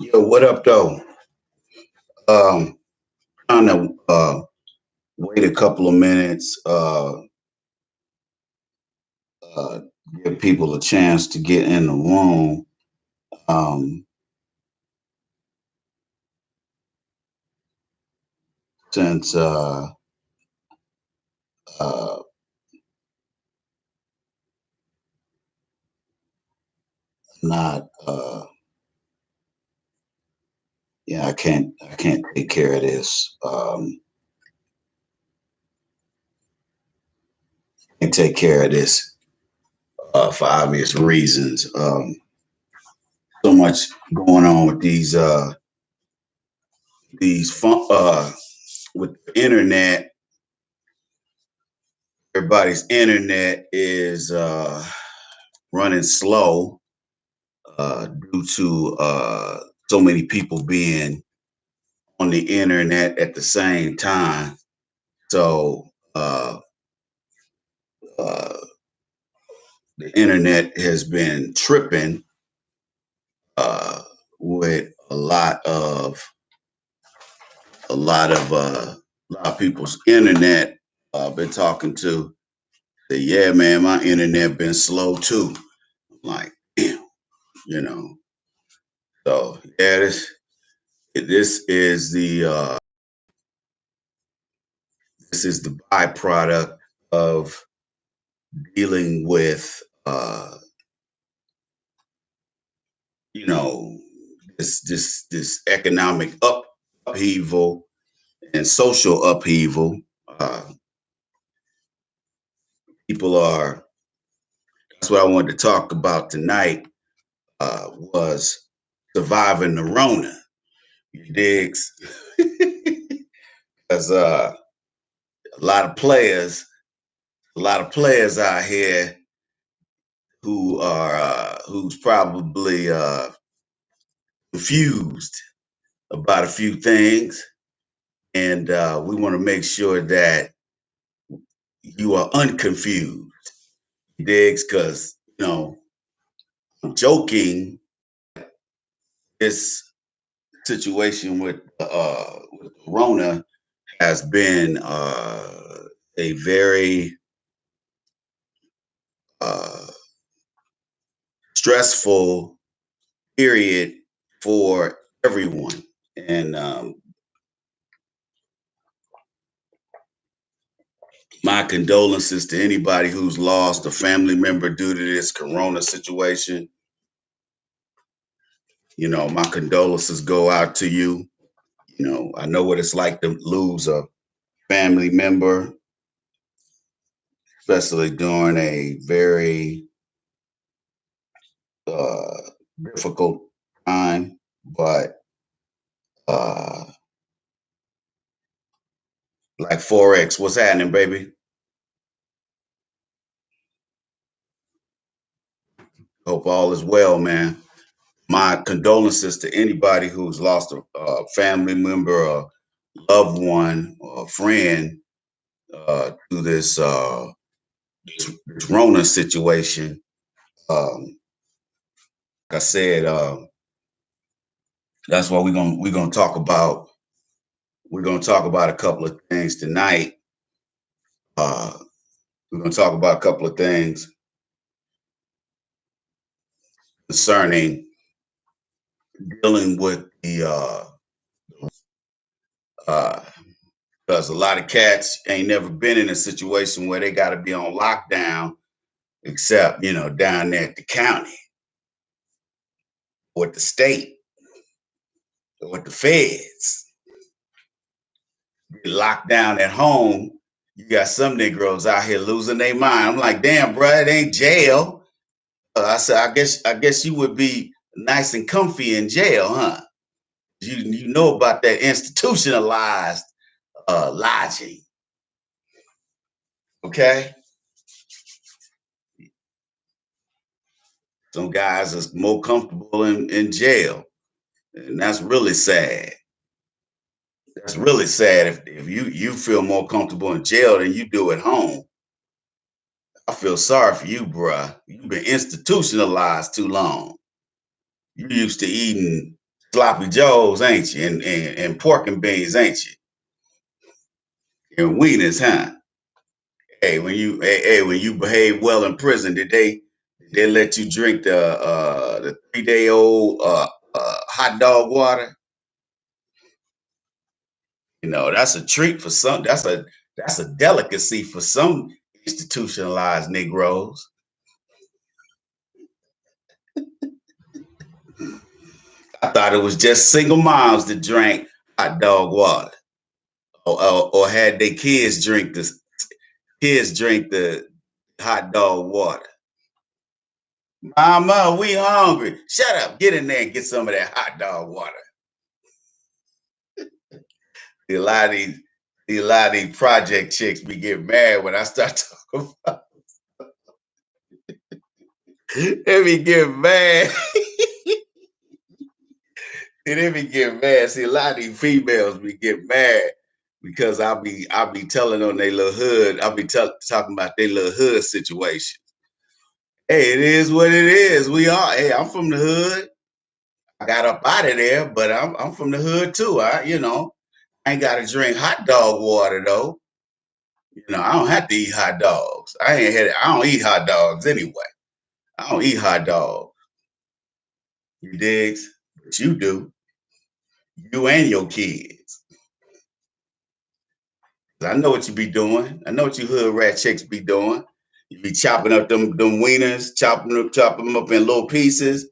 Yo, what up, though? Um, Trying to wait a couple of minutes, uh, give people a chance to get in the room. Um, since uh, not, yeah, I can't take care of this. Can't take care of this for obvious reasons. So much going on with with the internet. Everybody's internet is running slow due to so many people being on the internet at the same time. So uh, the internet has been tripping uh, with a lot of people's internet. Been talking to, say, yeah, man, my internet been slow too. I'm like, damn, you know. So yeah, this is the byproduct of dealing with you know this economic upheaval and social upheaval. Uh, People are. That's what I wanted to talk about tonight. Was surviving the Rona. You digs? Because a lot of players, a lot of players out here who's probably confused about a few things, and we want to make sure that you are unconfused. Digs, because I'm joking. This situation with Rona has been a very uh, stressful period for everyone, and my condolences to anybody who's lost a family member due to this Corona situation. My condolences go out to you. I know what it's like to lose a family member, especially during a very uh, difficult time. But uh, like Forex, what's happening, baby? Hope all is well, man. My condolences to anybody who's lost a family member, a loved one, or a friend through this Rona situation. Like I said, that's why we're gonna talk about a couple of things tonight. Uh, we're gonna talk about a couple of things concerning dealing with the uh, because a lot of cats ain't never been in a situation where they got to be on lockdown, except down there at the county or at the state or at the feds. Be locked down at home. You got some Negroes out here losing their mind. I'm like, damn, bro, it ain't jail. I said, I guess you would be nice and comfy in jail, huh? You know about that institutionalized lodging, okay? Some guys are more comfortable in jail, and that's really sad. That's really sad if you feel more comfortable in jail than you do at home. I feel sorry for you, bruh. You've been institutionalized too long. You used to eating Sloppy Joes, ain't you? And pork and beans, ain't you? And wieners, huh? When you behave well in prison, did they let you drink the 3 day old hot dog water? You know, that's a treat for some. That's a delicacy for some institutionalized Negroes. I thought it was just single moms that drank hot dog water, or had their kids drink the hot dog water. Mama, we hungry. Shut up. Get in there and get some of that hot dog water. A lot of these, a lot of these project chicks be getting mad when I start talking about. They be getting mad. They be getting mad. See, a lot of these females be getting mad because I be telling on their little hood. Talking about their little hood situation. Hey, it is what it is. We are. Hey, I'm from the hood. I got up out of there, but I'm from the hood too. I ain't got to drink hot dog water though. I don't have to eat hot dogs. I don't eat hot dogs anyway. I don't eat hot dogs. You digs? But you do. You and your kids. I know what you be doing. I know what you hood rat chicks be doing. You be chopping up them wieners, chopping them up in little pieces.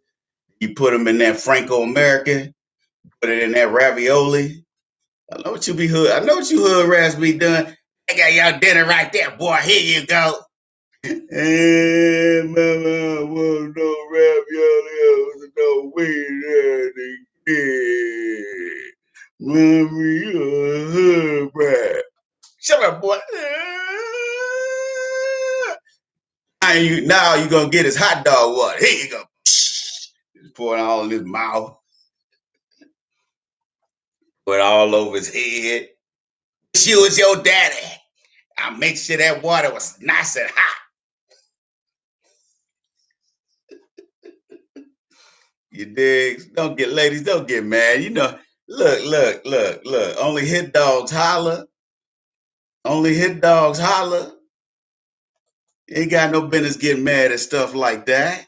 You put them in that Franco American, put it in that ravioli. I know what you be hood. I know what you hood rats be doing. I got y'all dinner right there, boy. Here you go. And mama, I want no ravioli, no wiener again. Mommy, you're a hood rat. Shut up, boy. Now you gonna get his hot dog water. Here you go. Just pour it all in his mouth, put it all over his head. She was your daddy. I'll make sure that water was nice and hot. You dig? Ladies, don't get mad. Look. Only hit dogs holler. Only hit dogs holler. You ain't got no business getting mad at stuff like that.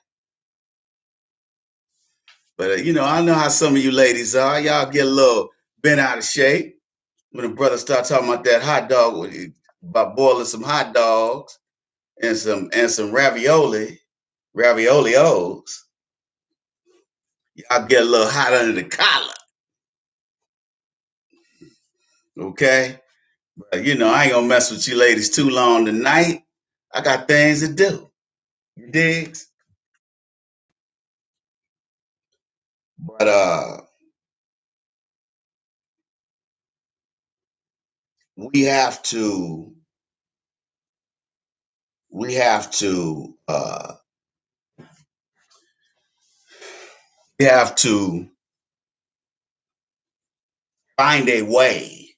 But I know how some of you ladies are. Y'all get a little bent out of shape when the brother start talking about that hot dog, about boiling some hot dogs and some raviolios. Y'all get a little hot under the collar, okay? But I ain't gonna mess with you ladies too long tonight. I got things to do. You digs? But we have to we have to we have to find a way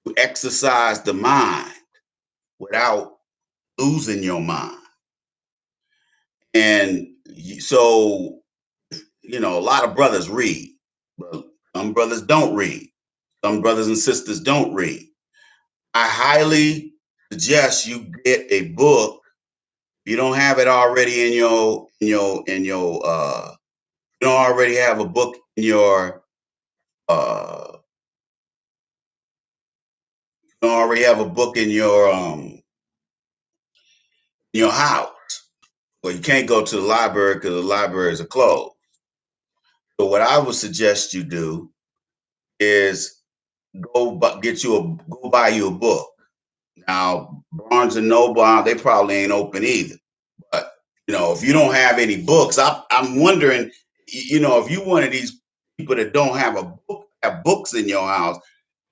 to exercise the mind without losing your mind. And so, a lot of brothers read, but some brothers don't read. Some brothers and sisters don't read. I highly suggest you get a book. If you don't have it already you don't already have a book uh you don't already have a book in your house. Well, you can't go to the library because the libraries are closed. So what I would suggest you do is go buy you a book. Now, Barnes and Noble, they probably ain't open either. But if you don't have any books, I'm wondering, if you one of these people that don't have books in your house,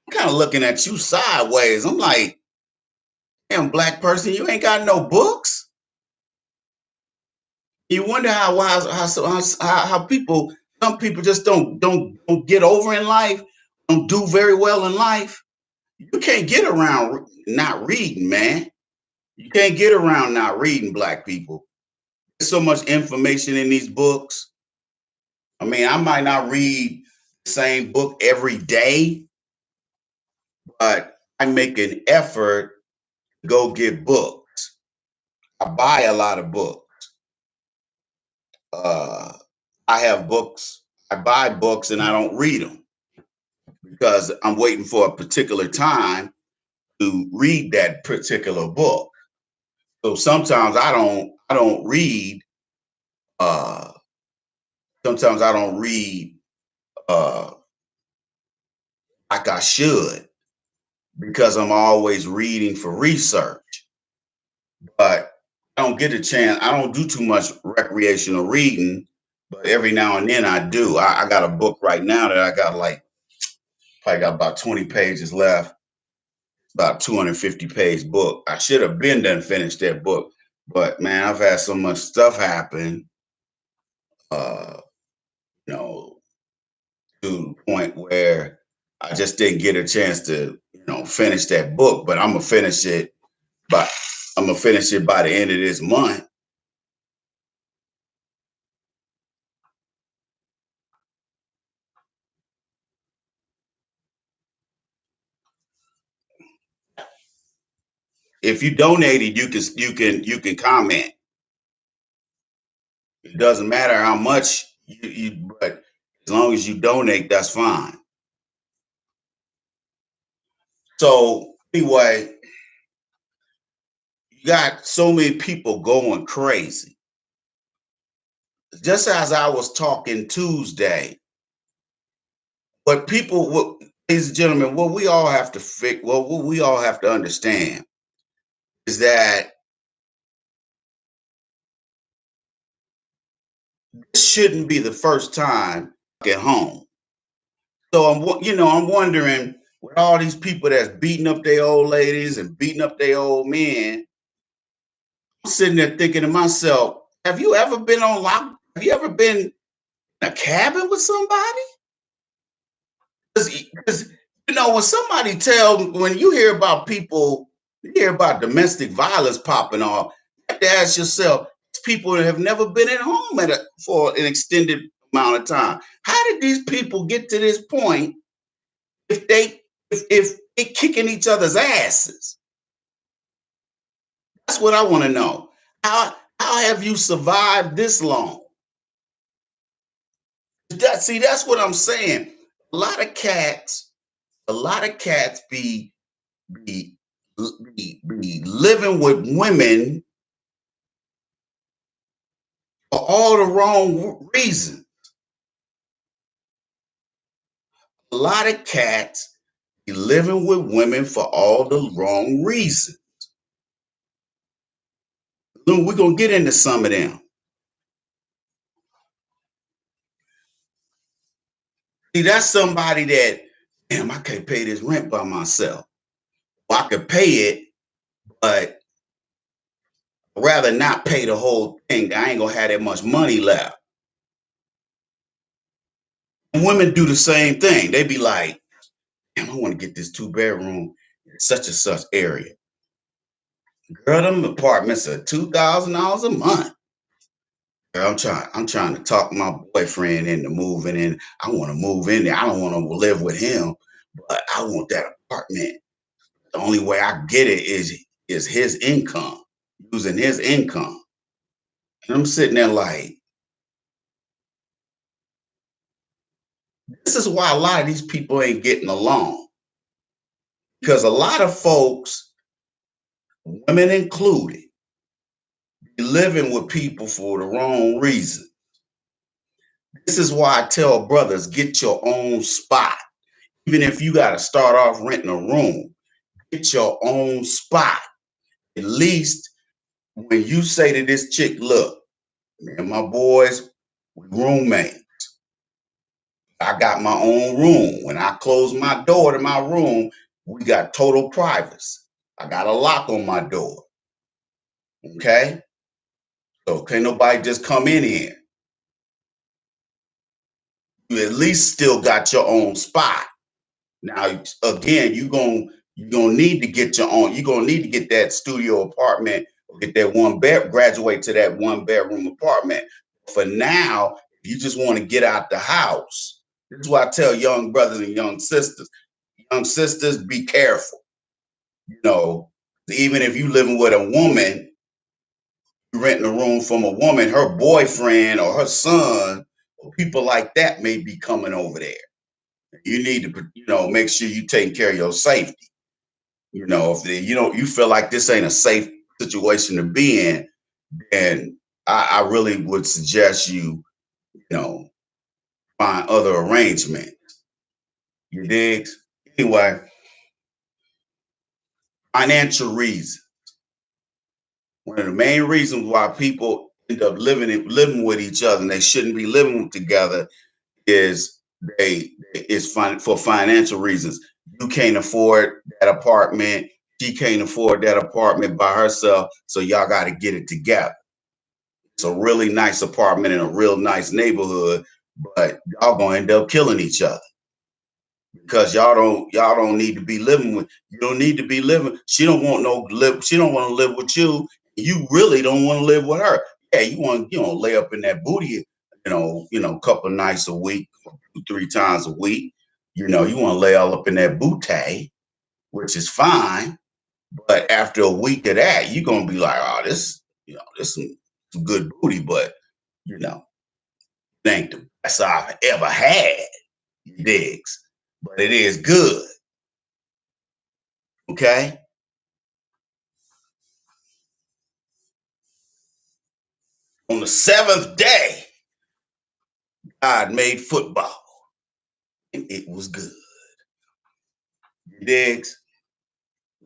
I'm kind of looking at you sideways. I'm like, damn, black person, you ain't got no books. You wonder how people some people just don't get over in life, don't do very well in life. You can't get around not reading, man. You can't get around not reading, black people. There's so much information in these books. I mean, I might not read the same book every day, but I make an effort to go get books. I buy a lot of books. Uh, I have books. I buy books and I don't read them because I'm waiting for a particular time to read that particular book. So sometimes I don't read. Uh, Sometimes I don't read uh, like I should because I'm always reading for research. But I don't get a chance. I don't do too much recreational reading, but every now and then I do. I got a book right now that I got like probably got about 20 pages left, about 250-page book. I should have been done finished that book, but man, I've had so much stuff happen, uh, you know, to the point where I just didn't get a chance to, finish that book. But but I'm gonna finish it by the end of this month. If you donated, you can comment. It doesn't matter how much but as long as you donate, that's fine. So anyway, you got so many people going crazy. Just as I was talking Tuesday, but ladies and gentlemen, what we all have to what we all have to understand is that this shouldn't be the first time at home. So I'm wondering with all these people that's beating up their old ladies and beating up their old men, I'm sitting there thinking to myself, have you ever been on lock? Have you ever been in a cabin with somebody? Because when somebody when you hear about people, you hear about domestic violence popping off, you have to ask yourself, people have never been at home for an extended amount of time. How did these people get to this point if they kicking each other's asses? That's what I want to know. How have you survived this long? That's what I'm saying. A lot of cats, a lot of cats be be living with women for all the wrong reasons. A lot of cats be living with women for all the wrong reasons. We're gonna get into some of them. See, that's somebody that, damn, I can't pay this rent by myself. Well, I could pay it, but I'd rather not pay the whole thing. I ain't gonna have that much money left. And women do the same thing. They be like, damn, I want to get this two-bedroom in such and such area. Girl, them apartments are $2,000 a month. Girl, I'm trying to talk my boyfriend into moving in. I want to move in there. I don't want to live with him, but I want that apartment. The only way I get it is his income, using his income. And I'm sitting there like, this is why a lot of these people ain't getting along. Because a lot of folks, women included, be living with people for the wrong reason. This is why I tell brothers, get your own spot. Even if you got to start off renting a room, get your own spot. At least when you say to this chick, look, me and my boys, we roommate. I got my own room. When I close my door to my room, we got total privacy. I got a lock on my door. Okay? So can't nobody just come in here. You at least still got your own spot. Now again, you gonna need to get your own. You're gonna need to get that studio apartment or get that one bed, graduate to that one bedroom apartment. For now, You just want to get out the house. This is why I tell young brothers and young sisters. Young sisters, be careful. You know, even if you living with a woman, you renting a room from a woman, her boyfriend or her son, or people like that may be coming over there. You need to, make sure you taking care of your safety. If you feel like this ain't a safe situation to be in, then I really would suggest you know, find other arrangement. You dig? Anyway, financial reasons. One of the main reasons why people end up living with each other and they shouldn't be living together is for financial reasons. You can't afford that apartment. She can't afford that apartment by herself. So y'all got to get it together. It's a really nice apartment in a real nice neighborhood, but y'all gonna end up killing each other because y'all don't need to be living with. You don't need to be living. She don't want no live. She don't want to live with you. You really don't want to live with her. Yeah, you want lay up in that booty. A couple of nights a week, 2, 3 times a week. You want to lay all up in that booty, which is fine. But after a week of that, you're gonna be like, oh, this some good booty, but you know, it ain't the best I've ever had. You digs, but it is good. Okay. On the seventh day, God made football, and it was good. You digs.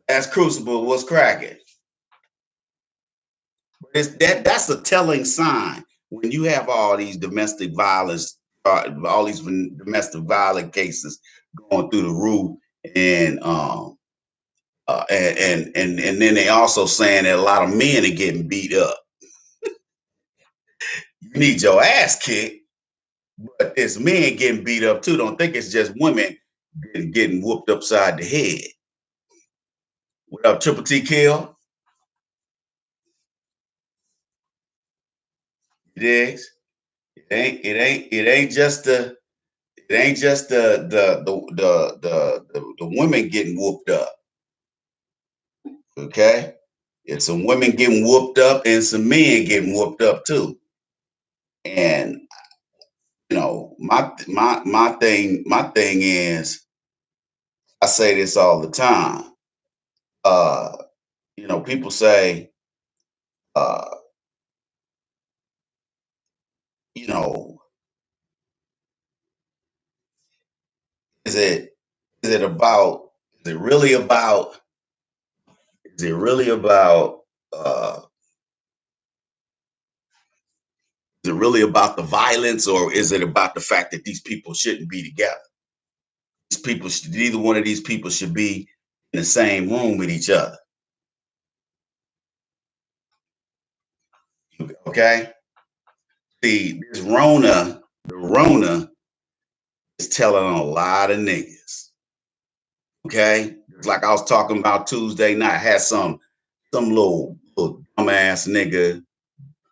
As Crucible was cracking. That's a telling sign when you have all these domestic violence, all these domestic violent cases going through the roof, and and then they also saying that a lot of men are getting beat up. You need your ass kicked, but it's men getting beat up too. Don't think it's just women getting whooped upside the head. What up, Triple T Kill? It is. It ain't just the women getting whooped up. Okay, it's some women getting whooped up and some men getting whooped up too. And my thing is, I say this all the time. Uh, people say, uh, you know, is it is it about is it really about is it really about uh is it really about the violence, or is it about the fact that these people shouldn't be together? Neither one of these people should be in the same room with each other. Okay. See, the Rona is telling on a lot of niggas. Okay. It's like I was talking about Tuesday night. I had some little dumbass nigga.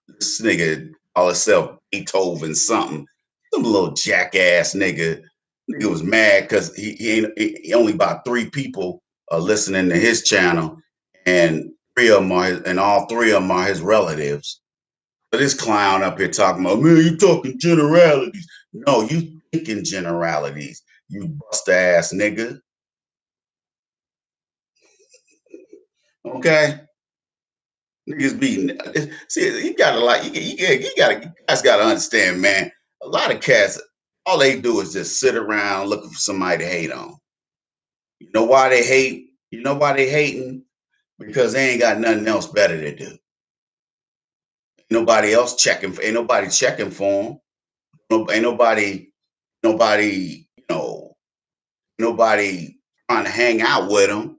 This nigga call himself Beethoven something. Some little jackass nigga. Nigga was mad because he only about 3 people are listening to his channel, and all 3 of them are his relatives. But this clown up here talking about, man, you talking generalities. No, you thinking generalities, you bust ass nigga. Okay? Niggas beating. See, you gotta like, you guys gotta understand, man. A lot of cats, all they do is just sit around looking for somebody to hate on. You know why they hate? You know why they hating? Because they ain't got nothing else better to do. Ain't nobody checking for them. No, nobody, nobody trying to hang out with them.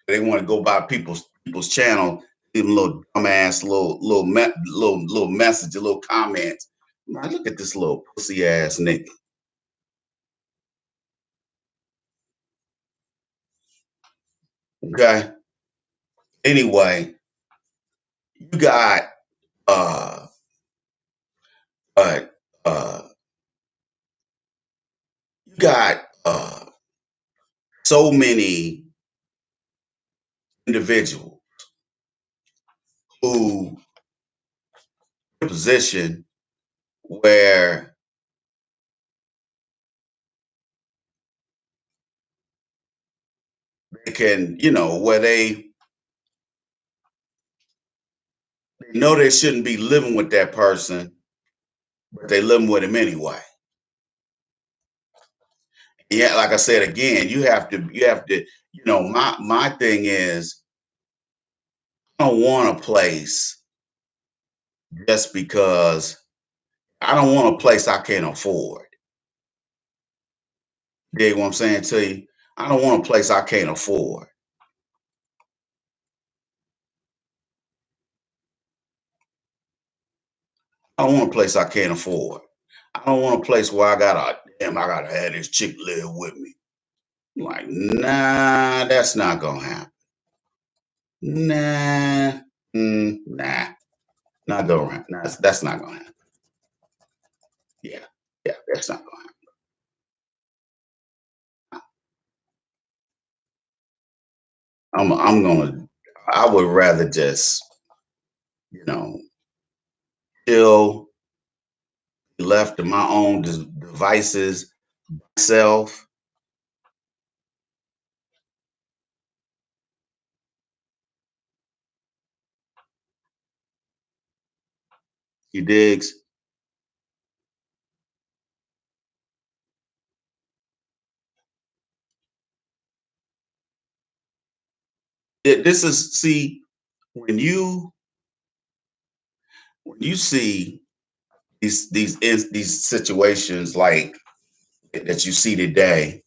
They want to go by people's channel, give them little dumbass little message, a little comments. Man, look at this little pussy ass nigga. Okay. Anyway, you got uh so many individuals who in a position where they can, where they know they shouldn't be living with that person, but they living with him anyway. Yeah, like I said again, you have to, my thing is I don't want a place just because I don't want a place I can't afford. You dig what I'm saying to you? I don't want a place I can't afford. I don't want a place I can't afford. I don't want a place where I gotta have this chick live with me. Like, nah, that's not gonna happen. Nah, nah, not gonna happen. Nah, that's not gonna happen. Yeah, yeah, that's not gonna happen. I'm gonna. I would rather just, you know, chill, left to my own devices, self. You digs? This is see when you see these situations like that you see today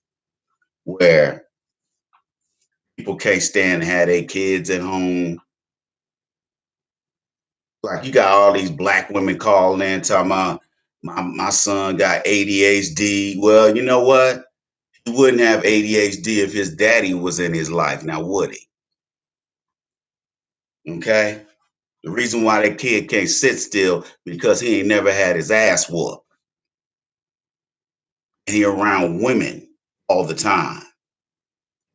where people can't stand to have their kids at home. Like you got all these black women calling in talking about my son got ADHD. Well, you know what? He wouldn't have ADHD if his daddy was in his life. Now would he? Okay. The reason why that kid can't sit still because he ain't never had his ass whooped. And he around women all the time.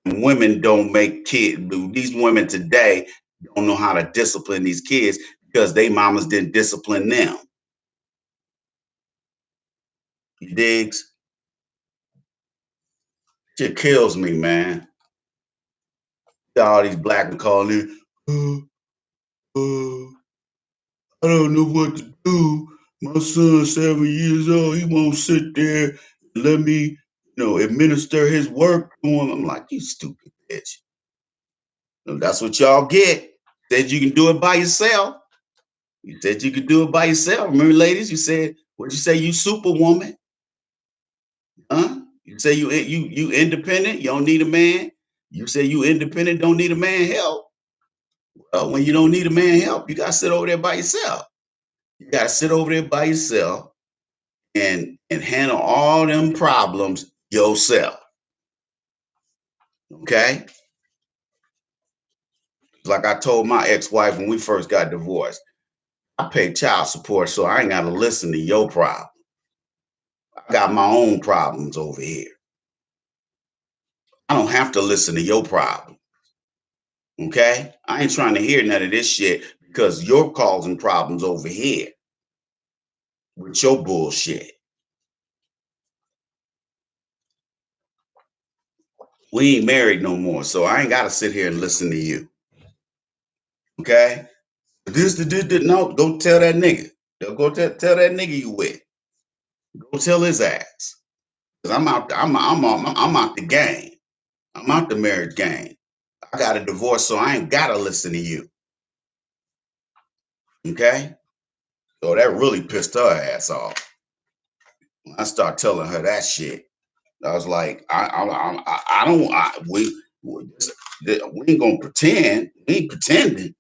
And women don't make kids. These women today don't know how to discipline these kids because they mamas didn't discipline them. You digs? Shit kills me, man. Got all these black men calling in. I don't know what to do. My son's 7 years old. He won't sit there and let me, administer his work to him. I'm like, you stupid bitch. That's what y'all get. Said you can do it by yourself. You said you could do it by yourself. Remember, ladies, you said, what'd you say? You superwoman, huh? You say you independent. You don't need a man. You say you independent. Don't need a man help. When you don't need a man help, you gotta sit over there by yourself. You gotta sit over there by yourself and handle all them problems yourself. Okay. Like I told my ex-wife when we first got divorced, I pay child support, so I ain't gotta listen to your problem. I got my own problems over here. I don't have to listen to your problem. Okay. I ain't trying to hear none of this shit because you're causing problems over here with your bullshit. We ain't married no more, so I ain't gotta sit here and listen to you. Okay. This, no, go tell that nigga. Go tell that nigga you with. Go tell his ass. Cause I'm out the game. I'm out the marriage game. I got a divorce, so I ain't gotta listen to you. Okay? So that really pissed her ass off. When I start telling her that shit, I was like, I don't, we ain't gonna pretend. We ain't pretending.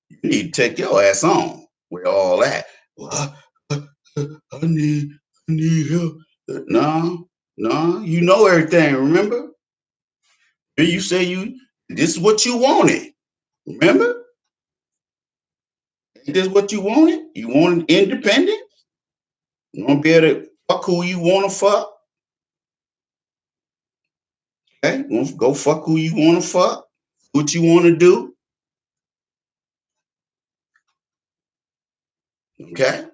You need to take your ass on with all that. Well, I need, I need help. No, no, you know everything. Remember? You say this is what you wanted. Remember? This is what you wanted. You wanted independent. You want to be able to fuck who you want to fuck. Okay, well, go fuck who you want to fuck. What you want to do. Okay.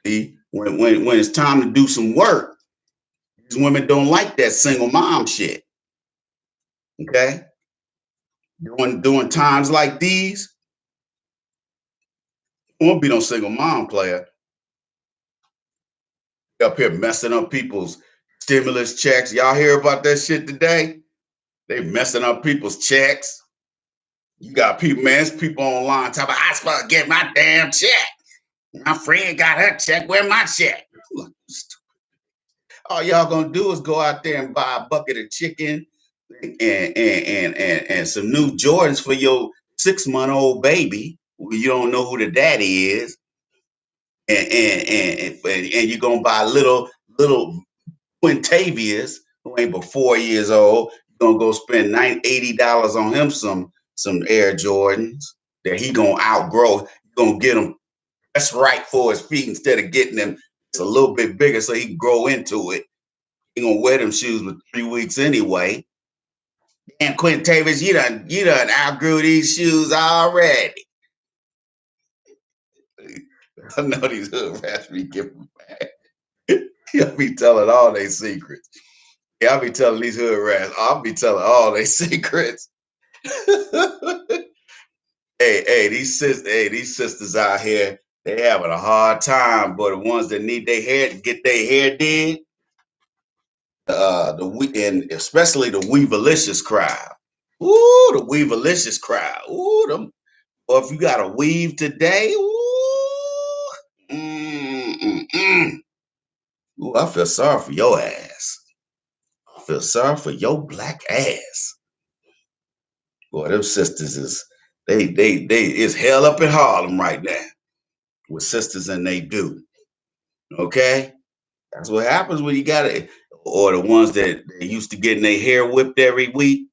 See, when it's time to do some work, these women don't like that single mom shit. Okay. During times like these, won't be no single mom player up here messing up people's stimulus checks. Y'all hear about that shit today? They messing up people's checks. You got people, man, it's people online talking about, I supposed to get my damn check. My friend got her check. Where my check? All y'all gonna do is go out there and buy a bucket of chicken and some new Jordans for your 6-month-old baby. You don't know who the daddy is, and you're gonna buy little Quintavious, who ain't but 4 years old. You're gonna go spend $80 on him some Air Jordans that he gonna outgrow. You're gonna get him that's right for his feet instead of getting them it's a little bit bigger so he can grow into it. He gonna wear them shoes for 3 weeks anyway. And Quintavious, you done outgrew these shoes already. I know these hood rats be giving mad. Y'all be telling all their secrets. Yeah, I be telling these hood rats, I'll be telling all their secrets. These sisters out here, they having a hard time, but the ones that need their hair to get their hair did, and especially the Weaverlicious crowd. Ooh, the Weaverlicious crowd. Ooh, them. Or if you got a weave today, ooh, ooh, I feel sorry for your ass. I feel sorry for your black ass. Boy, them sisters is they is hell up in Harlem right now with sisters and they do. Okay, that's what happens when you got it. Or the ones that they used to getting their hair whipped every week,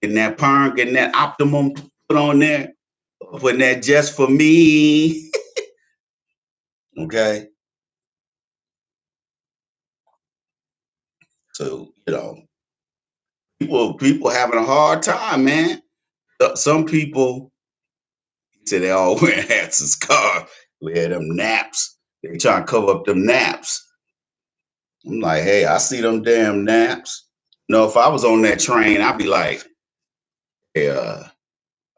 getting that perm, getting that optimum put on there, putting that just for me. Okay, so people having a hard time, man. Some people say they all wearing hats and scarves, wear them naps. They trying to cover up them naps. I'm like, hey, I see them damn naps. No, if I was on that train, I'd be like, hey,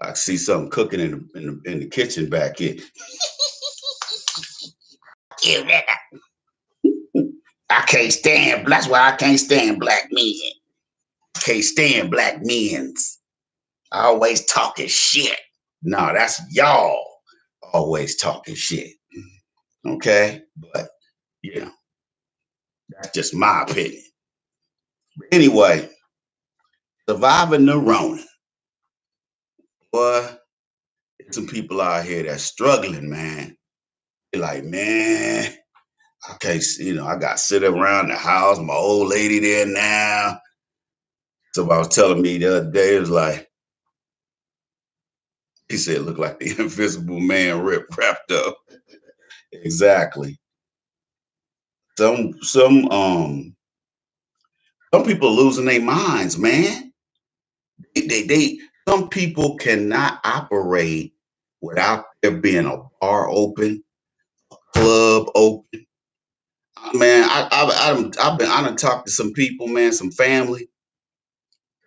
I see something cooking in the kitchen back here. I can't stand. That's why I can't stand black men. Can't stand black men's. Always talking shit. No, that's y'all always talking shit. Okay, but you know that's just my opinion. Anyway, surviving the Rona. Boy, there's some people out here that's struggling, man. They're like, man, I can't, I got to sit around the house. My old lady there now. Somebody was telling me the other day, it was like, he said, it looked like the invisible man wrapped up. Exactly. Some people losing their minds, man. Some people cannot operate without there being a bar open, club open. Man, I done talked to some people, man, some family.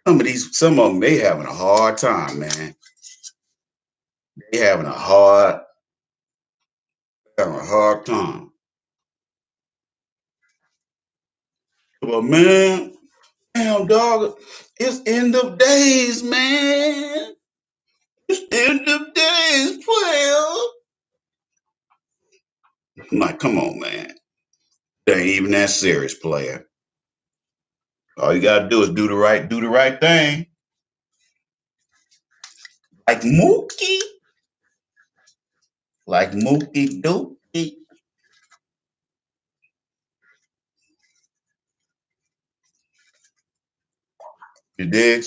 Some of them, they having a hard time, man. They having a hard time. But man, damn dog, it's end of days, man. It's end of days, player. I'm like, come on, man. It ain't even that serious, player. All you gotta do is do the right thing. Like Mookie, like Mookie Dookie. You dig?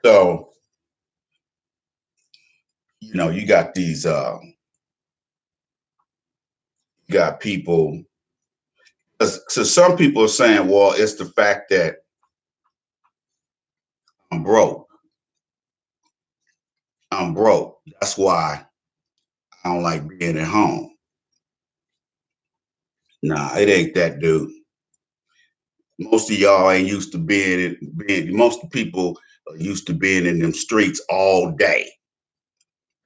So You got these you got people. So some people are saying, well, it's the fact that I'm broke. I'm broke. That's why I don't like being at home. Nah, it ain't that, dude. Most of y'all ain't used to being most people are used to being in them streets all day.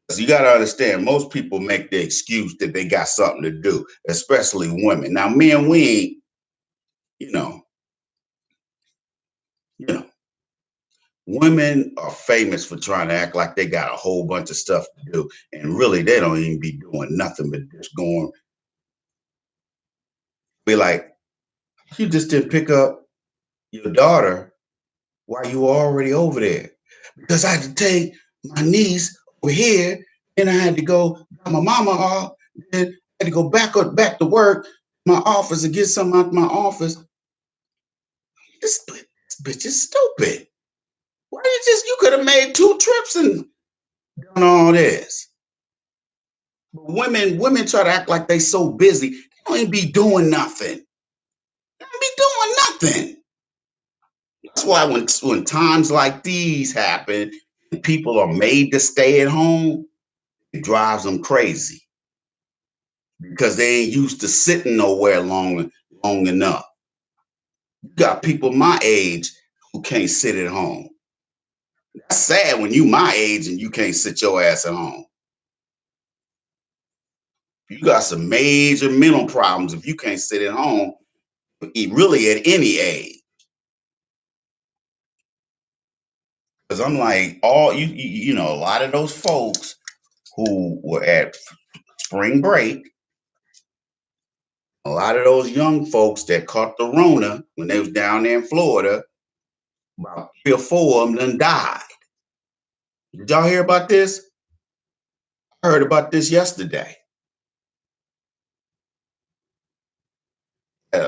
So you got to understand, most people make the excuse that they got something to do, especially women. Now, men, we ain't, you know, you know, women are famous for trying to act like they got a whole bunch of stuff to do, and really, they don't even be doing nothing but just going. Be like, you just didn't pick up your daughter while you were already over there, because I had to take my niece over here, and I had to go drop my mama off, and I had to go back to work, my office, and get something out of my office. This bitch is stupid. Why you could have made 2 trips and done all this. But women try to act like they so busy. They don't even be doing nothing. They don't be doing nothing. That's why when times like these happen and people are made to stay at home, it drives them crazy because they ain't used to sitting nowhere long enough. You got people my age who can't sit at home. That's sad when you my age and you can't sit your ass at home. You got some major mental problems if you can't sit at home, really at any age. Because I'm like, a lot of those folks who were at spring break, a lot of those young folks that caught the Rona when they was down there in Florida, about 3 or 4 of them done died. Did y'all hear about this? I heard about this yesterday.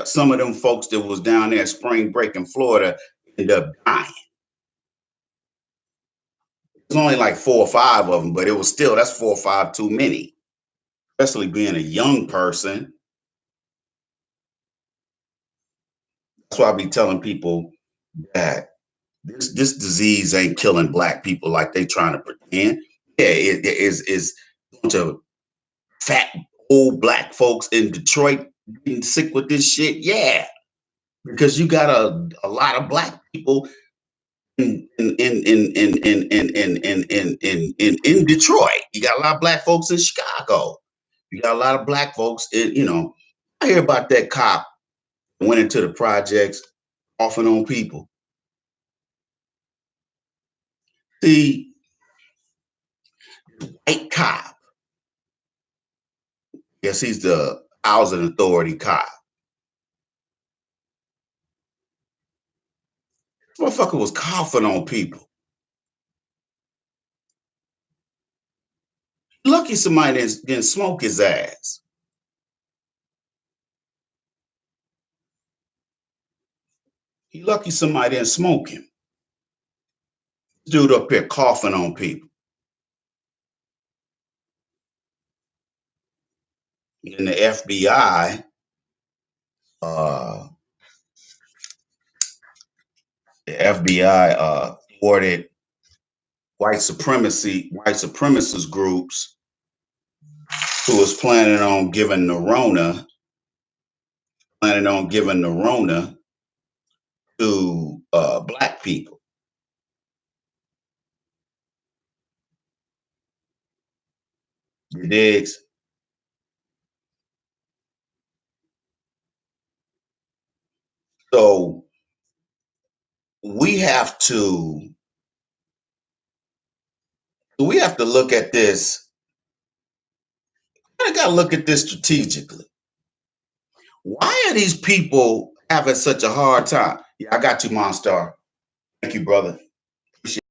Some of them folks that was down there at spring break in Florida ended up dying. It was only like 4 or 5 of them, but it was still, that's 4 or 5 too many, especially being a young person. That's why I be telling people that this disease ain't killing black people like they trying to pretend. Yeah, it is a bunch of fat old black folks in Detroit getting sick with this shit. Yeah, because you got a lot of black people in Detroit. You got a lot of black folks in Chicago. You got a lot of black folks in. I hear about that cop went into the projects offing on people. See, white cop. Yes, he's the housing authority cop. This motherfucker was coughing on people. Lucky somebody didn't smoke his ass. He lucky somebody didn't smoke him. Dude up here coughing on people. And uh, the FBI thwarted white supremacist groups who was planning on giving the Rona to black people. You digs? So we have to look at this. I got to look at this strategically. Why are these people having such a hard time? Yeah, I got you, Monstar. Thank you, brother. Appreciate it.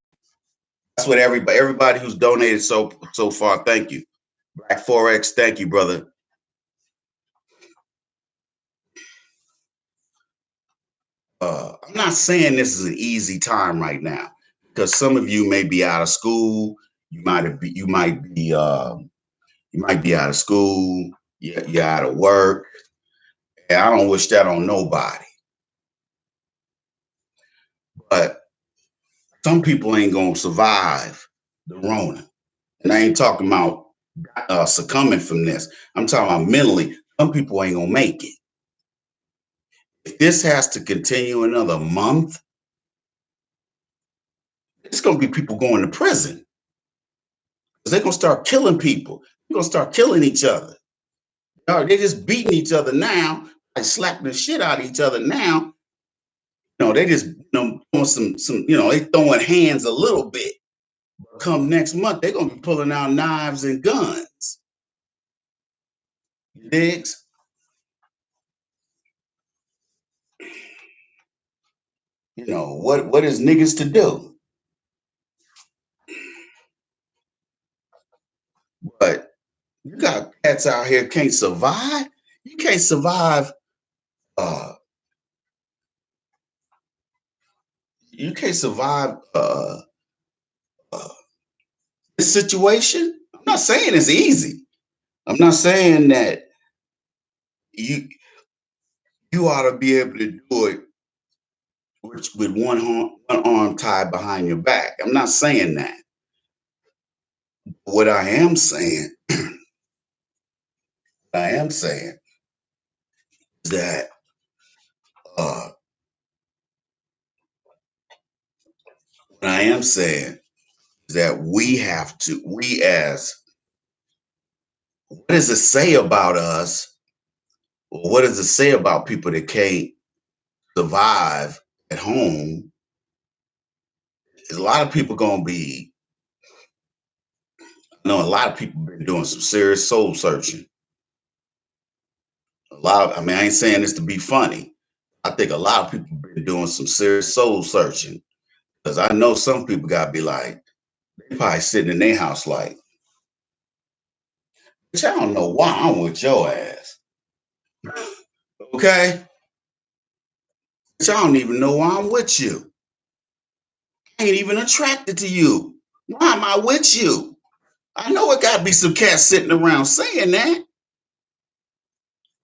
That's what everybody who's donated so far. Thank you. Black Forex. Thank you, brother. I'm not saying this is an easy time right now because some of you may be out of school. you might be out of school, you're out of work, and I don't wish that on nobody. But some people ain't gonna survive the Rona, and I ain't talking about succumbing from this. I'm talking about mentally. Some people ain't gonna make it. If this has to continue another month, it's gonna be people going to prison. They're gonna start killing people. They're gonna start killing each other. They're just beating each other now, like slapping the shit out of each other now. They just doing some they throwing hands a little bit. Come next month, they're gonna be pulling out knives and guns. You digs? What is niggas to do? But you got cats out here can't survive. You can't survive. Uh, you can't survive uh, this situation. I'm not saying it's easy. I'm not saying that you you ought to be able to do it with one arm tied behind your back. I'm not saying that. What I am saying is that uh, what I am saying is that we as, what does it say about us? Or what does it say about people that can't survive at home? A lot of people gonna be, I know a lot of people been doing some serious soul searching. I mean, I ain't saying this to be funny. I think a lot of people been doing some serious soul searching. Because I know some people gotta be like, they probably sitting in their house like, bitch, I don't know why I'm with your ass. Okay? Bitch, I don't even know why I'm with you. I ain't even attracted to you. Why am I with you? I know it gotta be some cats sitting around saying that.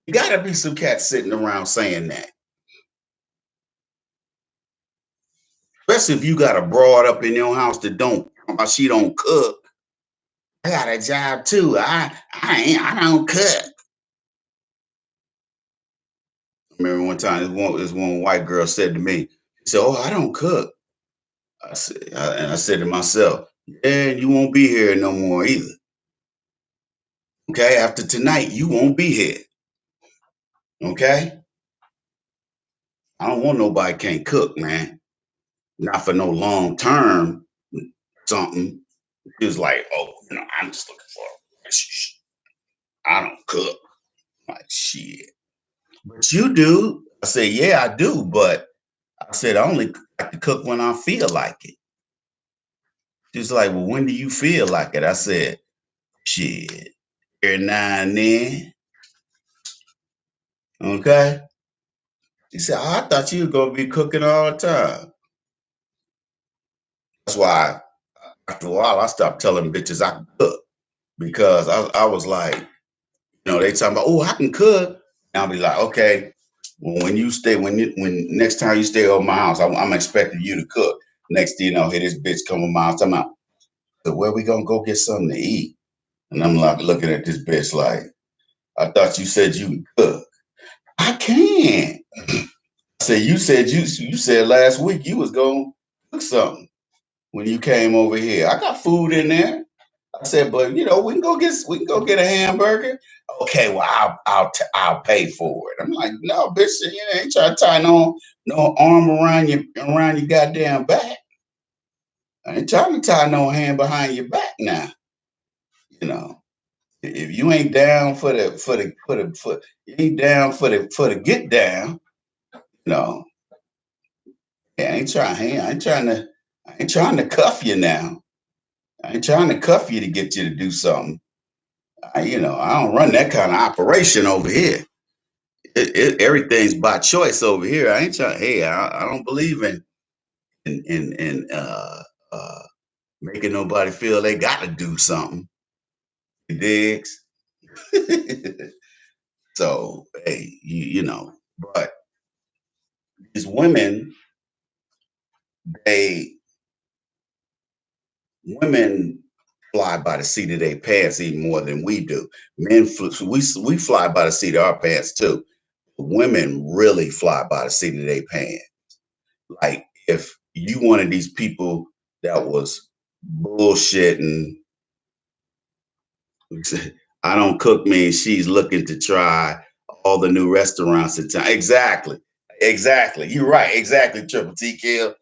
You gotta be some cats sitting around saying that. Especially if you got a broad up in your house that she don't cook. I got a job too. I don't cook. I remember one time this one white girl said to me, she said, "Oh, I don't cook." I said to myself, "Yeah, you won't be here no more either. Okay, after tonight, you won't be here. Okay, I don't want nobody can't cook, man. Not for no long term something." He was like, "Oh, I'm just looking for a relationship. I don't cook." I'm like, shit. But you do. I said, "Yeah, I do, but I said I only like to cook when I feel like it." She's like, "Well, when do you feel like it?" I said, "Shit, every now and then." Okay. She said, "Oh, I thought you were gonna be cooking all the time." That's why after a while I stopped telling bitches I can cook, because I was like, they talking about, "Oh, I can cook." And I'll be like, "Okay, well, when next time you stay over my house, I'm expecting you to cook." Next thing you know, here this bitch come to my house talking about, "So where we gonna go get something to eat?" And I'm like looking at this bitch like, "I thought you said you could cook." "I can." I said, you said last week you was gonna cook something when you came over here. I got food in there." I said, "But we can go get a hamburger." "Okay, well I'll pay for it." I'm like, "No, bitch, you ain't trying to tie no arm around your goddamn back. I ain't trying to tie no hand behind your back now. You know, if you ain't down you ain't down for the get down. No, yeah, I ain't trying to cuff you now. I ain't trying to cuff you to get you to do something. I don't run that kind of operation over here. Everything's by choice over here. I ain't trying. Hey, I don't believe in making nobody feel they got to do something. You digs? So, hey, but these women, they women fly by the seat of their pants even more than we do. Men, we fly by the seat of our pants too. Women really fly by the seat of their pants. Like if you one of these people that was bullshitting, I don't cook means she's looking to try all the new restaurants in town. Exactly. Exactly. You're right. Exactly, Triple T Kill.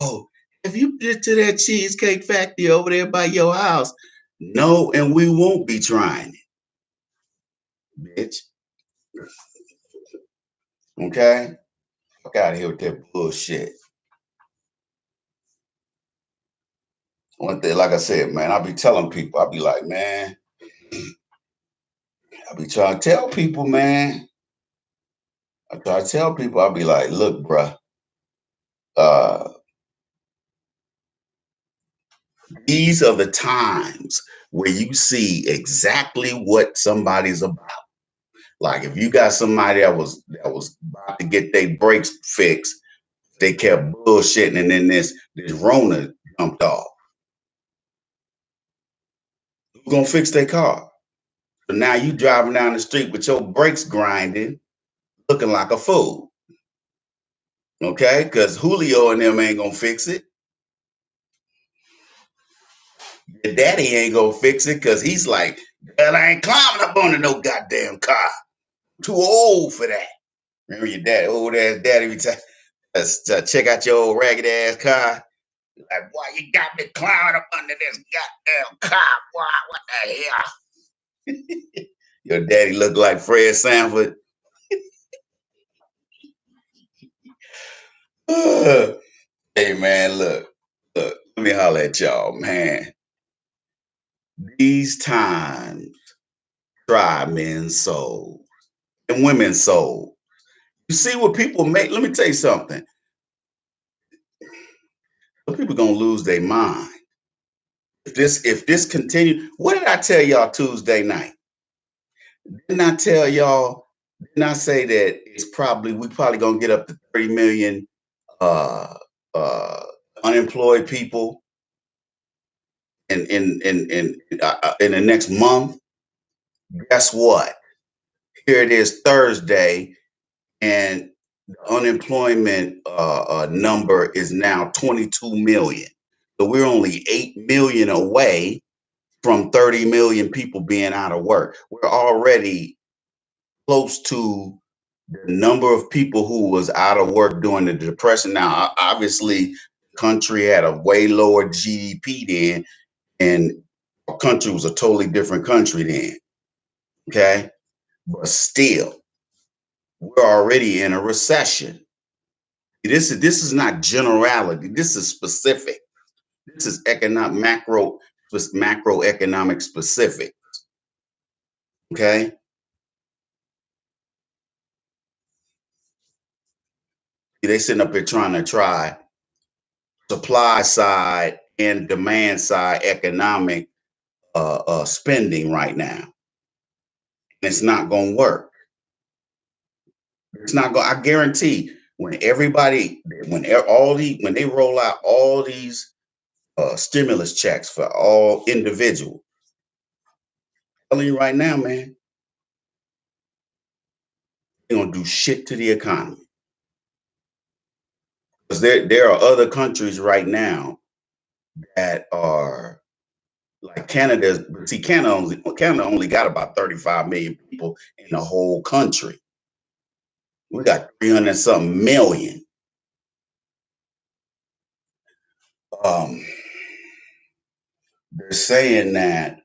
Oh, have you been to that cheesecake factory over there by your house? No, and we won't be trying it, bitch. Okay? Fuck out of here with that bullshit. One thing, like I said, man, I be telling people, I be like, man, I be trying to tell people, man. I try to tell people, I be like, look, bruh, uh, these are the times where you see exactly what somebody's about. Like if you got somebody that was about to get their brakes fixed, they kept bullshitting, and then this Rona jumped off. Who's gonna fix their car? So now you driving down the street with your brakes grinding, looking like a fool. Okay, because Julio and them ain't gonna fix it. Your daddy ain't gonna fix it because he's like, "Girl, I ain't climbing up under no goddamn car. Too old for that." Remember your daddy, old ass daddy, be to check out your old ragged ass car. Like, why you got me climbing up under this goddamn car? Why? What the hell? Your daddy looked like Fred Sanford. Hey man, look. Let me holler at y'all, man. These times try men's soul and women's soul. You see what people make? Let me tell you something. People gonna lose their mind if this continue. What did I tell y'all Tuesday night? Didn't I tell y'all? Didn't I say that we probably gonna get up to 30 million uh uh unemployed people in the next month? Guess what? Here it is Thursday, and the unemployment number is now 22 million. So we're only 8 million away from 30 million people being out of work. We're already close to the number of people who was out of work during the depression. Now, obviously, the country had a way lower GDP then, and our country was a totally different country then. Okay, but still, we're already in a recession. This is not generality. This is specific. This is economic macroeconomic specific. Okay, they sitting up here trying to try supply side and demand side economic spending right now. And it's not going to work. It's not going. I guarantee when they roll out all these stimulus checks for all individuals, I'm telling you right now, man, they're gonna do shit to the economy. Because there are other countries right now that are like Canada. But see, Canada only got about 35 million people in the whole country. We got 300 something million. Um, they're saying that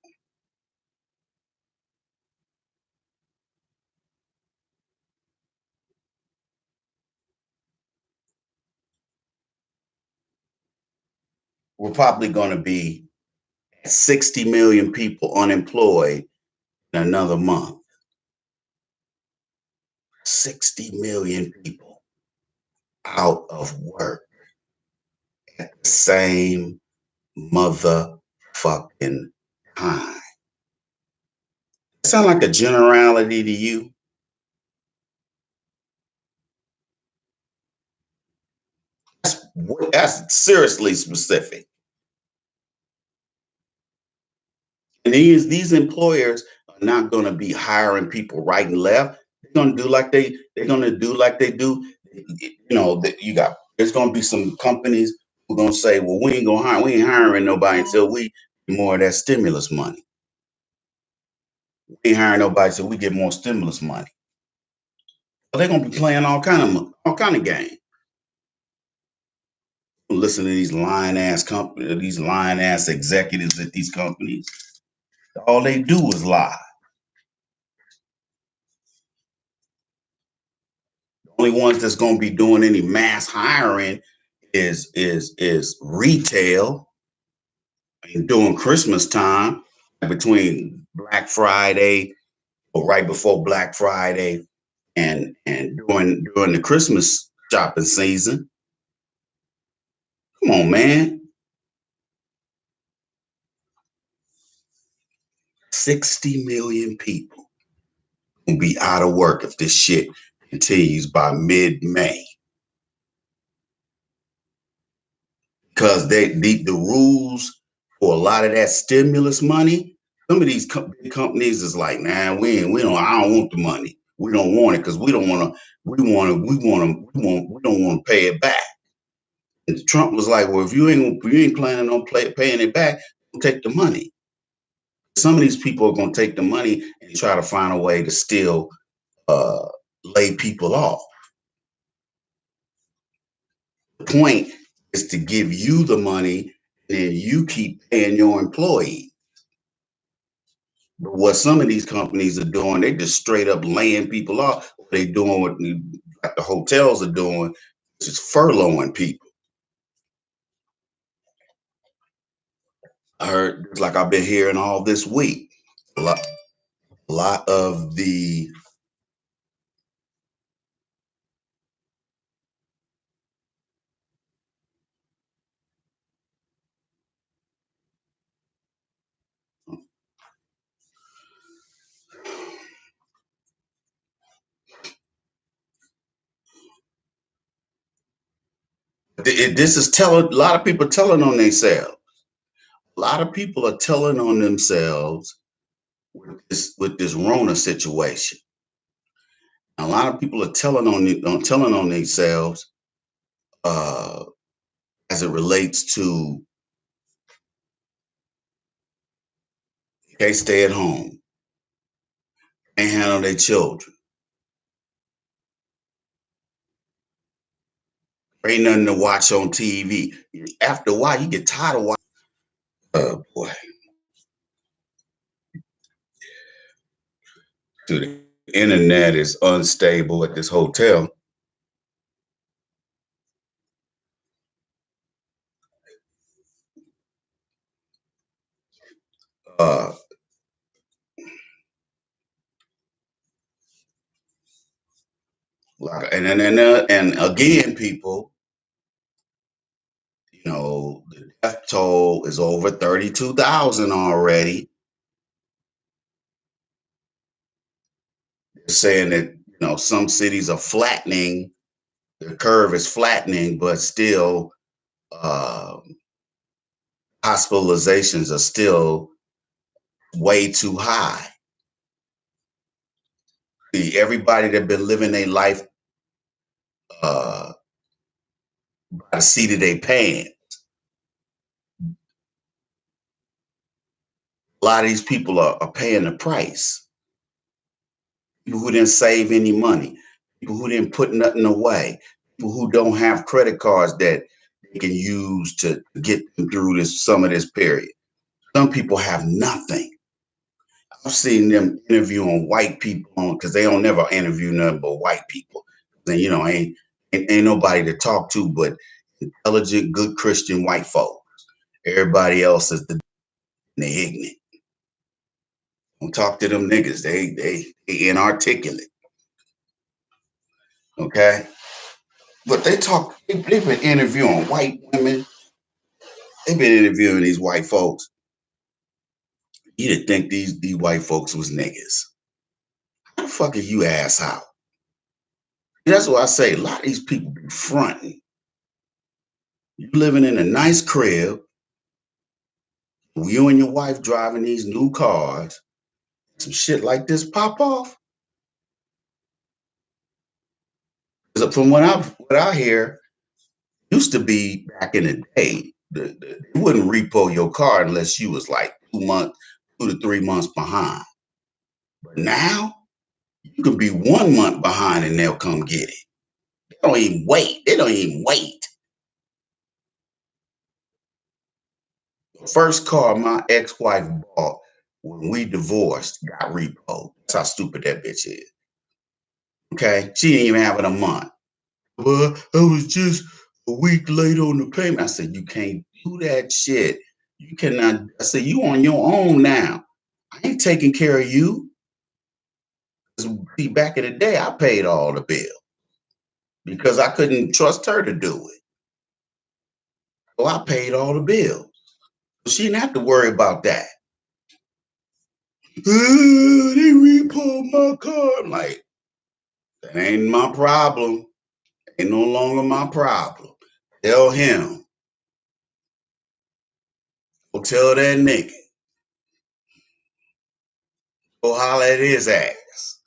we're probably going to be 60 million people unemployed in another month. 60 million people out of work at the same motherfucking time. Sound like a generality to you? That's seriously specific. And these employers are not going to be hiring people right and left. They're going to do like they're going to do like they do. You know, you got there's going to be some companies who are going to say, well, we ain't hiring nobody until we get more of that stimulus money. We ain't hiring nobody until we get more stimulus money. Well, they're going to be playing all kind of game. Listen to these lying ass companies, these lying ass executives at these companies. All they do is lie. The only ones that's going to be doing any mass hiring is retail and during Christmas time between Black Friday or right before Black Friday and during the Christmas shopping season. Come on, man. 60 million people will be out of work if this shit continues by mid-May. Because the rules for a lot of that stimulus money, some of these big companies is like, nah, we don't I don't want the money. We don't want it because we don't want to. We don't want to pay it back. And Trump was like, well, if you ain't planning on paying it back, take the money. Some of these people are going to take the money and try to find a way to still uh, lay people off. The point is to give you the money and then you keep paying your employees. But what some of these companies are doing, they just straight up laying people off. They doing what like the hotels are doing, which is furloughing people. I heard, like I've been hearing all this week, a lot of the this is telling a lot of people telling on themselves. A lot of people are telling on themselves with this Rona situation. A lot of people are telling on themselves uh, as it relates to they stay at home and handle their children. There ain't nothing to watch on TV. After a while, you get tired of watching. Oh boy, dude, the internet is unstable at this hotel. Uh, and again, people, the death toll is over 32,000 already. They're saying that some cities are flattening. The curve is flattening, but still, uh, hospitalizations are still way too high. See, everybody that been living their life uh, by the seat of their pants. A lot of these people are paying the price. People who didn't save any money, people who didn't put nothing away, people who don't have credit cards that they can use to get them through some of this period. Some people have nothing. I've seen them interviewing white people because they don't never interview nothing but white people. Then ain't nobody to talk to but intelligent, good Christian white folk. Everybody else is they ignorant. Don't talk to them niggas. They inarticulate. Okay. But they've been interviewing white women. They've been interviewing these white folks. You didn't think these white folks was niggas. How the fuck are you ass out? That's why I say a lot of these people be fronting. You living in a nice crib, you and your wife driving these new cars, some shit like this pop off. From what I hear, used to be back in the day, they wouldn't repo your car unless you was like 2 months, 2 to 3 months behind. But now you can be 1 month behind and they'll come get it. They don't even wait. They don't even wait. The first car my ex-wife bought when we divorced got repoed. That's how stupid that bitch is. Okay, she didn't even have it a month. Well, I was just a week late on the payment. I said, you can't do that shit. You cannot. I said, you on your own now. I ain't taking care of you. 'Cause, see, back in the day, I paid all the bill because I couldn't trust her to do it. So I paid all the bills. So she didn't have to worry about that. They repo my car. I'm like, that ain't my problem. Ain't no longer my problem. Tell him. Go tell that nigga. Go holler at his ass.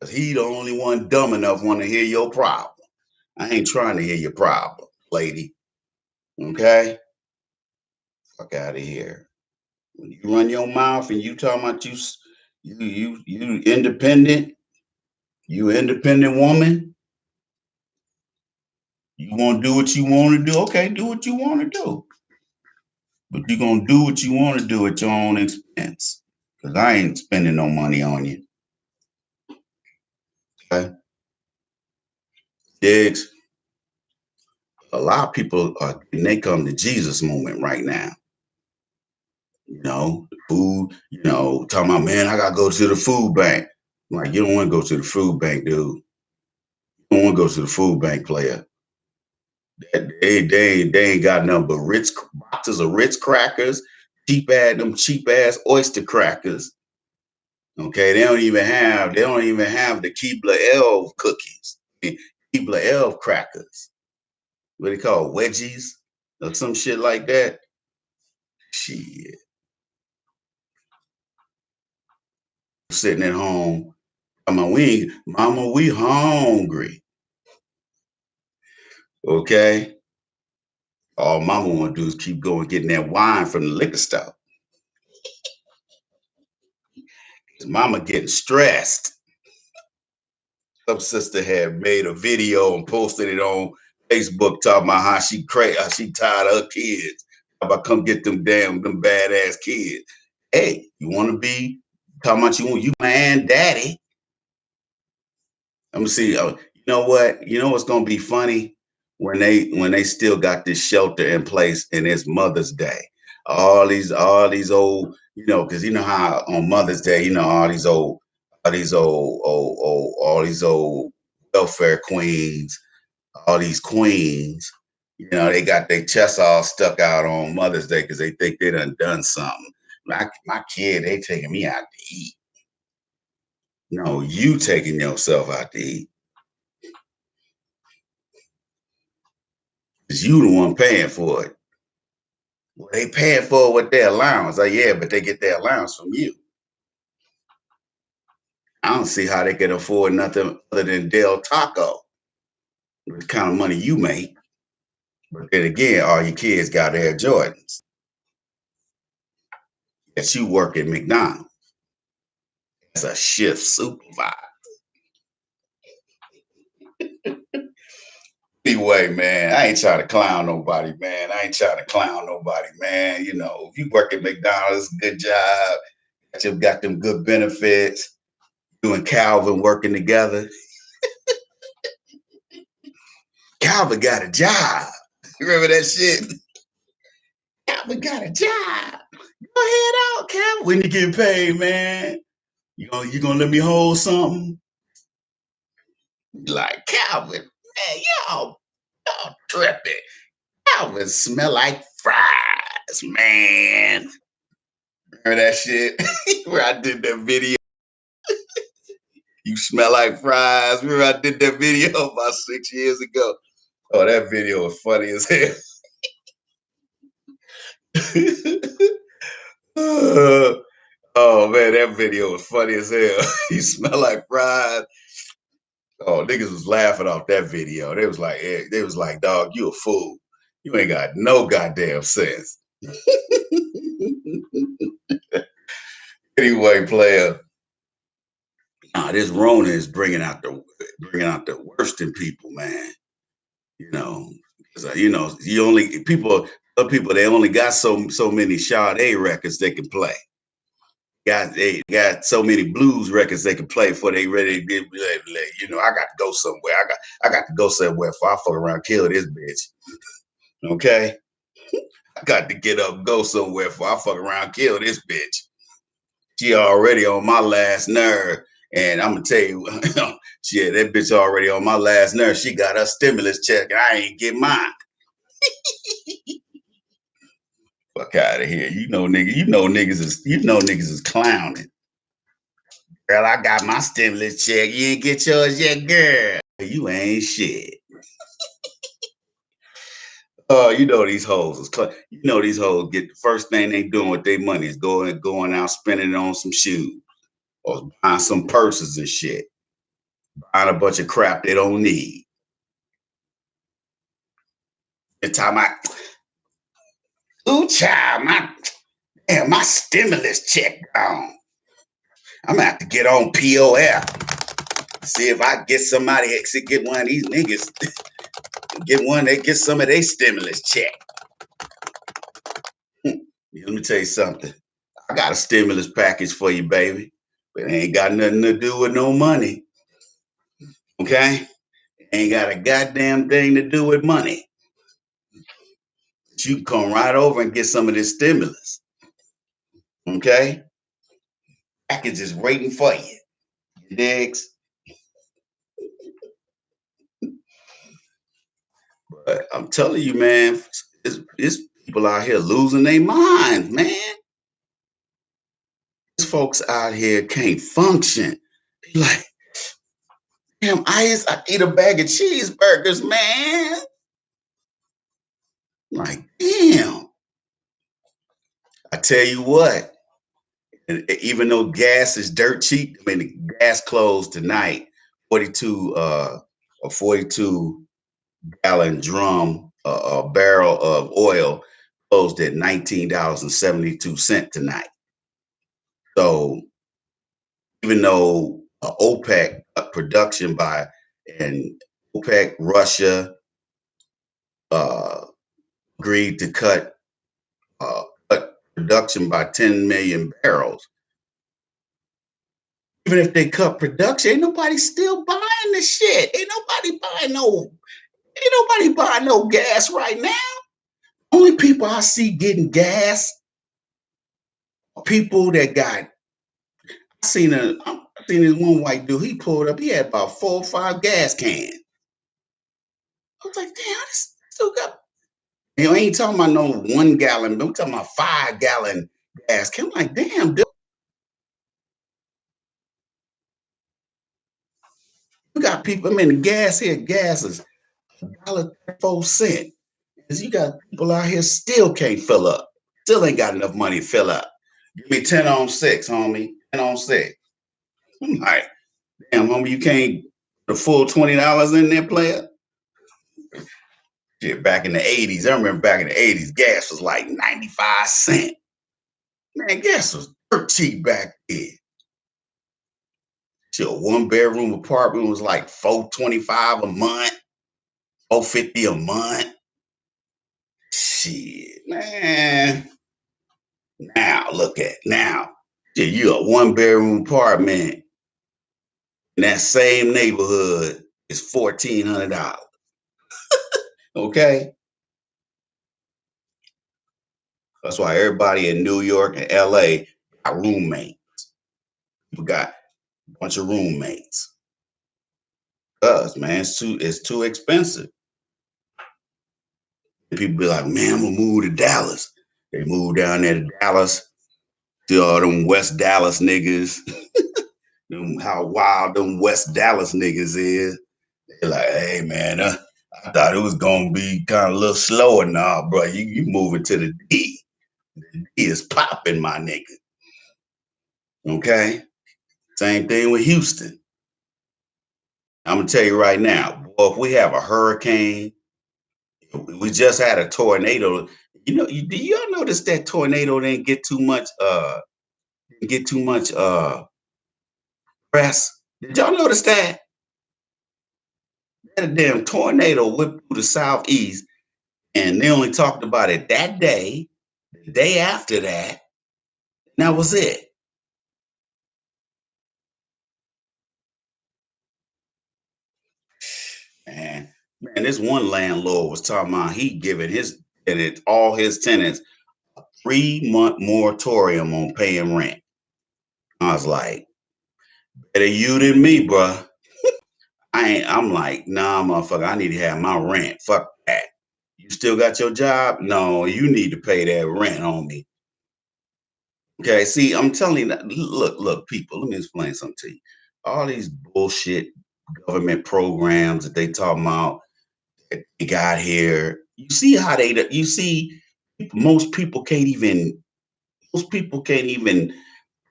Cause he the only one dumb enough want to hear your problem. I ain't trying to hear your problem, lady. Okay? Fuck out of here. When you run your mouth and you talking about you independent, you independent woman, you want to do what you want to do. Okay, do what you want to do. But you're gonna do what you want to do at your own expense. Cause I ain't spending no money on you. Okay? Diggs. A lot of people are getting they come to Jesus moment right now. The food, talking about, man, I gotta go to the food bank. I'm like, you don't want to go to the food bank, dude. You don't want to go to the food bank, player. They ain't got nothing but Ritz boxes of Ritz crackers, cheap ass oyster crackers. Okay, they don't even have the Keebler Elf cookies, Keebler Elf crackers. What they call wedgies or some shit like that. Shit, sitting at home. Mama, we hungry. Okay, all mama want to do is keep going getting that wine from the liquor store. Mama getting stressed. Some sister had made a video and posted it on Facebook talking about how she tired of her kids. How about come get them badass kids? Hey, you want to be talking about you man daddy? Let me see. You know what? You know what's gonna be funny when they still got this shelter in place and it's Mother's Day. All these old, because you know how on Mother's Day, all these old welfare queens, all these queens, they got their chests all stuck out on Mother's Day because they think they done something. My kid, they taking me out to eat. No, you taking yourself out to eat. Cause you the one paying for it. Well, they paying for it with their allowance. Oh yeah, but they get their allowance from you. I don't see how they can afford nothing other than Del Taco with the kind of money you make. But then again, all your kids got Air Jordans. That you work at McDonald's as a shift supervisor. Anyway, man, I ain't trying to clown nobody, man. If you work at McDonald's, good job. You've got them good benefits. You and Calvin working together. Calvin got a job. You remember that shit? Calvin got a job. Go ahead out, Calvin. When you get paid, man, you gonna let me hold something? Like Calvin, man, y'all tripping. Calvin smell like fries. Man, remember that shit where I did that video? You smell like fries. Remember I did that video about 6 years ago? Oh, that video was funny as hell. Oh man, that video was funny as hell. You smell like fries. Oh, niggas was laughing off that video. They was like, dog, you a fool. You ain't got no goddamn sense. Anyway, player, this Rona is bringing out the worst in people, man. You know, 'cause, you only people, some people they only got so many Sade records they can play. They got so many blues records they can play before they ready to get I got to go somewhere. I got to go somewhere before I fuck around kill this bitch. Okay? I got to get up and go somewhere before I fuck around kill this bitch. She already on my last nerve. And I'm gonna tell you, shit, that bitch already on my last nerve. She got her stimulus check and I ain't get mine. Fuck out of here. You know niggas is clowning. Girl, I got my stimulus check. You ain't get yours yet, girl. You ain't shit. Oh, these hoes get the first thing they doing with their money is going out spending it on some shoes or buying some purses and shit, buying a bunch of crap they don't need. The time ooh, child, my stimulus check gone. I'm gonna have to get on POF. See if I get somebody get one of these niggas, get some of their stimulus check. Let me tell you something. I got a stimulus package for you, baby, but it ain't got nothing to do with no money. Okay? Ain't got a goddamn thing to do with money. But you can come right over and get some of this stimulus. Okay? Package is waiting for you. You digs? But I'm telling you, man, it's people out here losing their minds, man. These folks out here can't function. They like, damn, I eat a bag of cheeseburgers, man. Like, damn. I tell you what, even though gas is dirt cheap, I mean, the gas closed tonight, 42 a 42-gallon drum, a barrel of oil closed at $19.72 tonight. So even though OPEC production and OPEC, Russia uh, agreed to cut production by 10 million barrels. Even if they cut production, ain't nobody still buying the shit. Ain't nobody buying no gas right now. Only people I see getting gas are people that got. I seen this one white dude. He pulled up. He had about 4 or 5 gas cans. I was like, damn, this still got. I ain't talking about no 1 gallon. I'm talking about 5 gallon gas can. I'm like, damn, dude. We got people. I mean, gas is $1.34. You got people out here still can't fill up. Still ain't got enough money to fill up. Give me 10 on 6, homie. 10 on 6. I'm like, damn, homie, you can't put the full $20 in there, player? Shit, back in the 80s, I remember back in the 80s, gas was like 95 cents. Man, gas was dirt cheap back then. Shit, a 1 bedroom apartment was like $425 a month, $450 a month. Shit, man. Now, look at now. Shit, you a 1 bedroom apartment in that same neighborhood is $1,400. Okay? That's why everybody in New York and LA got roommates. We got a bunch of roommates. Cause man, it's too expensive. And people be like, man, I'm gonna move to Dallas. They moved down there to Dallas, to all them West Dallas niggas, them, how wild them West Dallas niggas is. They're like, hey man, I thought it was gonna be kind of a little slower now, bro. You moving to the D. The D is popping, my nigga. Okay? Same thing with Houston. I'm gonna tell you right now, boy, if we have a hurricane, we just had a tornado. Do y'all notice that tornado didn't get too much press? Did y'all notice that? That damn tornado whipped through the southeast, and they only talked about it that day, the day after that, and that was it. Man, man, this one landlord was talking about he giving his tenants, all his tenants, 3 month moratorium on paying rent. I was like, better you than me, bruh. I'm like, nah, motherfucker, I need to have my rent. Fuck that. You still got your job? No, you need to pay that rent on me. Okay, see, I'm telling you that. Look, people, let me explain something to you. All these bullshit government programs that they talking about that they got here. You see how you see most people can't even most people can't even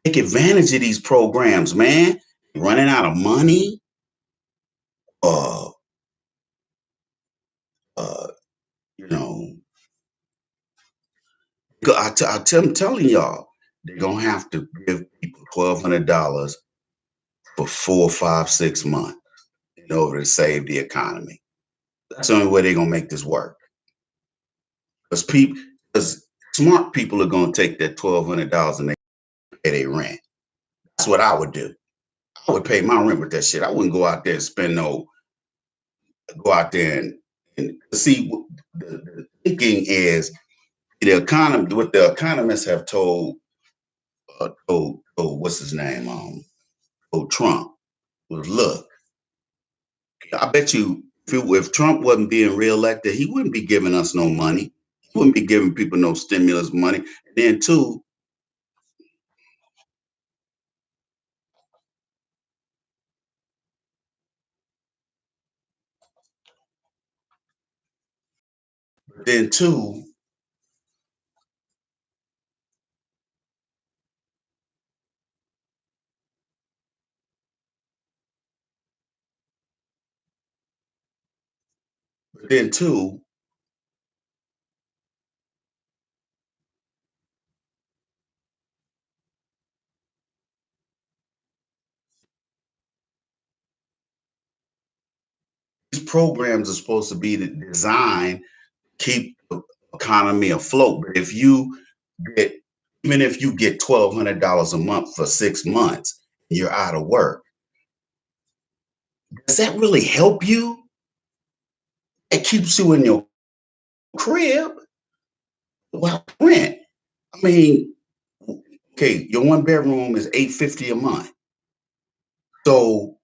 take advantage of these programs, man. Running out of money. Uh, uh, you know, I'm telling y'all, they're gonna have to give people $1,200 for 4, 5, 6 months in order to save the economy. That's the only way they're gonna make this work. Because smart people are gonna take that $1,200 and they pay their rent. That's what I would do. I would pay my rent with that shit. I wouldn't go out there and spend no go out there and see the thinking is the economy. What the economists have told what's his name told Trump was, look, I bet you if Trump wasn't being reelected, he wouldn't be giving us no money. He wouldn't be giving people no stimulus money. And then two, then two, then two, these programs are supposed to be designed to keep the economy afloat. But if you get even if you get $1,200 a month for 6 months, you're out of work. Does that really help you? It keeps you in your crib. Well, rent. I mean, okay, your one bedroom is $850 a month. So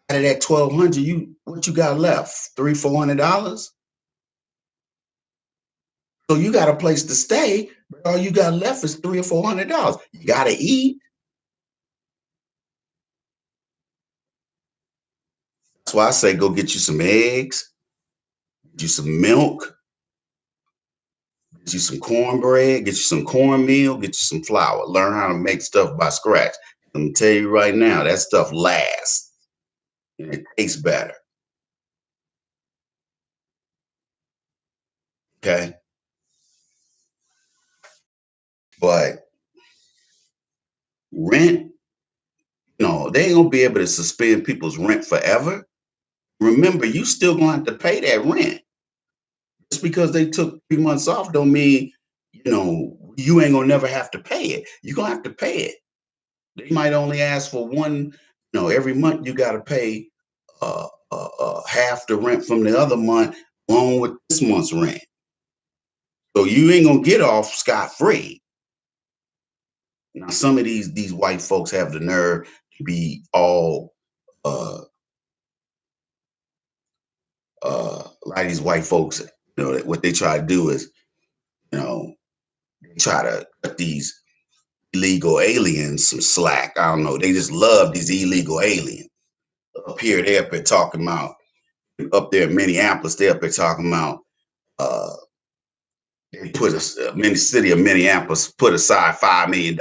out of that 1,200, what you got left? $300, $400. So you got a place to stay, but all you got left is $300 or $400. You got to eat. That's why I say go get you some eggs, get you some milk, get you some cornbread, get you some cornmeal, get you some flour. Learn how to make stuff by scratch. I'm gonna tell you right now, that stuff lasts and it tastes better. Okay, but rent, no, they ain't gonna be able to suspend people's rent forever. Remember, you still gonna have to pay that rent. Just because they took 3 months off, don't mean you ain't gonna never have to pay it. You're gonna have to pay it. They might only ask for one. Every month you got to pay half the rent from the other month along with this month's rent. So you ain't gonna get off scot free. Now some of these white folks have the nerve to be all uh a lot of these white folks, what they try to do is, you know, try to cut these illegal aliens some slack. I don't know. They just love these illegal aliens. Up here, they up there talking about, up there in Minneapolis, they up there talking about, uh, they put a mini city of Minneapolis put aside $5 million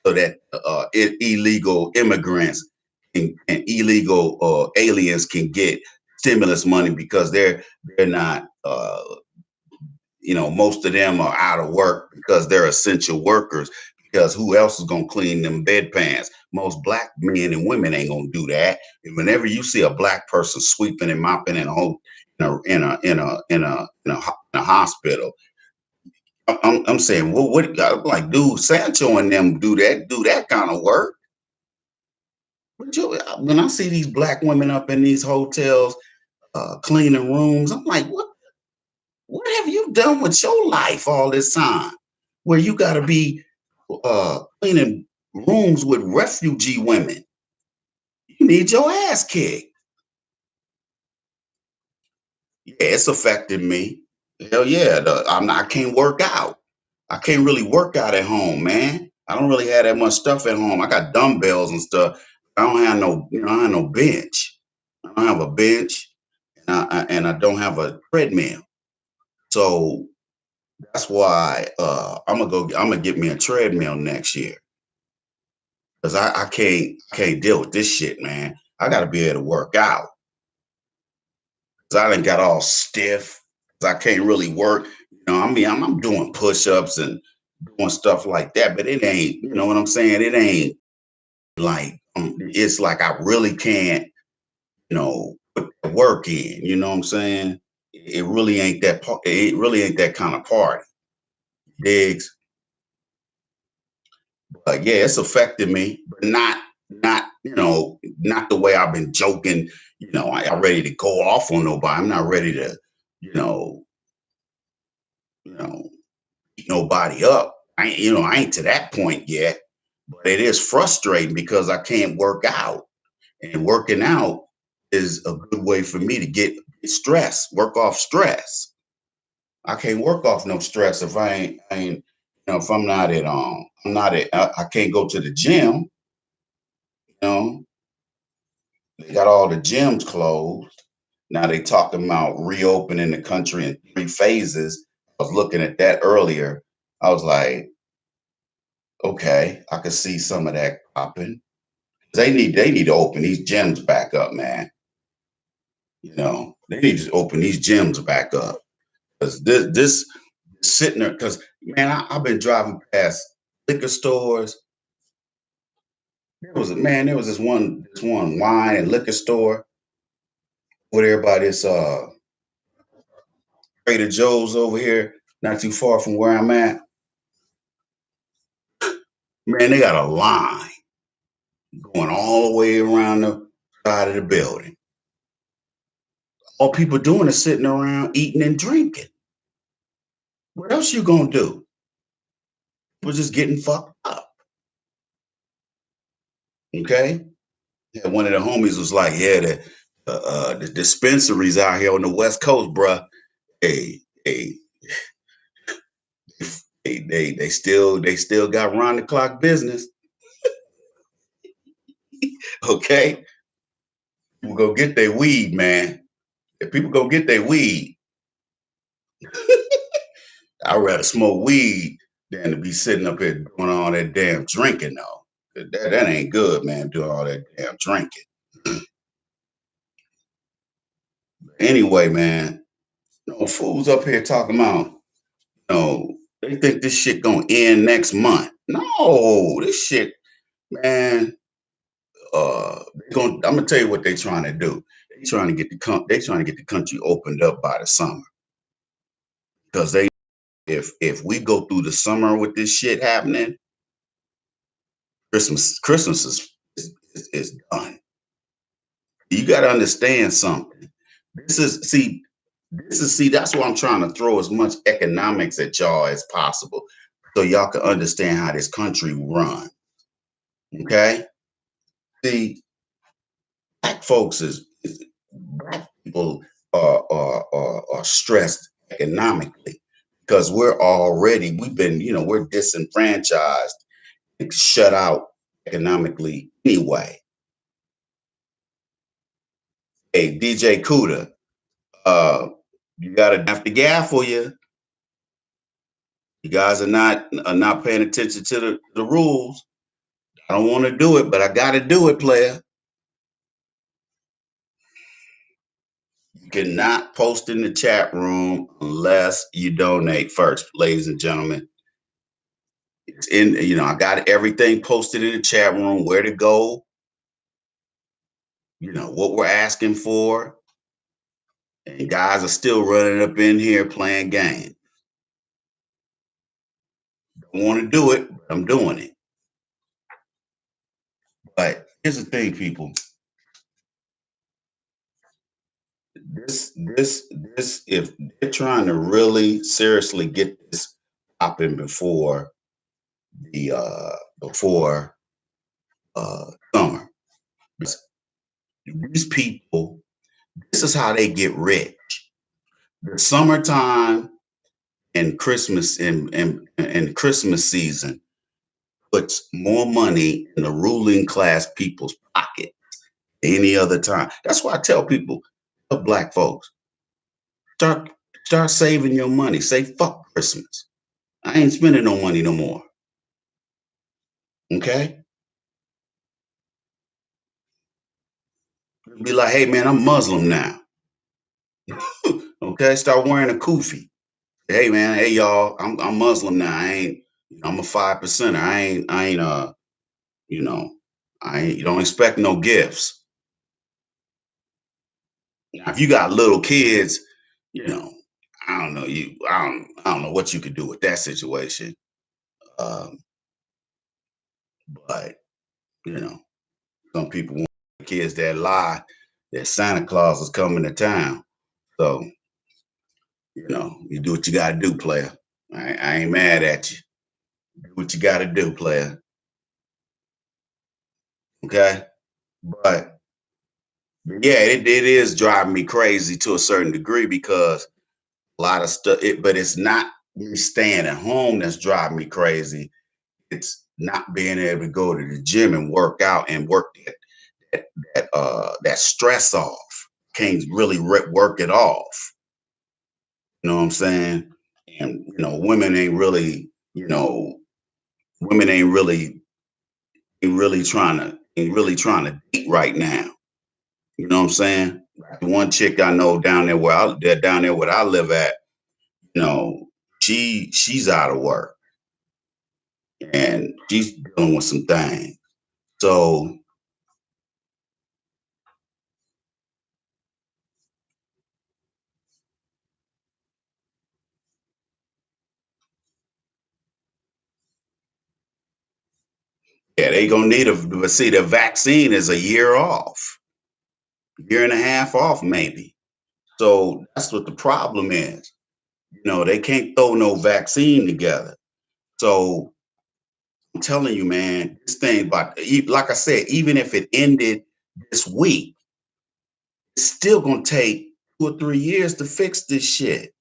so that illegal immigrants and illegal aliens can get stimulus money because they're not most of them are out of work because they're essential workers. Because who else is gonna clean them bedpans? Most black men and women ain't gonna do that. And whenever you see a black person sweeping and mopping in a home, in a hospital, I'm saying, well, what? I'm like, dude, Sancho and them do that kind of work. When I see these black women up in these hotels cleaning rooms, I'm like, what have you done with your life all this time? Where you got to be cleaning rooms with refugee women? You need your ass kicked. Yeah, it's affecting me. Hell yeah, I can't work out. I can't really work out at home, man. I don't really have that much stuff at home. I got dumbbells and stuff. I don't have no, I don't have no bench. I don't have a bench, and I don't have a treadmill. So that's why I'm gonna get me a treadmill next year because I can't deal with this shit, man. I gotta be able to work out because I done got all stiff. 'Cause I can't really work. I'm doing push-ups and doing stuff like that, but it ain't. You know what I'm saying? It ain't like it's like I really can't. Put the work in. You know what I'm saying? It really ain't that. It really ain't that kind of party. Digs. Yeah, it's affected me, but not the way I've been joking. I'm ready to go off on nobody. I'm not ready to, you know, you know, beat nobody up. I ain't to that point yet, but it is frustrating because I can't work out, and working out is a good way for me to get stress, work off stress. I can't work off no stress if I ain't, if I'm not at, I can't go to the gym. You know, They got all the gyms closed. Now they talking about reopening the country in 3 phases. I was looking at that earlier. I was like, okay, I could see some of that popping. They need to open these gyms back up, man. They need to open these gyms back up because this sitting there. Because man, I've been driving past liquor stores. There was this one wine and liquor store where everybody's Trader Joe's over here, not too far from where I'm at. Man, they got a line going all the way around the side of the building. All people doing is sitting around eating and drinking. What else you gonna do? We're just getting fucked up. Okay. Yeah, one of the homies was like, "Yeah, the dispensaries out here on the West Coast, bruh. Hey, hey, they still got round the clock business. Okay, people go get their weed, man. If people go get their weed, I'd rather smoke weed than to be sitting up here doing all that damn drinking, though. That ain't good, man. Doing all that damn drinking. Anyway, man, fools up here talking about, they think this shit gonna end next month. No, this shit, man. I'm gonna tell you what they trying to do. They trying to get the country opened up by the summer because if we go through the summer with this shit happening, Christmas is done. You got to understand something. This is see that's why I'm trying to throw as much economics at y'all as possible so y'all can understand how this country run. Okay? See, black people are stressed economically. because we've been, we're disenfranchised and shut out economically anyway. Hey, DJ Cuda, uh, you got a have to gaffle you. You guys are not paying attention to the rules. I don't want to do it, but I got to do it, player. You cannot post in the chat room unless you donate first, ladies and gentlemen. It's in, I got everything posted in the chat room, where to go, what we're asking for. And guys are still running up in here playing games. Don't want to do it, but I'm doing it. But here's the thing, people. If they're trying to really seriously get this popping the before summer, these people, this is how they get rich. The summertime and Christmas season puts more money in the ruling class people's pocket than any other time. That's why I tell people, black folks, start start saving your money. Say fuck Christmas. I ain't spending no money no more. Okay? Be like, hey man, I'm Muslim now. Okay, start wearing a kufi. Hey man, hey y'all, I'm Muslim now. I'm a 5%er. You know, you don't expect no gifts. Now, if you got little kids, you know, I don't know what you could do with that situation. Um, but you know, some people want kids that lie that Santa Claus is coming to town. So, you do what you gotta do, player. I ain't mad at you. Do what you gotta do, player. Okay? But yeah, it is driving me crazy to a certain degree because a lot of stuff, but it's not me staying at home that's driving me crazy. It's not being able to go to the gym and work out and work that stress off. Can't really work it off. You know what I'm saying? And women ain't really trying to date right now. You know what I'm saying? The one chick I know down there where I live at, you know, she's out of work and she's dealing with some things. So yeah, they gonna need but see, the vaccine is a year off, year and a half off, maybe. So that's what the problem is. They can't throw no vaccine together. So I'm telling you, man, this thing, like I said, even if it ended this week, it's still gonna take 2 or 3 years to fix this shit.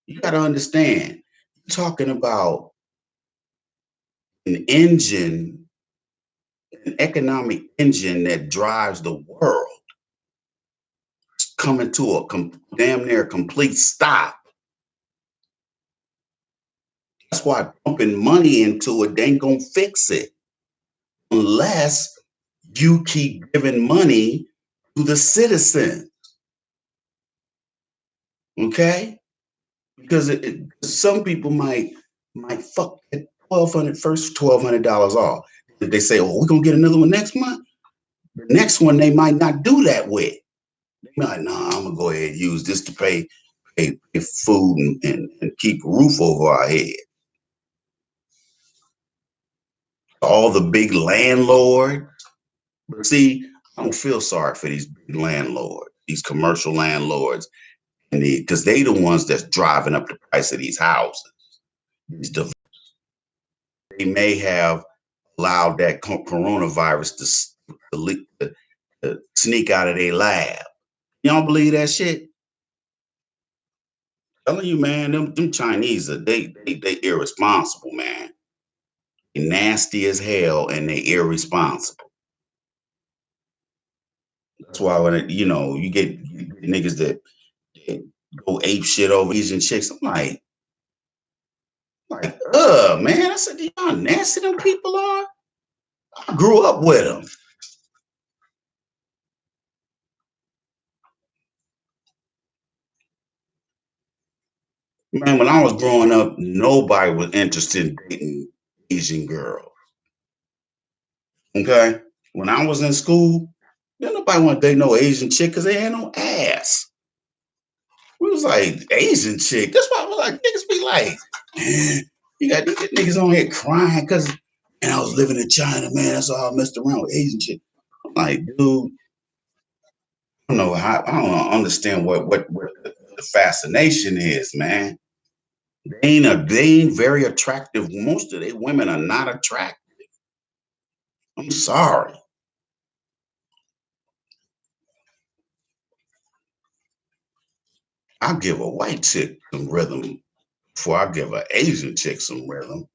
You gotta understand, you're talking about an engine, an economic engine that drives the world coming to a damn near complete stop. That's why pumping money into it ain't gonna fix it unless you keep giving money to the citizen. Okay? Because some people might fuck at 1,200 first $1,200 off. If they say, "Oh, we're gonna get another one next month," the next one they might not do that with. They might, nah, I'm gonna go ahead and use this to pay food and keep a roof over our head. All the big landlords. But see, I don't feel sorry for these big landlords, these commercial landlords, and because they the ones that's driving up the price of these houses. These They may have allowed that coronavirus to sneak out of their lab. Y'all believe that shit? Telling you, man, them Chinese are they irresponsible, man. They nasty as hell and they irresponsible. That's why when you get niggas that go ape shit over Asian chicks, I'm man. I said, "Do y'all nasty them people are?" I grew up with them. Man, when I was growing up, nobody was interested in dating Asian girls. Okay? When I was in school, nobody want to date no Asian chick because they had no ass. We was like, Asian chick. That's why I was like, niggas be like, man, you got these niggas on here crying because and I was living in China, man. That's all I messed around with Asian chick. I'm like, dude, I don't understand what the fascination is, man. They ain't very attractive. Most of they women are not attractive. I'm sorry. I'll give a white chick some rhythm before I give an Asian chick some rhythm.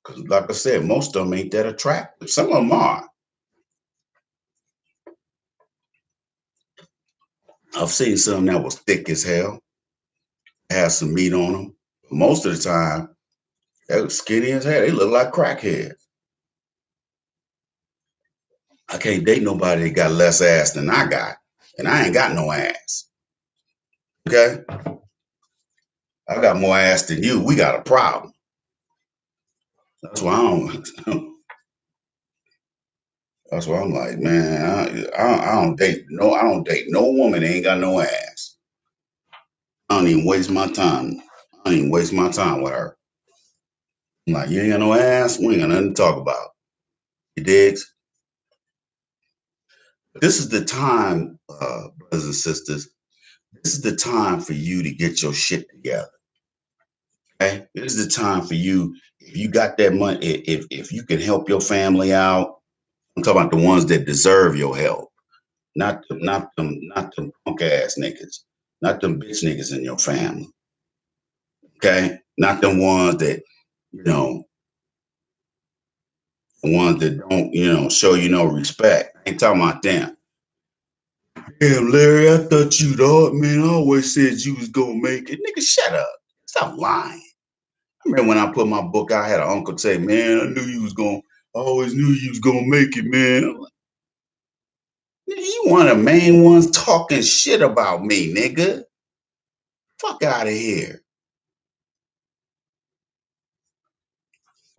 Because, like I said, most of them ain't that attractive. Some of them are. I've seen some that was thick as hell, had some meat on them. Most of the time, they was skinny as hell. They look like crackheads. I can't date nobody that got less ass than I got, and I ain't got no ass. Okay, I got more ass than you. We got a problem. That's why I don't. That's why I'm like, man, I don't date no. I don't date no woman that ain't got no ass. I don't even waste my time. I don't even waste my time with her. I'm like, you ain't got no ass. We ain't got nothing to talk about. You digs? This is the time, brothers and sisters. This is the time for you to get your shit together. Okay, this is the time for you. If you got that money, if you can help your family out, I'm talking about the ones that deserve your help, not them punk ass niggas, not them bitch niggas in your family. Okay, not them ones that you know, the ones that don't show you no respect. I ain't talking about them. Damn, Larry, I thought you dog, man. I always said you was gonna make it. Nigga, shut up. Stop lying. I remember when I put my book out, I had an uncle say, man, I always knew you was gonna make it, man. I'm like, nigga, you one of the main ones talking shit about me, nigga. Fuck out of here.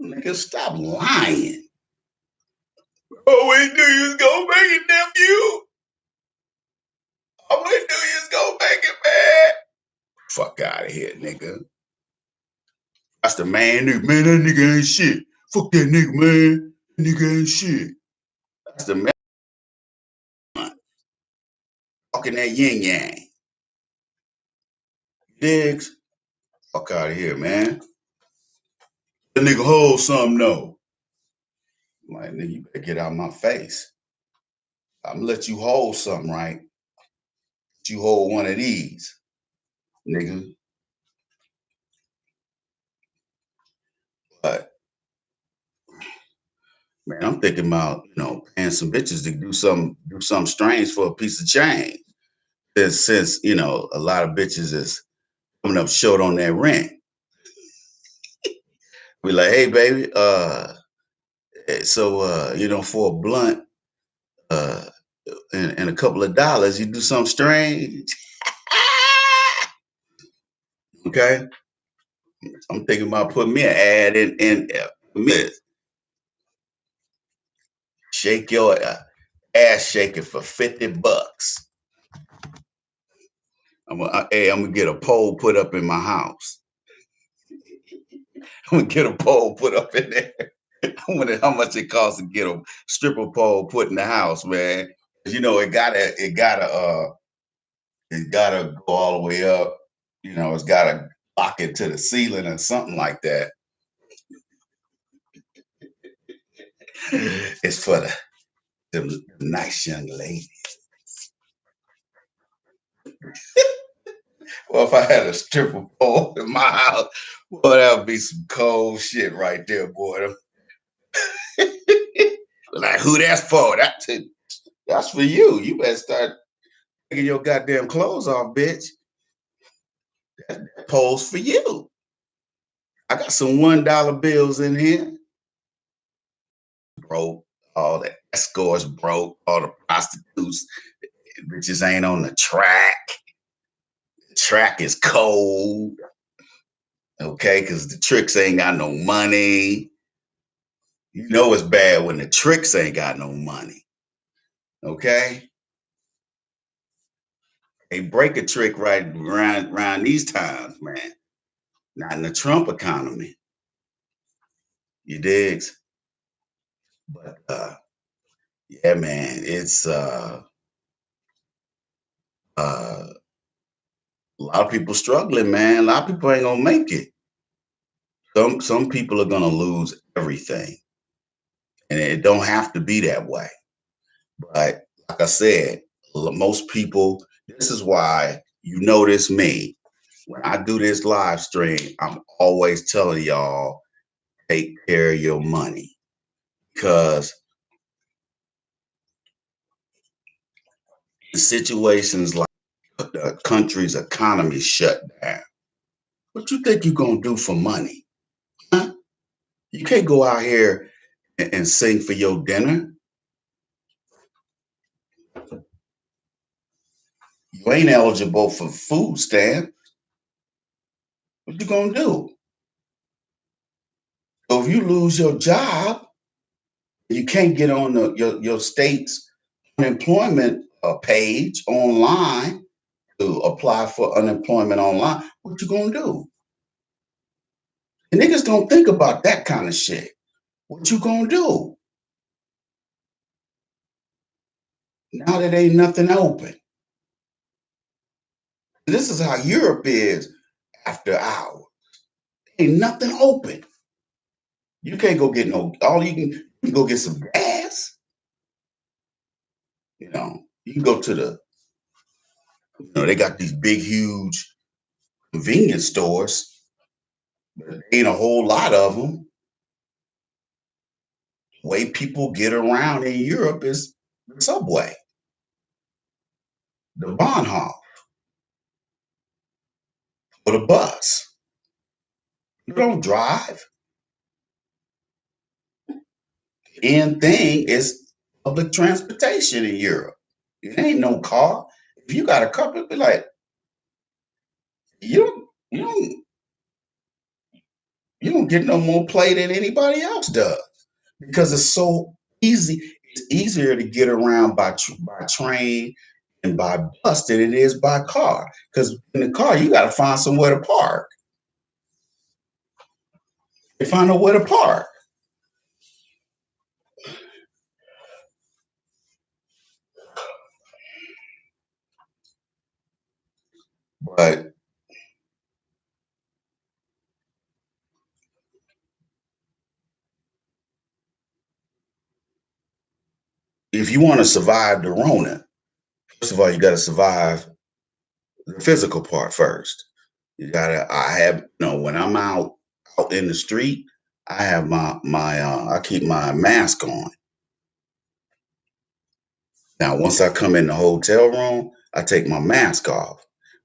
Nigga, stop lying. Always knew you was gonna make it, nephew. Always knew you was gonna make it, man. Fuck out of here, nigga. That's the man nigga. Man, that nigga ain't shit. Fuck that nigga, man. That nigga ain't shit. That's the man talking that yin yang. Diggs? Fuck out of here, man. That nigga hold something though. I'm like, nigga, you better get out of my face. I'm gonna let you hold something, right? Let you hold one of these, nigga. But man, I'm thinking about, paying some bitches to do something strange for a piece of change. Since a lot of bitches is coming up short on that rent. Be like, hey baby, so for a blunt, uh and a couple of dollars, you do something strange. Okay. I'm thinking about putting me an ad in shake your ass shaking for $50. I'm gonna get a pole put up in my house. I'm gonna get a pole put up in there. I wonder how much it costs to get a stripper pole put in the house, man. It gotta go all the way up. It's gotta lock it to the ceiling or something like that. It's for the nice young lady. Well, if I had a stripper pole in my house, boy, that would be some cold shit right there, boy. Like, who that's for? That's for you. You better start taking your goddamn clothes off, bitch. That pole's for you. I got some $1 bills in here. Broke. All the escorts broke. All the prostitutes, bitches ain't on the track. The track is cold. Okay, because the tricks ain't got no money. You know it's bad when the tricks ain't got no money. Okay? They break a trick right around these times, man. Not in the Trump economy. You digs? But yeah, man, it's uh a lot of people struggling, man. A lot of people ain't gonna make it. Some people are gonna lose everything. And it don't have to be that way. But like I said, most people, this is why you notice me. When I do this live stream, I'm always telling y'all, take care of your money. Because in situations like the country's economy shut down, what you think you're gonna do for money? Huh? You can't go out here and sing for your dinner. You ain't eligible for food stamp. What you gonna do? So if you lose your job, you can't get on your state's unemployment page online to apply for unemployment online. What you gonna do? And niggas don't think about that kind of shit. What you gonna do now that ain't nothing open? This is how Europe is after hours. Ain't nothing open. You can't go get no. All you can go get some gas. You can go to the. They got these big, huge convenience stores, but there ain't a whole lot of them. The way people get around in Europe is the subway, the Bahnhof, or the bus. You don't drive. The end thing is public transportation in Europe. It ain't no car. If you got a car, it'd be like you don't you don't you don't get no more play than anybody else does because it's so easy. It's easier to get around by train and by bus than it is by car. Because in the car, you got to find somewhere to park. You find nowhere to park. But if you want to survive the Rona, first of all, you got to survive the physical part first. You gotta. I have when I'm out in the street, I have I keep my mask on. Now, once I come in the hotel room, I take my mask off.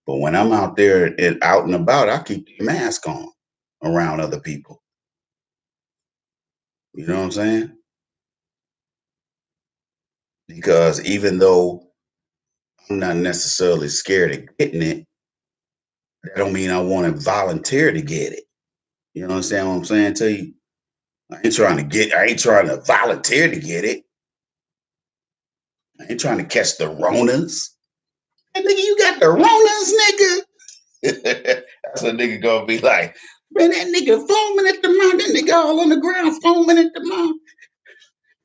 But when I'm out there and out and about, I keep the mask on around other people. You know what I'm saying? Because even though I'm not necessarily scared of getting it, that don't mean I want to volunteer to get it. You understand what I'm saying to you? I ain't trying to volunteer to get it. I ain't trying to catch the Ronas. Hey, nigga, you got the Ronas, nigga. That's what nigga gonna be like. Man, that nigga foaming at the mouth. That nigga all on the ground foaming at the mouth,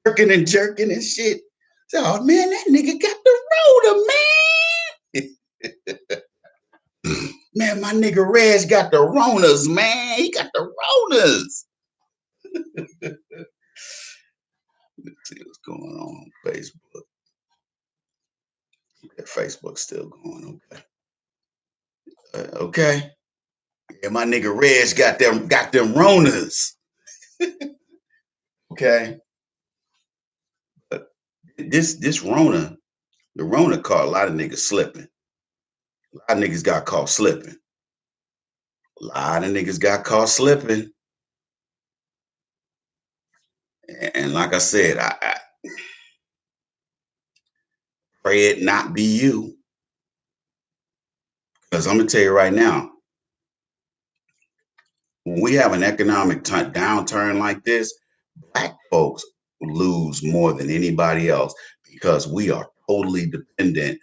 jerking and jerking and shit. So, oh, man, that nigga got the Rona, man. Man, my nigga Reg got the Ronas, man. He got the Ronas. Let's see what's going on Facebook. Okay, Facebook's still going, okay. Okay. Yeah, my nigga Reg got them Ronas. Okay. But this Rona, the Rona caught a lot of niggas slipping. A lot of niggas got caught slipping. A lot of niggas got caught slipping. And like I said, I pray it not be you. Because I'm gonna tell you right now, when we have an economic downturn like this, black folks lose more than anybody else because we are totally dependent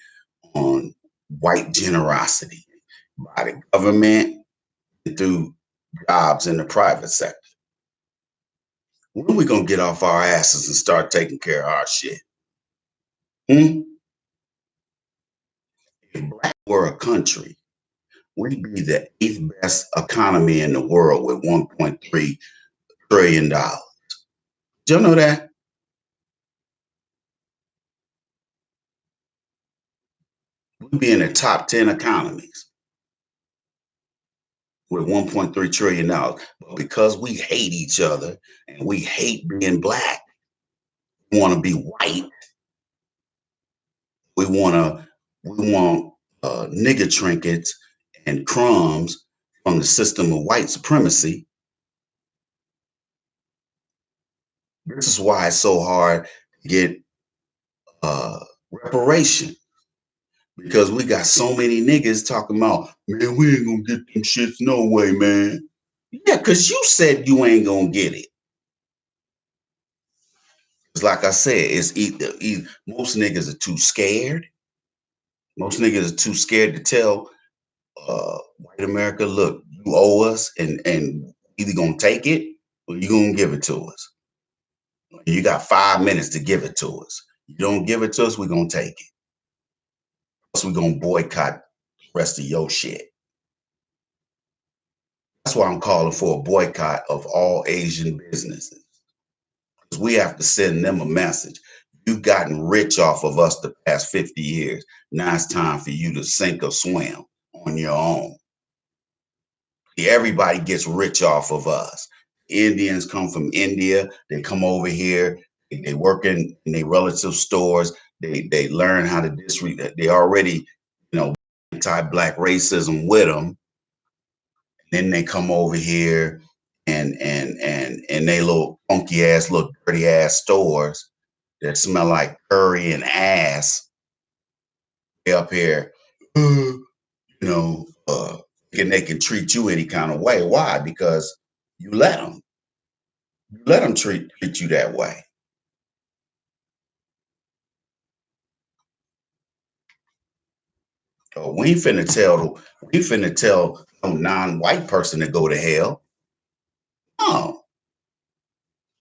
on white generosity by the government and through jobs in the private sector. When are we gonna get off our asses and start taking care of our shit? Hmm? If black were a country, we'd be the eighth best economy in the world with $1.3 trillion. Did y'all know that? We'd be in the top 10 economies with $1.3 trillion. But because we hate each other and we hate being black, we want to be white. We want to we want nigger trinkets and crumbs from the system of white supremacy. This is why it's so hard to get uh, reparation because we got so many niggas talking about, man, we ain't gonna get them shits no way, man. Yeah, because you said you ain't gonna get it. It's like I said, it's either most niggas are too scared. Most niggas are too scared to tell white America, look, you owe us, and either gonna take it or you gonna give it to us. You got 5 minutes to give it to us. You don't give it to us, we're gonna take it. Plus, we're gonna boycott the rest of your shit. That's why I'm calling for a boycott of all Asian businesses. Because we have to send them a message. You've gotten rich off of us the past 50 years. Now it's time for you to sink or swim on your own. Everybody gets rich off of us. Indians come from India. They come over here. They work in their relative stores. They learn how to disrespect. They already, anti-black racism with them. Then they come over here and they little funky ass, little dirty ass stores that smell like curry and ass. They up here, and they can treat you any kind of way. Why? Because you let them. You let them treat you that way. We ain't finna tell no non-white person to go to hell. No,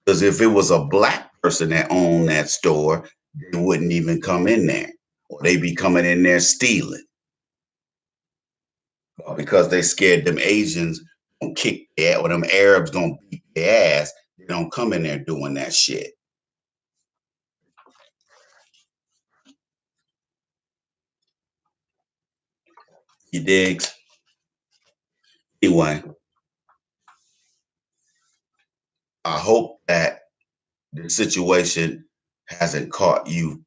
because if it was a black person that owned that store, they wouldn't even come in there, or they be coming in there stealing. Because they scared them Asians gonna kick their or them Arabs gonna beat their ass. They don't come in there doing that shit. You dig? Anyway, I hope that the situation hasn't caught you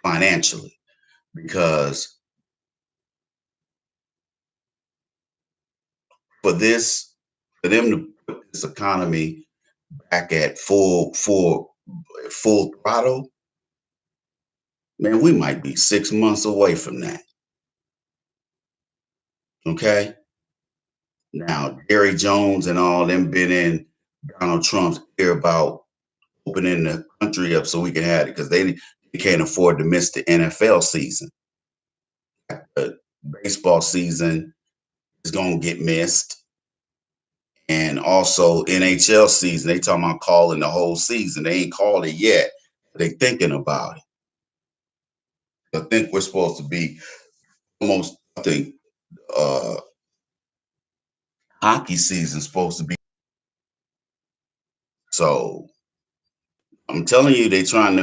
financially because for this, for them to put this economy back at full throttle, man, we might be 6 months away from that. Okay. Now, Jerry Jones and all them been in Donald Trump's ear about opening the country up so we can have it because they can't afford to miss the NFL season. The baseball season is gonna get missed, and also NHL season. They talking about calling the whole season. They ain't called it yet. They thinking about it. I think we're supposed to be almost. I think uh, hockey season supposed to be. So I'm telling you, they trying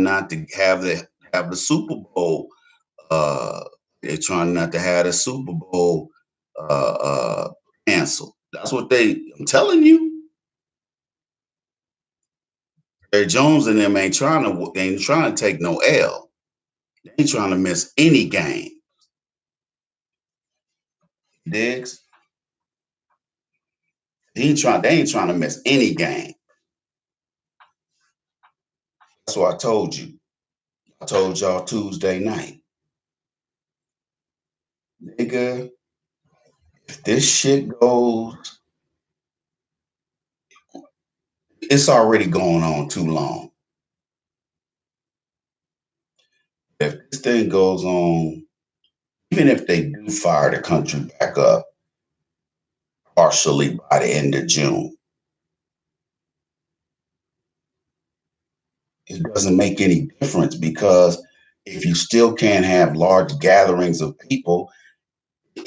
not to have the Super Bowl uh, They're trying not to have the Super Bowl canceled. That's what I'm telling you. Jerry Jones and them ain't trying to take no L. They ain't trying to miss any game. Diggs. They ain't trying to miss any game. That's what I told you. I told y'all Tuesday night. Nigga, if this shit goes, it's already going on too long. If this thing goes on, even if they do fire the country back up partially by the end of June, it doesn't make any difference because if you still can't have large gatherings of people,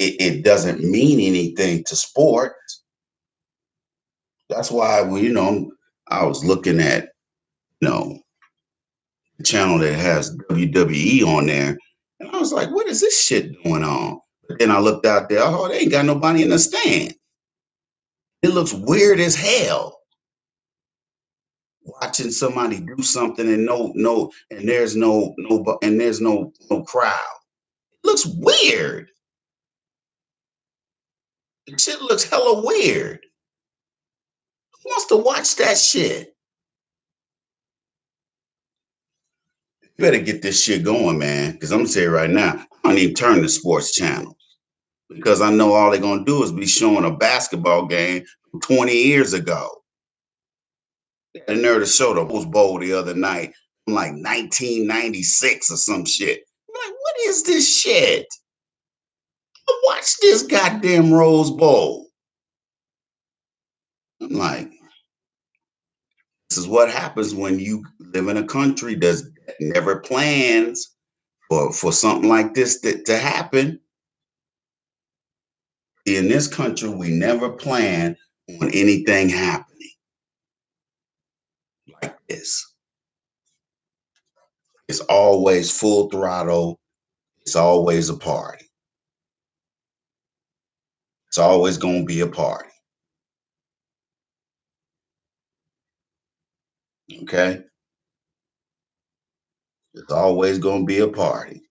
it doesn't mean anything to sports. That's why I was looking at the channel that has WWE on there, and I was like, what is this shit going on? But then I looked out there, oh, they ain't got nobody in the stand. It looks weird as hell watching somebody do something and there's no crowd. It looks weird. The shit looks hella weird. Who wants to watch that shit? You better get this shit going, man. Because I'm gonna tell you right now, I don't even turn the sports channel because I know all they're gonna do is be showing a basketball game from 20 years ago. They had the nerve to show the Rose Bowl the other night from like 1996 or some shit. I'm like, what is this shit? Watch this goddamn Rose Bowl. I'm like, this is what happens when you live in a country that never plans for something like this to happen. In this country, we never plan on anything happening like this. It's always full throttle. It's always a party. It's always going to be a party. Okay? It's always going to be a party.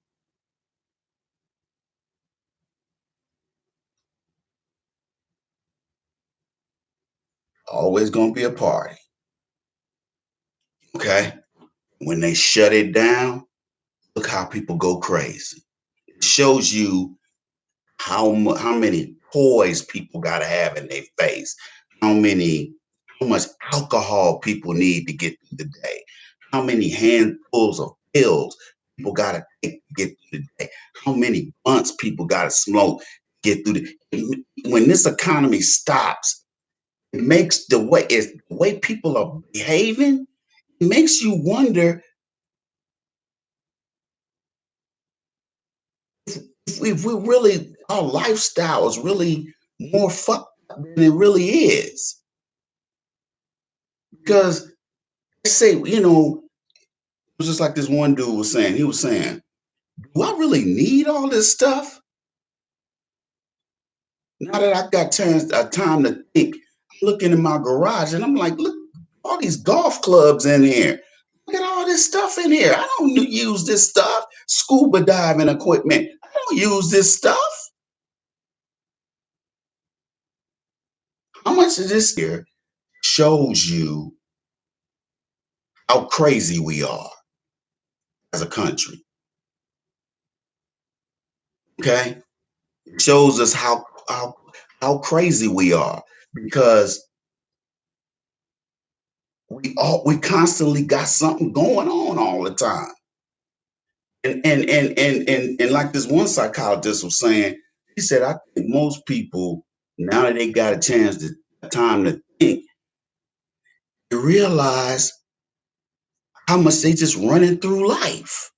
Always going to be a party. Okay? When they shut it down, look how people go crazy. It shows you how many toys people got to have in their face, how much alcohol people need to get through the day, how many handfuls of pills people got to take to get through the day, how many blunts people got to smoke to get through when this economy stops, it makes the way people are behaving, it makes you wonder if we really, our lifestyle is really more fucked up than it really is. Because they say, it was just like this one dude was saying. He was saying, do I really need all this stuff? Now that I got time to think, I'm looking in my garage and I'm like, look, all these golf clubs in here. Look at all this stuff in here. I don't use this stuff. Scuba diving equipment. I don't use this stuff. How much of this here shows you how crazy we are as a country? Okay? It shows us how crazy we are because we constantly got something going on all the time. And like this one psychologist was saying, he said, I think most people, now that they got a time to think, they realize how much they just running through life.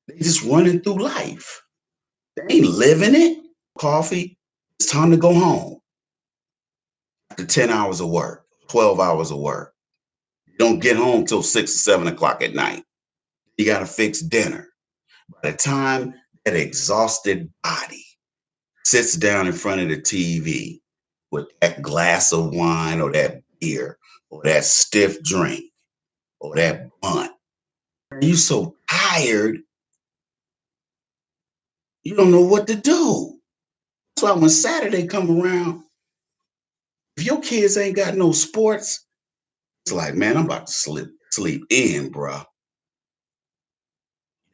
They just running through life. They ain't living it. Coffee, it's time to go home after 10 hours of work, 12 hours of work. You don't get home till 6 or 7 o'clock at night. You got to fix dinner. By the time that exhausted body sits down in front of the TV with that glass of wine or that beer or that stiff drink or that blunt, you so tired, you don't know what to do. That's why when Saturday come around, if your kids ain't got no sports, it's like, man, I'm about to sleep in, bruh.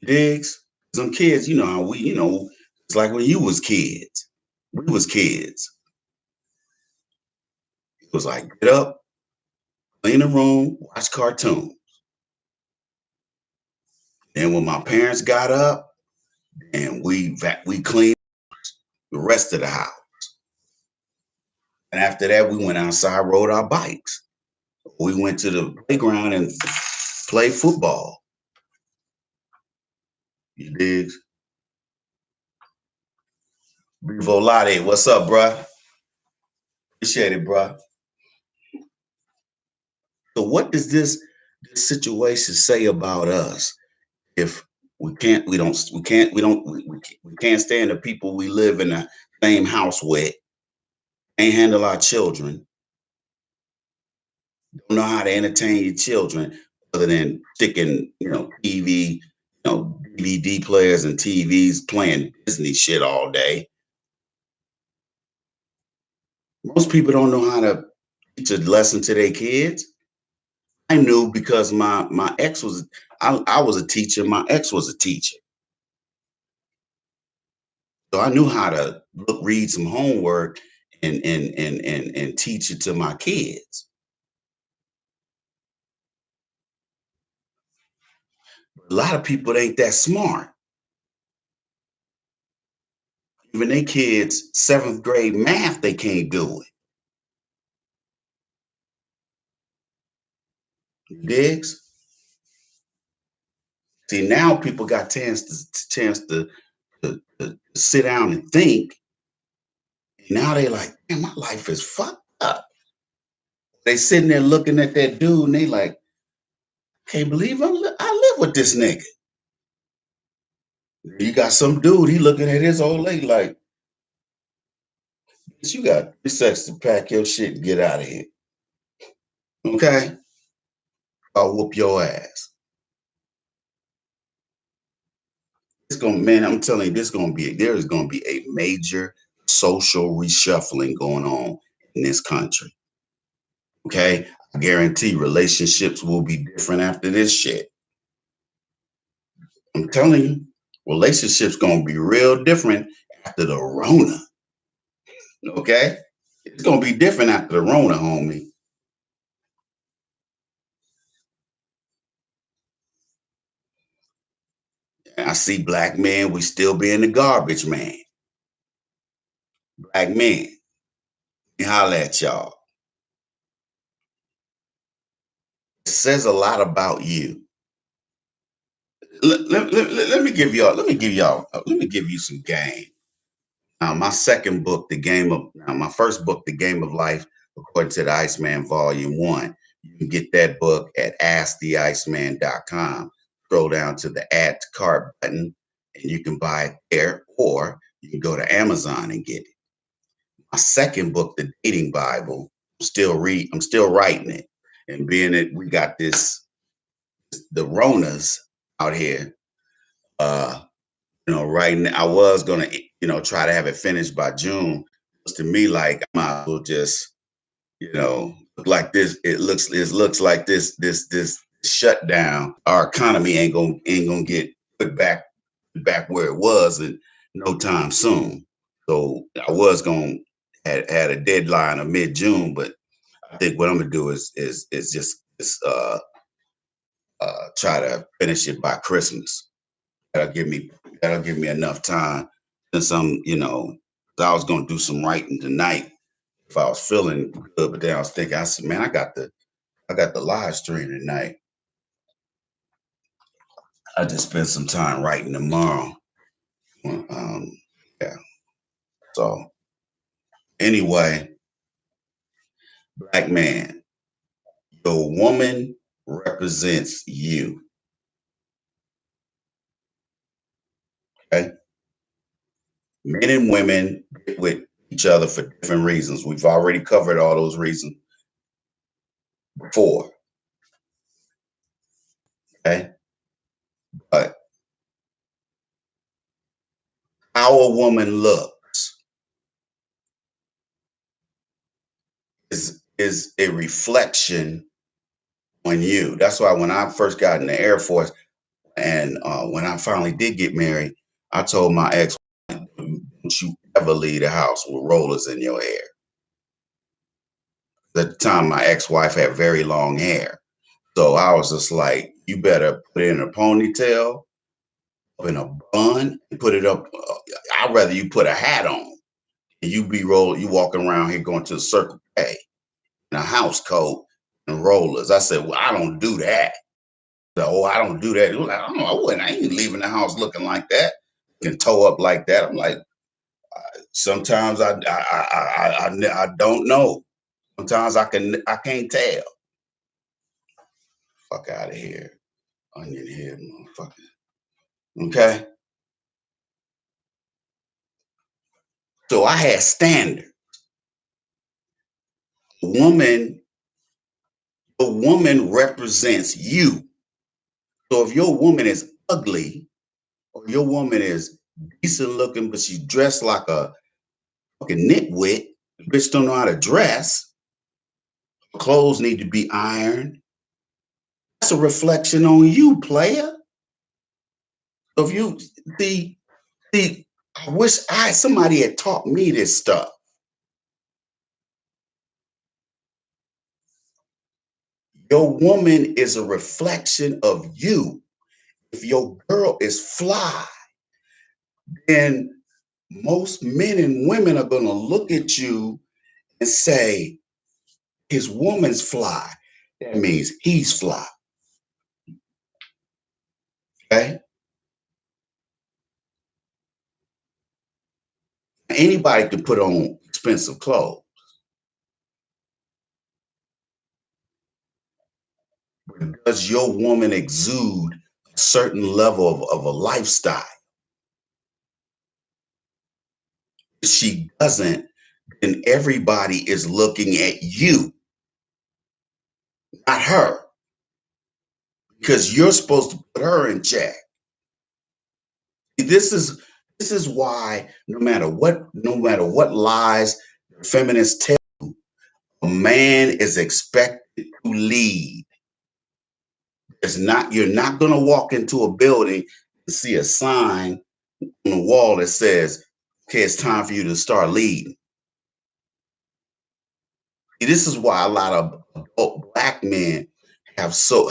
Digs? Some kids, you know how it's like when you was kids. We was kids. It was like, get up, clean the room, watch cartoon. Then when my parents got up and we cleaned the rest of the house. And after that, we went outside, rode our bikes. We went to the playground and played football. You dig? Volade, what's up, bruh? Appreciate it, bruh. So what does this situation say about us if we can't stand the people we live in the same house with, can't handle our children, don't know how to entertain your children other than sticking, TV, DVD players and TVs playing Disney shit all day. Most people don't know how to teach a lesson to their kids. I knew because my ex was I was a teacher, my ex was a teacher. So I knew how to read some homework and teach it to my kids. A lot of people ain't that smart. Even they kids, seventh grade math, they can't do it. Digs? See, now people got chance to sit down and think. And now they like, man, my life is fucked up. They sitting there looking at that dude and they like, can't believe I live with this nigga. You got some dude, he looking at his old lady like, "Bitch, you got 3 seconds to pack your shit and get out of here. Okay? I'll whoop your ass." It's gonna, man, I'm telling you, there is gonna be a major social reshuffling going on in this country. Okay? I guarantee relationships will be different after this shit. I'm telling you, relationships gonna be real different after the Rona. Okay? It's gonna be different after the Rona, homie. And I see black men, we still being the garbage man. Black men, holla at y'all. It says a lot about you. Let me give y'all. Let me give you some game. My second book, my first book, The Game of Life, according to the Iceman, Volume One. You can get that book at asktheiceman.com. Scroll down to the Add to Cart button, and you can buy it there, or you can go to Amazon and get it. My second book, The Dating Bible, I'm still writing it, and being that we got the Ronas out here. Uh, right now, I was gonna, try to have it finished by June. Looks to me like I might as well just, look like this. It looks like this shutdown. Our economy ain't gonna get put back where it was in no time soon. So I was gonna had a deadline of mid June, but I think what I'm gonna do is just try to finish it by Christmas. That'll give me that'll give me enough time since I was gonna do some writing tonight if I was feeling good, but then I was thinking, I said, man, I got the live stream tonight. I just spend some time writing tomorrow. Um, yeah. So anyway, black man, your woman represents you. Okay? Men and women get with each other for different reasons. We've already covered all those reasons before. Okay? But how a woman looks is a reflection on you. That's why when I first got in the Air Force and when I finally did get married, I told my ex, don't you ever leave the house with rollers in your hair. At the time, my ex-wife had very long hair. So I was just like, you better put it in a ponytail, in a bun, and put it up. I'd rather you put a hat on and you walking around here going to the Circle K in a house coat and rollers. I said, well, I don't do that. So, oh, I don't do that. It was like, oh, I wouldn't. I ain't leaving the house looking like that. Can toe up like that. I'm like, sometimes I don't know. Sometimes I can't tell. Fuck out of here, onion head motherfucker. Okay, so I had standard. Woman, a woman represents you. So if your woman is ugly or your woman is decent looking, but she's dressed like a fucking nitwit, bitch don't know how to dress. Clothes need to be ironed. That's a reflection on you, player. So if you see, I wish somebody had taught me this stuff. Your woman is a reflection of you. If your girl is fly, then most men and women are going to look at you and say, his woman's fly. That means he's fly. Okay? Anybody can put on expensive clothes. But does your woman exude a certain level of a lifestyle? If she doesn't, then everybody is looking at you, not her, because you're supposed to put her in check. This is why no matter what lies feminists tell, a man is expected to lead. You're not gonna walk into a building and see a sign on the wall that says, okay, it's time for you to start leading. This is why a lot of adult black men have so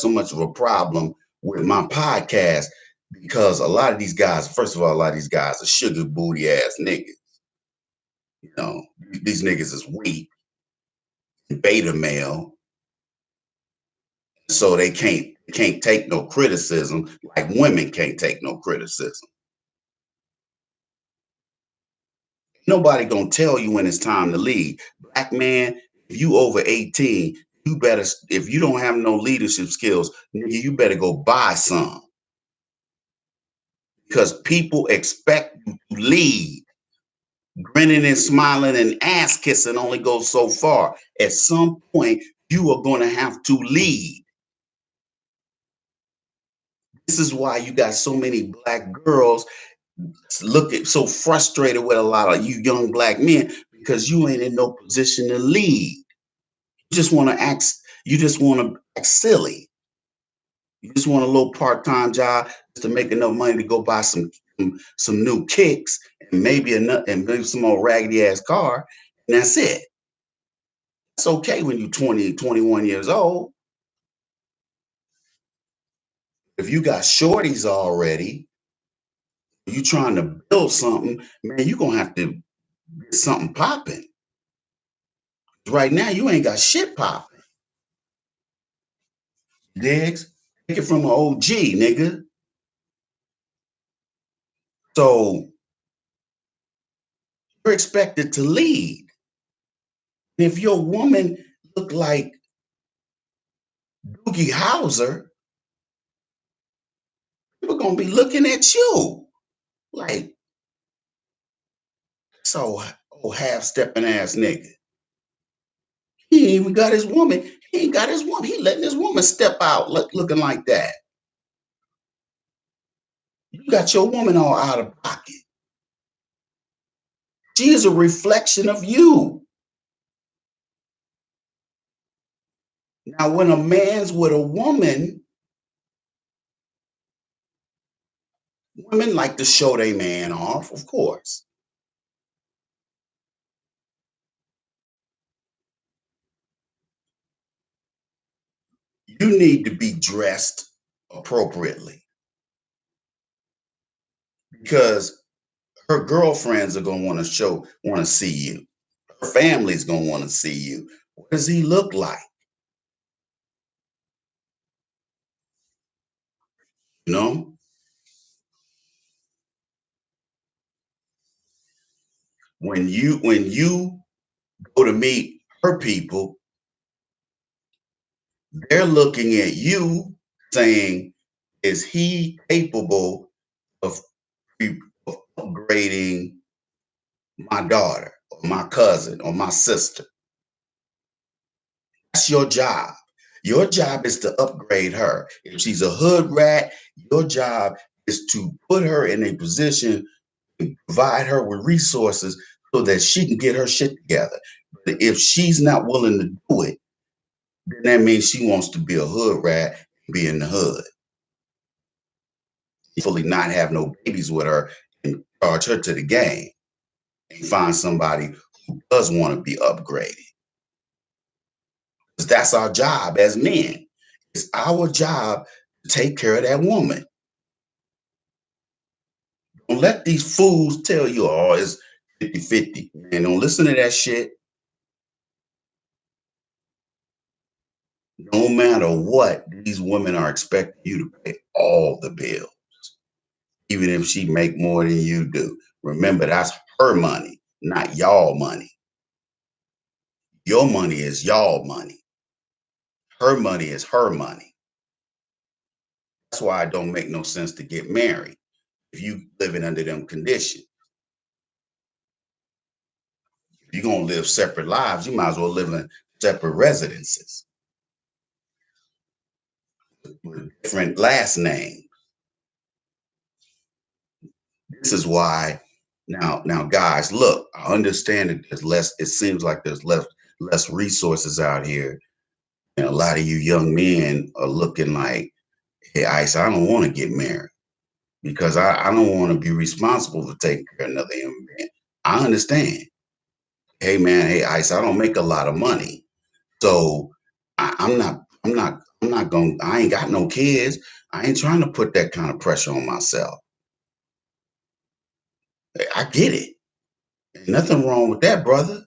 much of a problem with my podcast, because a lot of these guys, first of all, a lot of these guys are sugar booty ass niggas. You know, these niggas is weak, beta male, so they can't take no criticism like women can't take no criticism. Nobody gonna tell you when it's time to lead. Black man, if you over 18, you better, if you don't have no leadership skills, you better go buy some. Because people expect you to lead. Grinning and smiling and ass kissing only goes so far. At some point, you are going to have to lead. This is why you got so many black girls looking so frustrated with a lot of you young black men, because you ain't in no position to lead. You just want to act. You just want to act silly. You just want a little part-time job just to make enough money to go buy some new kicks and maybe some old raggedy ass car, and that's it. It's okay when you're 20, 21 years old. If you got shorties already, you trying to build something, man, you're gonna have to get something popping. Right now, you ain't got shit popping. Diggs, take it from an OG, nigga. So you're expected to lead. And if your woman look like Doogie Howser, people gonna be looking at you. Like, so half stepping ass nigga. He ain't even got his woman. He ain't got his woman. He letting his woman step out looking like that. You got your woman all out of pocket. She is a reflection of you. Now, when a man's with a woman, women like to show their man off, of course. You need to be dressed appropriately because her girlfriends are gonna want to see you. Her family's gonna want to see you. What does he look like? You know, when you go to meet her people, they're looking at you saying, is he capable of, of upgrading my daughter or my cousin or my sister? That's your job. Your job is to upgrade her. If she's a hood rat, your job is to put her in a position to provide her with resources so that she can get her shit together. But if she's not willing to do it, then that means she wants to be a hood rat, be in the hood, fully not have no babies with her and charge her to the game and find somebody who does want to be upgraded. Because that's our job as men. It's our job to take care of that woman. Don't let these fools tell you, oh, it's 50-50. Man, don't listen to that shit. No matter what, these women are expecting you to pay all the bills, even if she make more than you do. Remember, that's her money, not y'all money. Your money is y'all money. Her money is her money. That's why it don't make no sense to get married if you living under them conditions. If you're gonna live separate lives, you might as well live in separate residences with different last names. This is why now guys, look, I understand that there's less, it seems like there's less resources out here. And a lot of you young men are looking like, hey, Ice, I don't want to get married because I don't want to be responsible for taking care of another human being. I understand. Hey man, hey Ice, I don't make a lot of money. So I'm not going, I ain't got no kids. I ain't trying to put that kind of pressure on myself. I get it. Ain't nothing wrong with that, brother.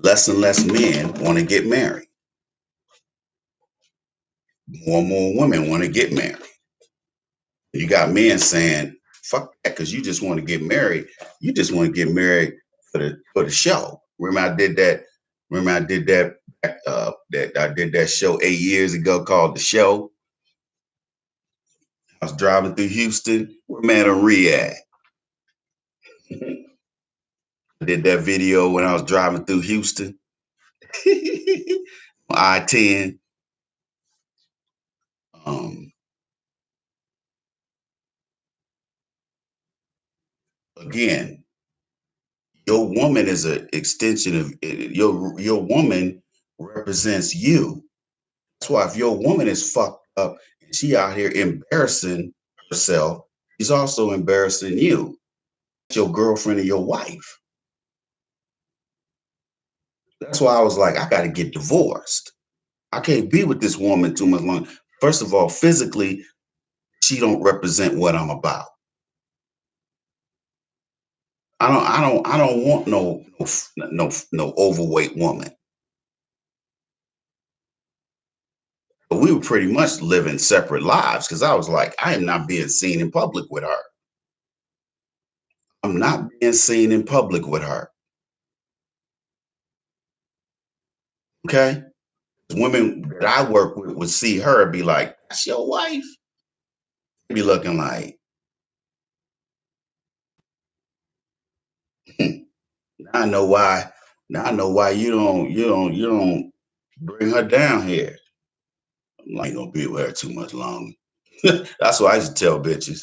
Less and less men want to get married. More and more women want to get married. You got men saying, fuck that, because you just want to get married. You just want to get married for the show. Remember I did that. Remember I did that that I did that show 8 years ago called The Show. I was driving through Houston. Where man and Rhea I did that video when I was driving through Houston. I-10. Um, again, your woman is an extension of your woman represents you. That's why if your woman is fucked up and she out here embarrassing herself, she's also embarrassing you. Your girlfriend or your wife. That's why I was like, I gotta get divorced. I can't be with this woman too much longer. First of all, physically, she don't represent what I'm about. I don't want no overweight woman. But we were pretty much living separate lives because I was like, I am not being seen in public with her. I'm not being seen in public with her. Okay. Women that I work with would see her and be like, "That's your wife." Be looking like, now I know why. Now I know why you don't bring her down here. I'm like, ain't gonna be with her too much longer. That's what I used to tell bitches.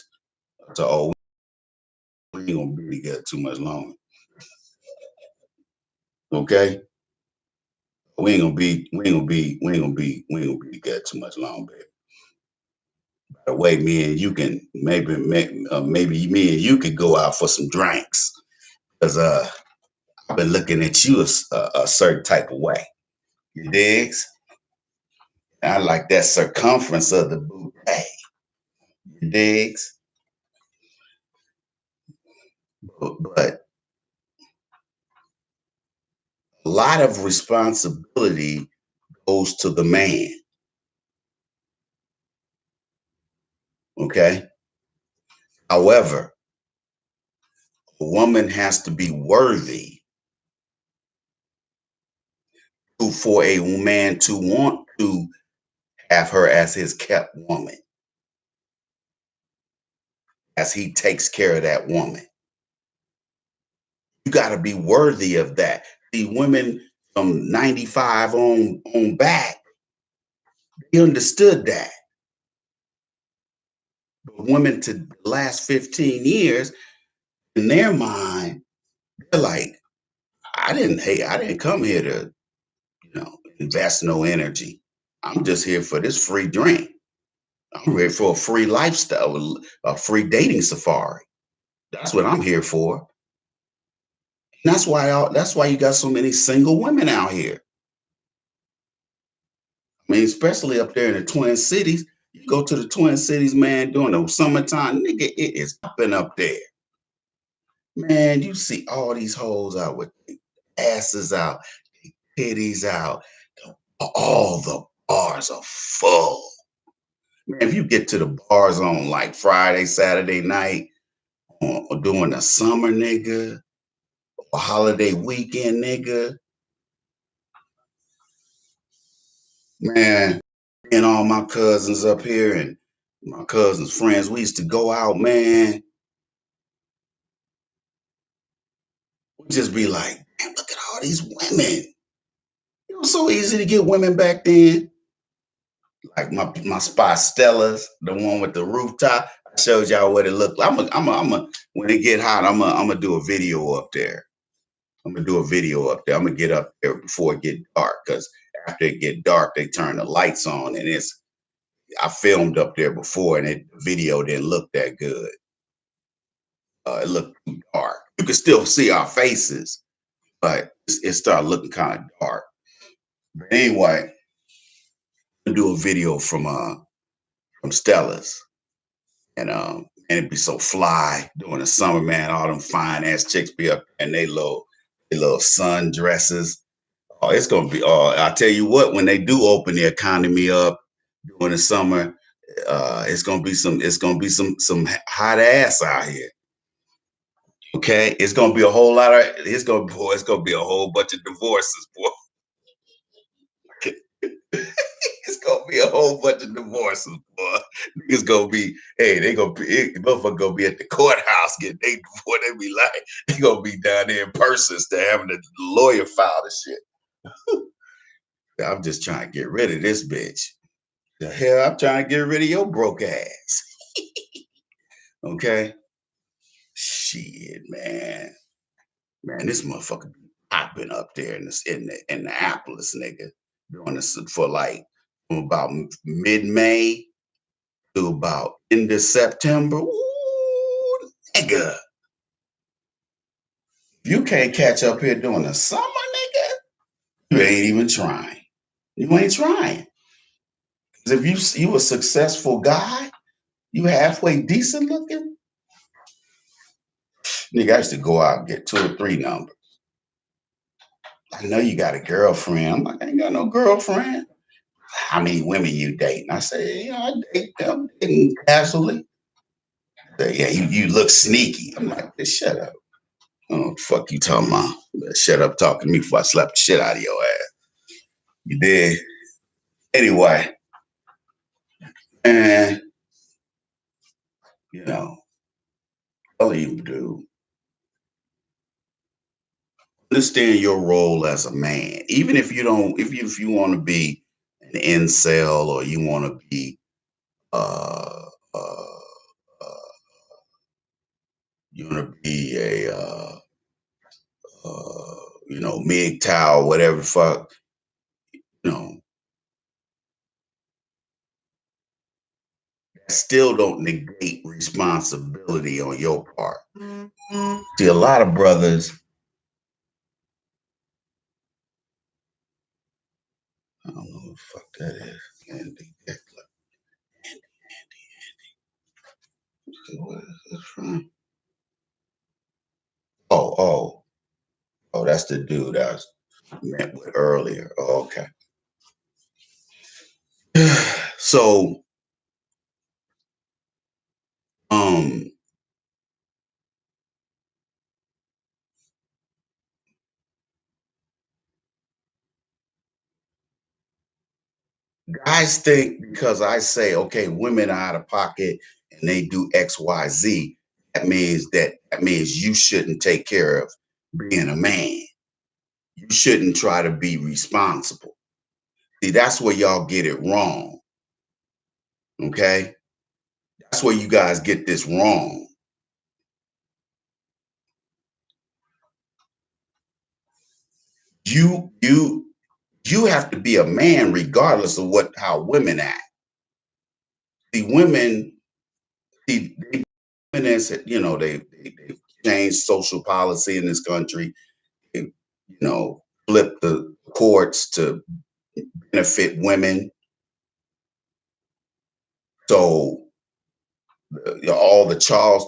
So, oh, we ain't gonna be together too much longer. Okay? We ain't gonna be together too much longer, baby. By the way, me and you can maybe me and you could go out for some drinks. Cause I've been looking at you a certain type of way. You digs? I like that circumference of the booty. You digs? But a lot of responsibility goes to the man. Okay. However, a woman has to be worthy for a man to want to have her as his kept woman, as he takes care of that woman. You got to be worthy of that. The women from 95 on back, they understood that. But women to the last 15 years, in their mind, they're like, I didn't come here to, invest no energy. I'm just here for this free drink. I'm here for a free lifestyle, a free dating safari. That's what I'm here for. And that's why you got so many single women out here. I mean, especially up there in the Twin Cities. You go to the Twin Cities, man, during the summertime, nigga, it is popping up there. Man, you see all these hoes out with their asses out, their titties out. All the bars are full. Man, if you get to the bars on like Friday, Saturday night, or during the summer, nigga, or holiday weekend, nigga, man, and all my cousins up here and my cousins' friends, we used to go out, man. We just be like, damn, look at all these women. It was so easy to get women back then. Like my spot Stella's, the one with the rooftop. I showed y'all what it looked like. When it get hot, I'm gonna do a video up there. I'm gonna do a video up there. I'm gonna get up there before it get dark, because after it get dark, they turn the lights on, and I filmed up there before, and the video didn't look that good. It looked too dark. You could still see our faces, but it started looking kind of dark. But anyway, I'm gonna do a video from Stella's, and it'd be so fly during the summer, man. All them fine ass chicks be up in they little sundresses. Oh, it's gonna be. Oh, I tell you what, when they do open the economy up during the summer, it's gonna be some. It's gonna be some hot ass out here. Okay, it's gonna be a whole lot of. It's gonna be a whole bunch of divorces, boy. It's gonna be a whole bunch of divorces, boy. Niggas gonna be, hey, they gonna be, motherfucker gonna be at the courthouse getting they divorce. They be like, they gonna be down there in person instead of having the lawyer file the shit. I'm just trying to get rid of this bitch. The hell, I'm trying to get rid of your broke ass. Okay, shit, man, this motherfucker be popping up there in the Annapolis, nigga, doing this for like from about mid May to about end of September. Ooh, nigga. If you can't catch up here during the summer, nigga, you ain't even trying. You ain't trying. Because if you a successful guy, you halfway decent looking, nigga, I used to go out and get 2 or 3 numbers. I know you got a girlfriend. I'm like, I ain't got no girlfriend. How many women you dating? I say, I date them dating casually. Say, yeah, you look sneaky. I'm like, shut up. Oh, fuck you talking about? Shut up talking to me before I slap the shit out of your ass. You did. Anyway, and you know, I'll even do understand your role as a man, even if you don't, if you want to be an incel or you want to be uh, uh, uh, you want to be a MGTOW, whatever the fuck, you know, still don't negate responsibility on your part. See, a lot of brothers, I don't know who the fuck that is. Andy, where is this from? Oh, oh, oh, that's the dude I was met with earlier. Oh, okay. So, um, guys think because I say, okay, women are out of pocket and they do X, Y, Z, that means you shouldn't take care of being a man. You shouldn't try to be responsible. See, that's where y'all get it wrong. Okay. That's where you guys get this wrong. You have to be a man regardless of what how women act. See, women, they women as they changed social policy in this country. They, flip the courts to benefit women. So all the child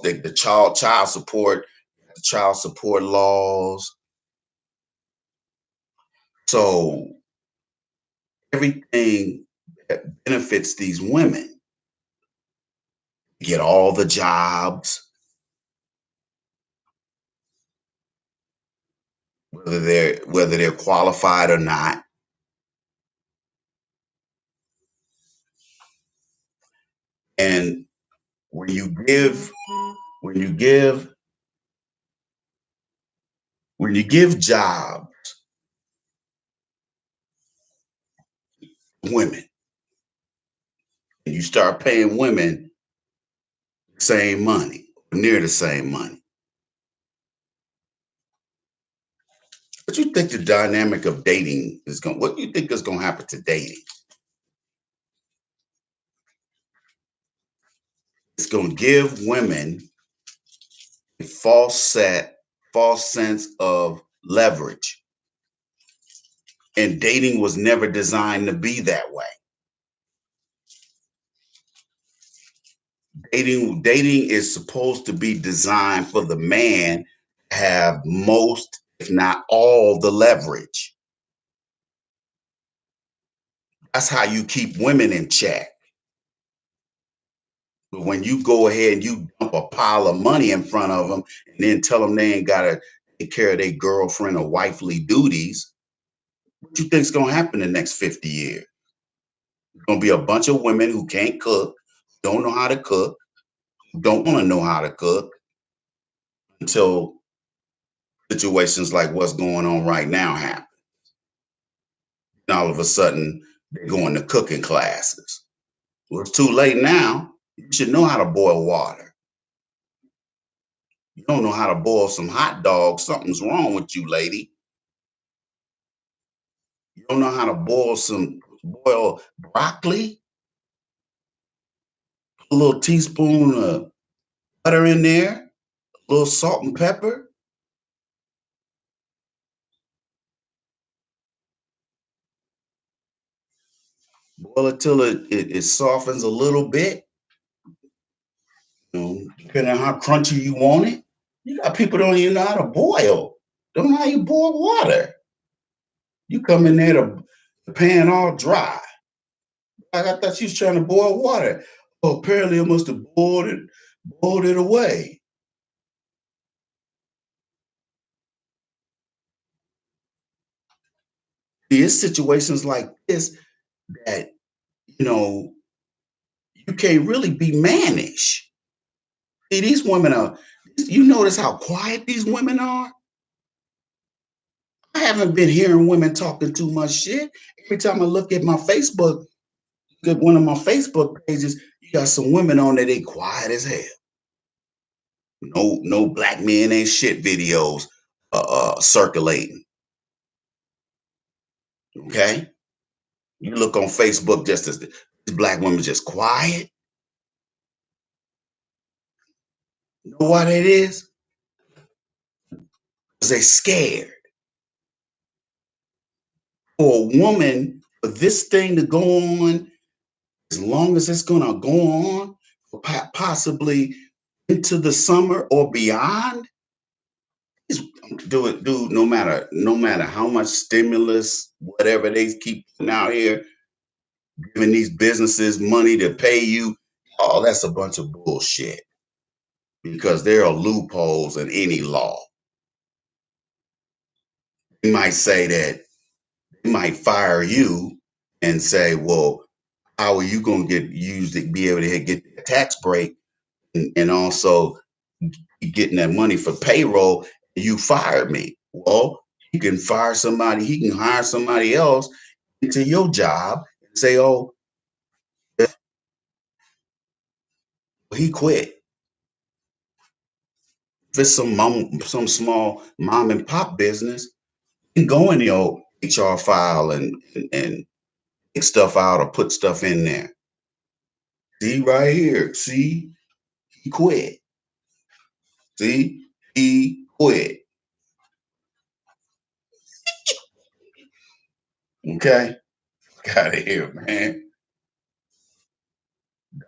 support laws. So everything that benefits these women get all the jobs, whether they're qualified or not. And when you give when you give when you give job women and you start paying women the same money, near the same money, what you think the dynamic of dating is going? What do you think is going to happen to dating? It's going to give women a false sense of leverage. And dating was never designed to be that way. Dating is supposed to be designed for the man to have most, if not all, the leverage. That's how you keep women in check. But when you go ahead and you dump a pile of money in front of them and then tell them they ain't got to take care of their girlfriend or wifely duties, what you think's going to happen in the next 50 years? There's going to be a bunch of women who can't cook, don't know how to cook, don't want to know how to cook until situations like what's going on right now happen. And all of a sudden, they're going to cooking classes. Well, it's too late now. You should know how to boil water. You don't know how to boil some hot dogs. Something's wrong with you, lady. You don't know how to boil broccoli. Put a little teaspoon of butter in there, a little salt and pepper. Boil it till it softens a little bit. Depending on how crunchy you want it. You got people don't even know how to boil. Don't know how you boil water. You come in there the pan all dry. Like I thought she was trying to boil water. Oh, apparently I must have boiled it away. See, it's situations like this that, you know, you can't really be managed. See, these women are, you notice how quiet these women are? I haven't been hearing women talking too much shit. Every time I look at my Facebook, look at one of my Facebook pages, you got some women on there, they quiet as hell. No black men ain't shit videos circulating. Okay. You look on Facebook just as these black women just quiet. You know why that is? Because they scared. For a woman, for this thing to go on, as long as it's gonna go on, possibly into the summer or beyond, do it, dude. No matter how much stimulus, whatever they keep putting out here, giving these businesses money to pay you, oh, that's a bunch of bullshit. Because there are loopholes in any law. You might say that they might fire you and say, well, how are you going to get used to be able to get a tax break and also getting that money for payroll? You fired me. Well, you can fire somebody, he can hire somebody else into your job and say, oh, he quit. If it's some small mom and pop business, you can go in the old HR file and take stuff out or put stuff in there. See right here. See, he quit. See, he quit. Okay, got it here, man.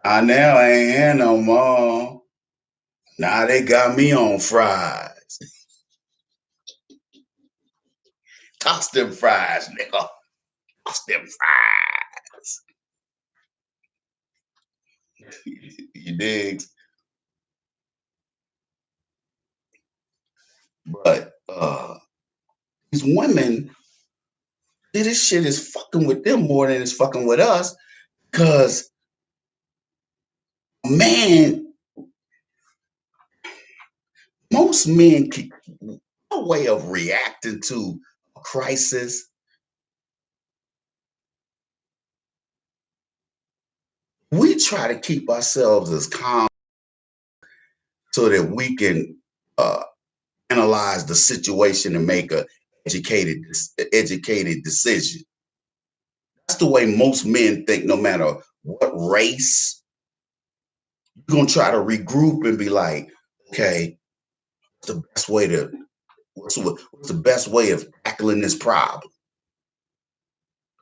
I now ain't here no more. Now they got me on fries. Toss them fries, nigga. Toss them fries. You dig? But these women, see, this shit is fucking with them more than it's fucking with us. Cause man, most men keep a way of reacting to a crisis. We try to keep ourselves as calm so that we can uh, analyze the situation and make a educated decision. That's the way most men think. No matter what race, you're gonna try to regroup and be like, okay, what's the best way to what's the best way of tackling this problem?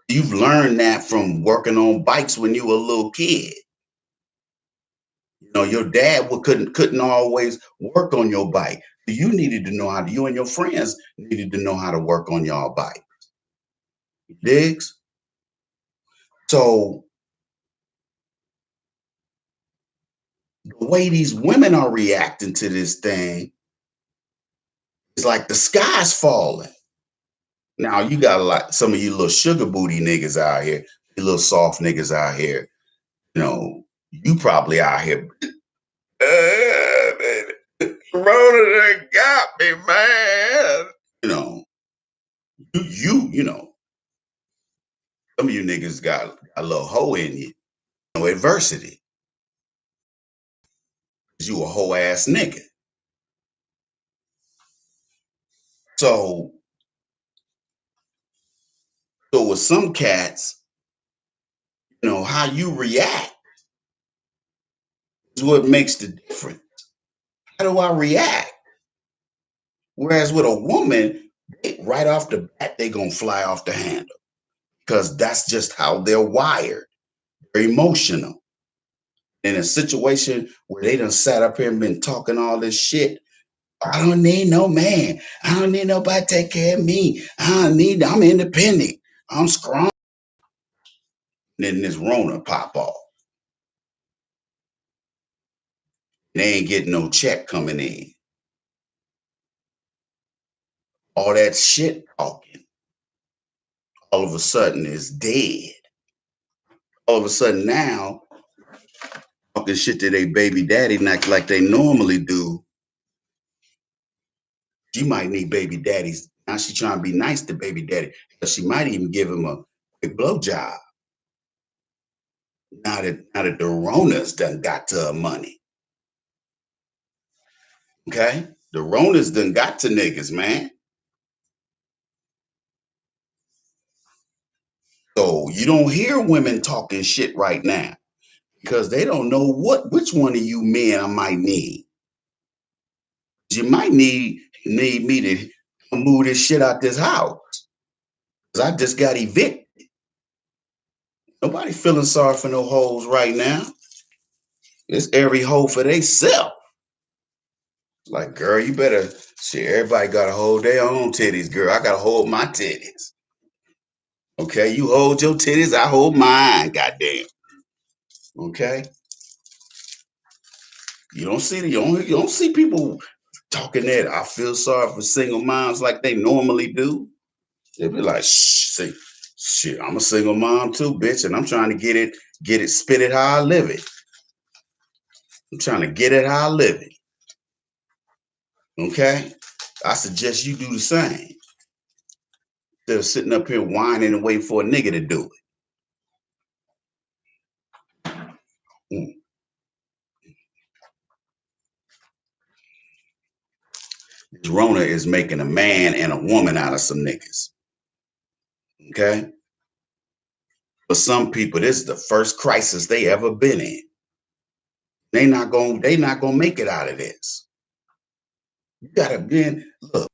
You've learned that from working on bikes when you were a little kid. You know, your dad couldn't always work on your bike. You needed to know how to, you and your friends needed to know how to work on your bike. Digs? So the way these women are reacting to this thing is like the sky's falling. Now you got a lot, some of you little sugar booty niggas out here, you little soft niggas out here, you know, you probably out here. Rona done got me, man. You know, you know, some of you niggas got a little hoe in you. No adversity. Cause you a hoe ass nigga. So, so with some cats, you know, how you react is what makes the difference. How do I react? Whereas with a woman, right off the bat, they gonna fly off the handle because that's just how they're wired. They're emotional. In a situation where they done sat up here and been talking all this shit, I don't need no man. I don't need nobody to take care of me. I'm independent. I'm strong. And then this Rona pop off. They ain't getting no check coming in. All that shit talking all of a sudden is dead. all of a sudden now talking shit to their baby daddy not like they normally do. She might need baby daddies. Now she trying to be nice to baby daddy. Because she might even give him a quick blowjob. Now that the Ronas done got to her money. Okay? The Ronas done got to niggas, man. So you don't hear women talking shit right now because they don't know which one of you men I might need. You might need me to move this shit out this house. Cause I just got evicted. Nobody feeling sorry for no hoes right now. It's every hoe for theyself. Like, girl, you better shit. Everybody gotta hold their own titties, girl. I gotta hold my titties. Okay, you hold your titties, I hold mine. Goddamn. Okay, you don't see people talking that. I feel sorry for single moms like they normally do. They be like, shh, see, shit. I'm a single mom too, bitch, and I'm trying to get it, spit it how I live it. I'm trying to get it how I live it. Okay, I suggest you do the same. Instead of sitting up here whining and waiting for a nigga to do it. Rona is making a man and a woman out of some niggas. Okay. For some people, this is the first crisis they ever been in. They not gonna make it out of this. You gotta be look,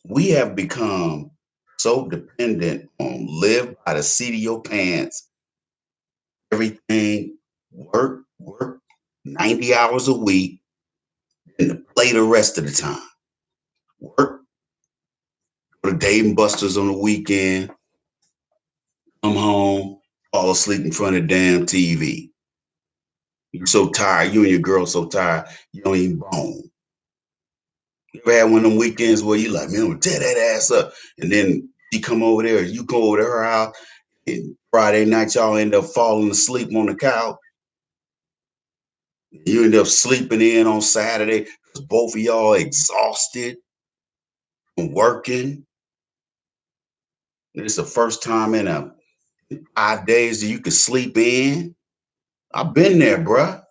we have become so dependent on live by the seat of your pants, everything, work 90 hours a week, and to play the rest of the time. Work, go to Dave and Buster's on the weekend, come home, fall asleep in front of the damn TV. You're so tired. You and your girl so tired. You don't even bone. You ever had one of them weekends where you like, man, I'm gonna tear that ass up, and then she come over there, you go over to her house, and Friday night y'all end up falling asleep on the couch. You end up sleeping in on Saturday because both of y'all exhausted from working. It's the first time in 5 days that you can sleep in. I've been there, bruh.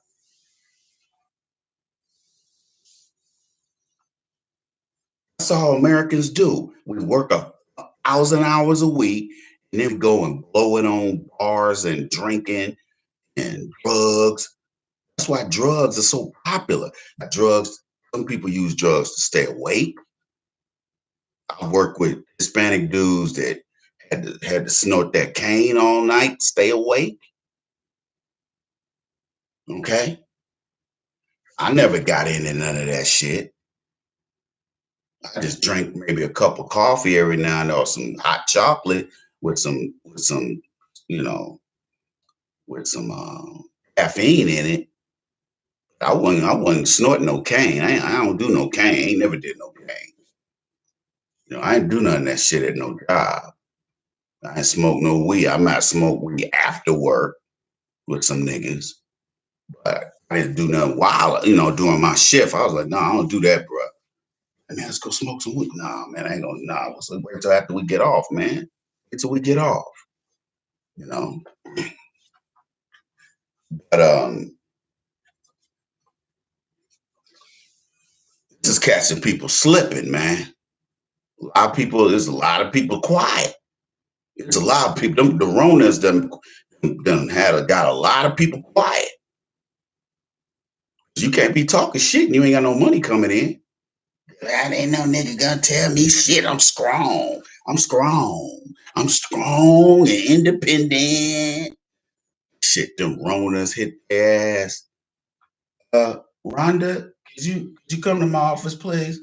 That's all Americans do. We work 1,000 hours a week, and then we go and blow it on bars and drinking and drugs. That's why drugs are so popular. Drugs, some people use drugs to stay awake. I work with Hispanic dudes that had to snort that cane all night to stay awake. Okay. I never got into none of that shit. I just drink maybe a cup of coffee every now and then or some hot chocolate with some, you know, with some caffeine in it. I wasn't snorting no cane. I don't do no cane. I ain't never did no cane. I ain't do none of that shit at no job. I ain't smoke no weed. I might smoke weed after work with some niggas, but I didn't do nothing while, during my shift. I was like, no, I don't do that, bro. I mean, let's go smoke some weed. Nah, man, I ain't gonna, nah, let's wait until after we get off, man. Wait till we get off, you know. But just catching people slipping, man. There's a lot of people quiet. There's a lot of people, the Ronas done got a lot of people quiet. You can't be talking shit and you ain't got no money coming in. I ain't no nigga gonna tell me shit. I'm strong. I'm strong. I'm strong and independent. Shit, them Ronas hit their ass. Rhonda, could you come to my office, please?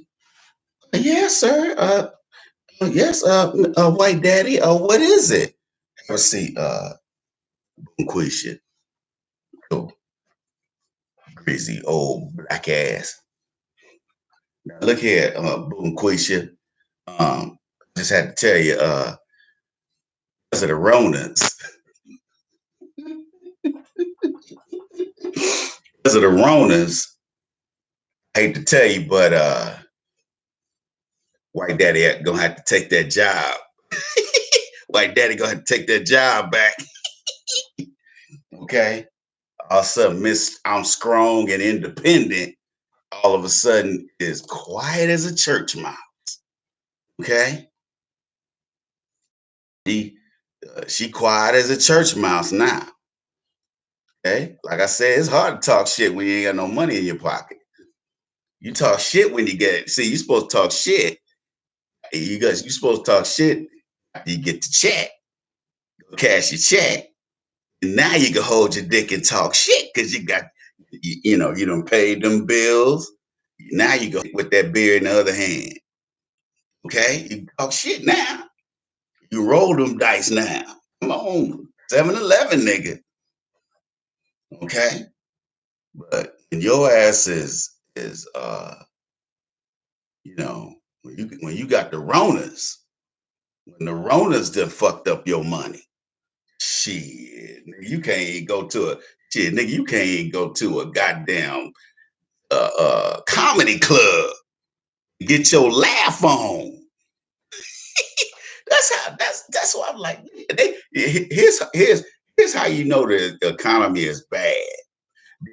Yes, sir. Yes, white daddy. What is it? Let's see, Quisha. Oh, greasy old black ass. Now look here, Boom Quisha. Just had to tell you, because of the Ronas. because of the Ronas, I hate to tell you, but White Daddy gonna have to take that job. White Daddy gonna have to take that job back. Okay. All of a sudden, Miss I'm strong and independent, all of a sudden is quiet as a church mouse. Okay. She quiet as a church mouse now. Okay. Like I said, it's hard to talk shit when you ain't got no money in your pocket. You talk shit when you get see, you supposed to talk shit. You supposed to talk shit after you get the check. Cash your check. And now you can hold your dick and talk shit because you got you done paid them bills. Now you go with that beer in the other hand. Okay? You talk shit now. You roll them dice now. Come on. 7-Eleven, nigga. Okay? But and your ass is when you got the Ronas, when the Ronas done fucked up your money. Shit, nigga, you can't even go to a shit, nigga, you can't even go to a goddamn comedy club. Get your laugh on. That's why I'm like, here's how you know the economy is bad.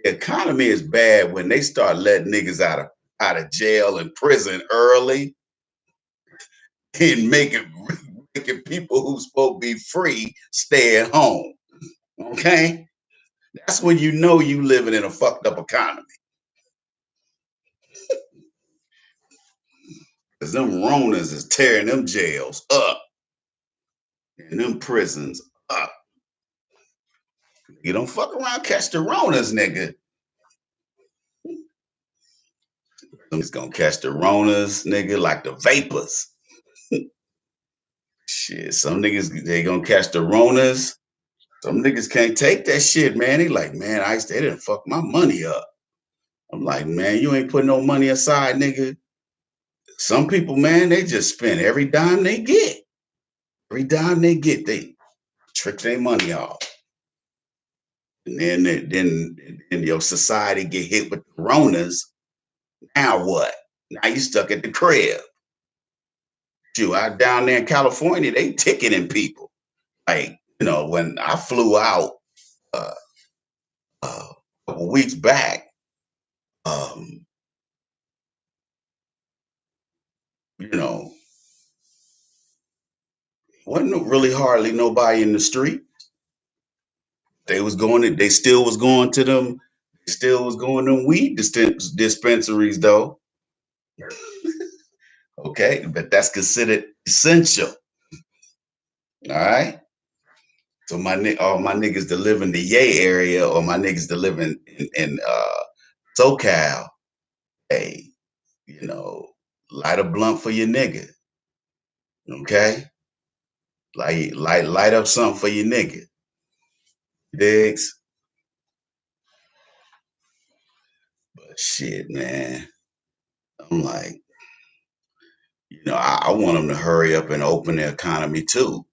The economy is bad when they start letting niggas out of jail and prison early and making people who's supposed to be free stay at home. Okay? That's when you know you living in a fucked up economy. Cause them Ronas is tearing them jails up and them prisons up. You don't fuck around, catch the Ronas, nigga. It's gonna catch the Ronas, nigga, like the vapors. Shit, some niggas they gonna catch the Ronas. Some niggas can't take that shit, man. They like, man, they didn't fuck my money up. I'm like, man, you ain't putting no money aside, nigga. Some people, man, they just spend every dime they get. Every dime they get, they trick their money off. And then your society get hit with the Ronas. Now what? Now you stuck at the crib. Shoot, out down there in California, they ticketing people. Like, when I flew out uh, a couple weeks back, um, you know, wasn't really hardly nobody in the street. They still was going to them, they still was going to them weed dispensaries though. Okay, but that's considered essential. All right. So all my niggas that live in the Yay area or my niggas that live in SoCal, hey, light a blunt for your nigga. Okay? Light up something for your nigga. Digs? But shit, man. I'm like, I want them to hurry up and open the economy too.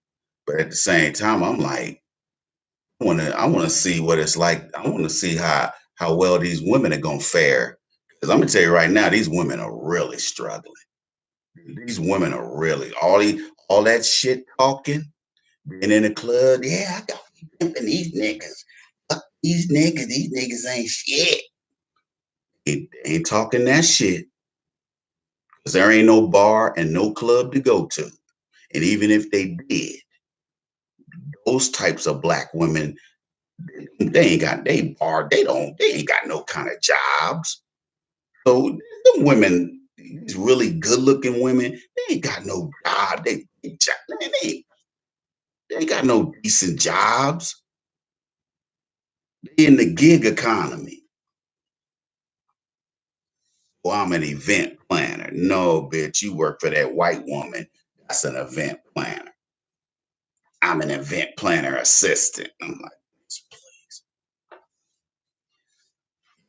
But at the same time, I'm like, I wanna see what it's like. I wanna see how well these women are gonna fare. Because I'm gonna tell you right now, these women are really struggling. These women are really all that shit talking, being in the club. Yeah, I got pimping these niggas. Fuck these niggas ain't shit. They ain't talking that shit. Cause there ain't no bar and no club to go to. And even if they did, those types of black women, they ain't got they ain't got no kind of jobs. So them women, these really good looking women, they ain't got no job. Man, they ain't got no decent jobs. They in the gig economy. Well, I'm an event planner. No, bitch, you work for that white woman. That's an event planner. I'm an event planner assistant. I'm like, please,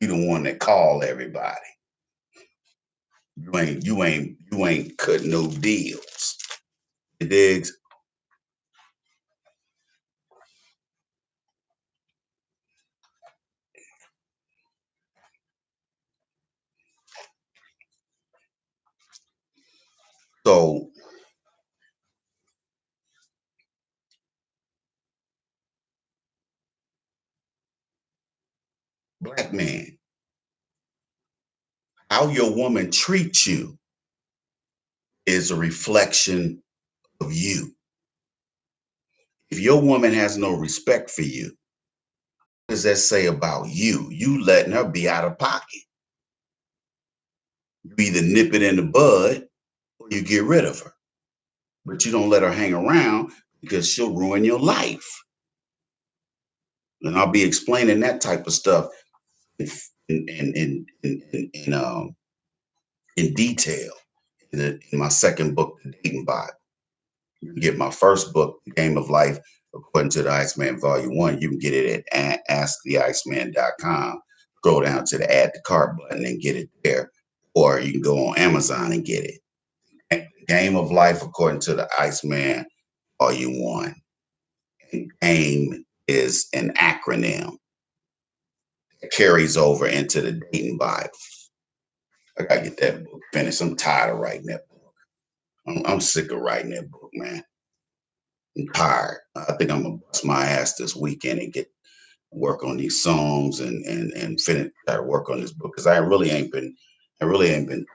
you the one that call everybody. You ain't cut no deals. You digs? Black man, how your woman treats you is a reflection of you. If your woman has no respect for you, what does that say about you? You letting her be out of pocket. You either nip it in the bud or you get rid of her. But you don't let her hang around because she'll ruin your life. And I'll be explaining that type of stuff in in detail in my second book, The Dating Bot. You can get my first book, The Game of Life, according to the Iceman Volume 1. You can get it at asktheiceman.com. Scroll down to the add to cart button and get it there. Or you can go on Amazon and get it. The Game of Life, according to the Iceman Volume 1. And AIM is an acronym that carries over into the dating Bible. I gotta get that book finished. I'm tired of writing that book. I'm sick of writing that book, man. I'm tired. I think I'm gonna bust my ass this weekend and get work on these songs and finish try to work on this book because I really ain't been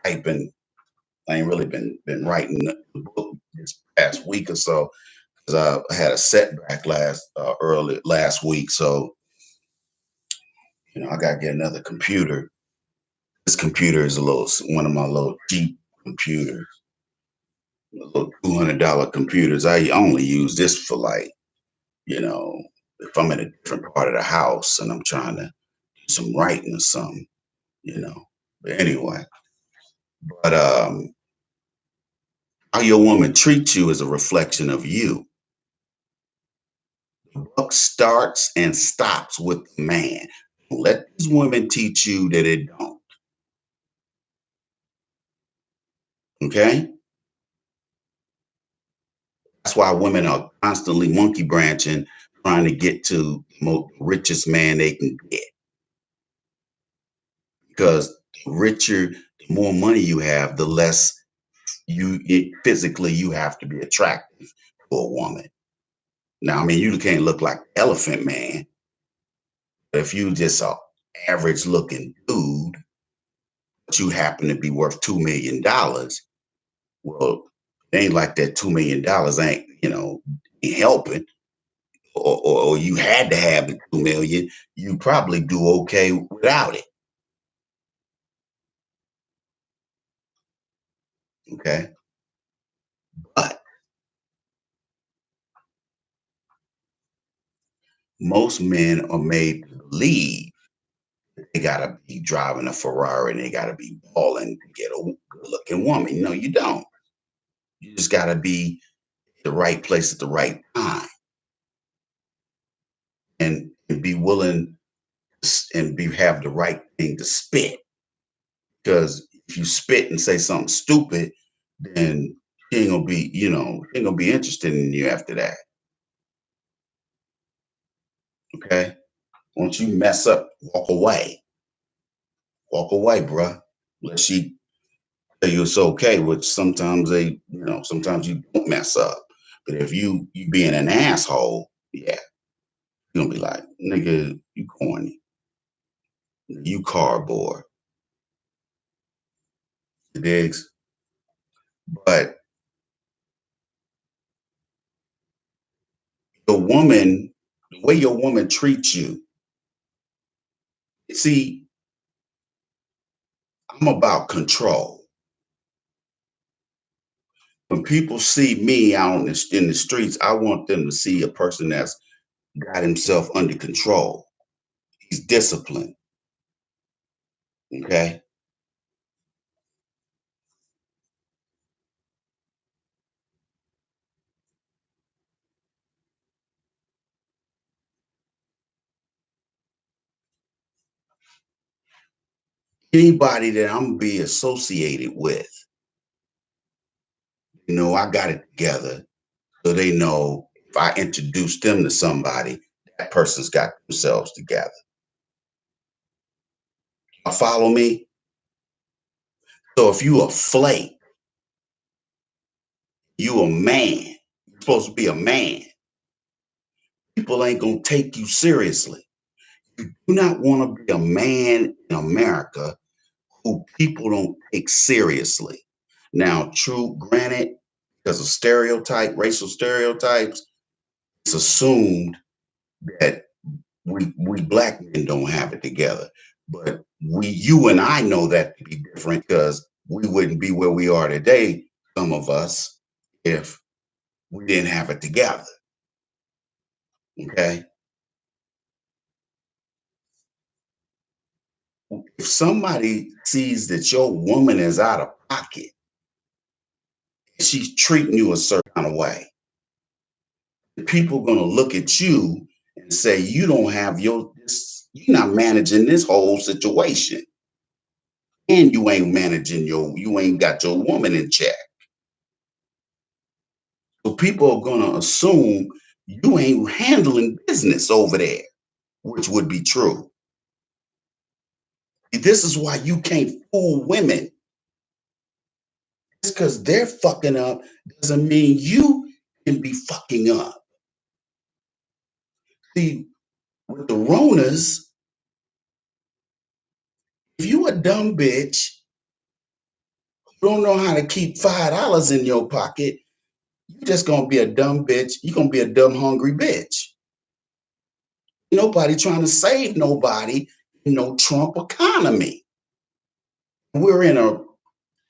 typing. I ain't really been writing the book this past week or so because I had a setback early last week. So I gotta get another computer. This computer is one of my little cheap computers, little $200 computers. I only use this for like you know if I'm in a different part of the house and I'm trying to do some writing or something. you know. But anyway, but how your woman treats you is a reflection of you. The buck starts and stops with the man. Don't let these women teach you that it don't. Okay? That's why women are constantly monkey branching, trying to get to the richest man they can get. Because the richer, the more money you have, the less physically you have to be attractive to a woman. Now, I mean, you can't look like Elephant Man. But if you just a average looking dude, but you happen to be worth $2 million, well, it ain't like that $2 million ain't helping, or you had to have the 2 million. You probably do okay without it. Okay, but most men are made to believe they gotta be driving a Ferrari and they gotta be balling to get a good looking woman. No, you don't. You just gotta be the right place at the right time and be willing and be have the right thing to spit. Because if you spit and say something stupid, then she ain't gonna be interested in you after that. Okay. Once you mess up, walk away. Walk away, bruh. Let she tell you it's okay, which sometimes you don't mess up. But if you being an asshole, yeah, you're gonna be like, nigga, you corny, you cardboard. You digs? But the way your woman treats you, see, I'm about control. When people see me out in the streets, I want them to see a person that's got himself under control. He's disciplined. Okay. Anybody that I'm gonna be associated with, I got it together. So they know if I introduce them to somebody, that person's got themselves together. Follow me? So if you a flake, you a man, you're supposed to be a man. People ain't gonna take you seriously. Do not want to be a man in America who people don't take seriously. Now, true, granted, because of racial stereotypes, it's assumed that we black men don't have it together. But you and I know that to be different because we wouldn't be where we are today, some of us, if we didn't have it together. Okay. If somebody sees that your woman is out of pocket, she's treating you a certain kind of way, people gonna look at you and say you don't have you're not managing this whole situation. And you ain't got your woman in check. So people are gonna assume you ain't handling business over there, which would be true. This is why you can't fool women. Just because they're fucking up doesn't mean you can be fucking up. See, with the Ronas, if you a dumb bitch who don't know how to keep $5 in your pocket, you just gonna be a dumb bitch. You're gonna be a dumb hungry bitch. Nobody trying to save nobody in no Trump economy. We're in a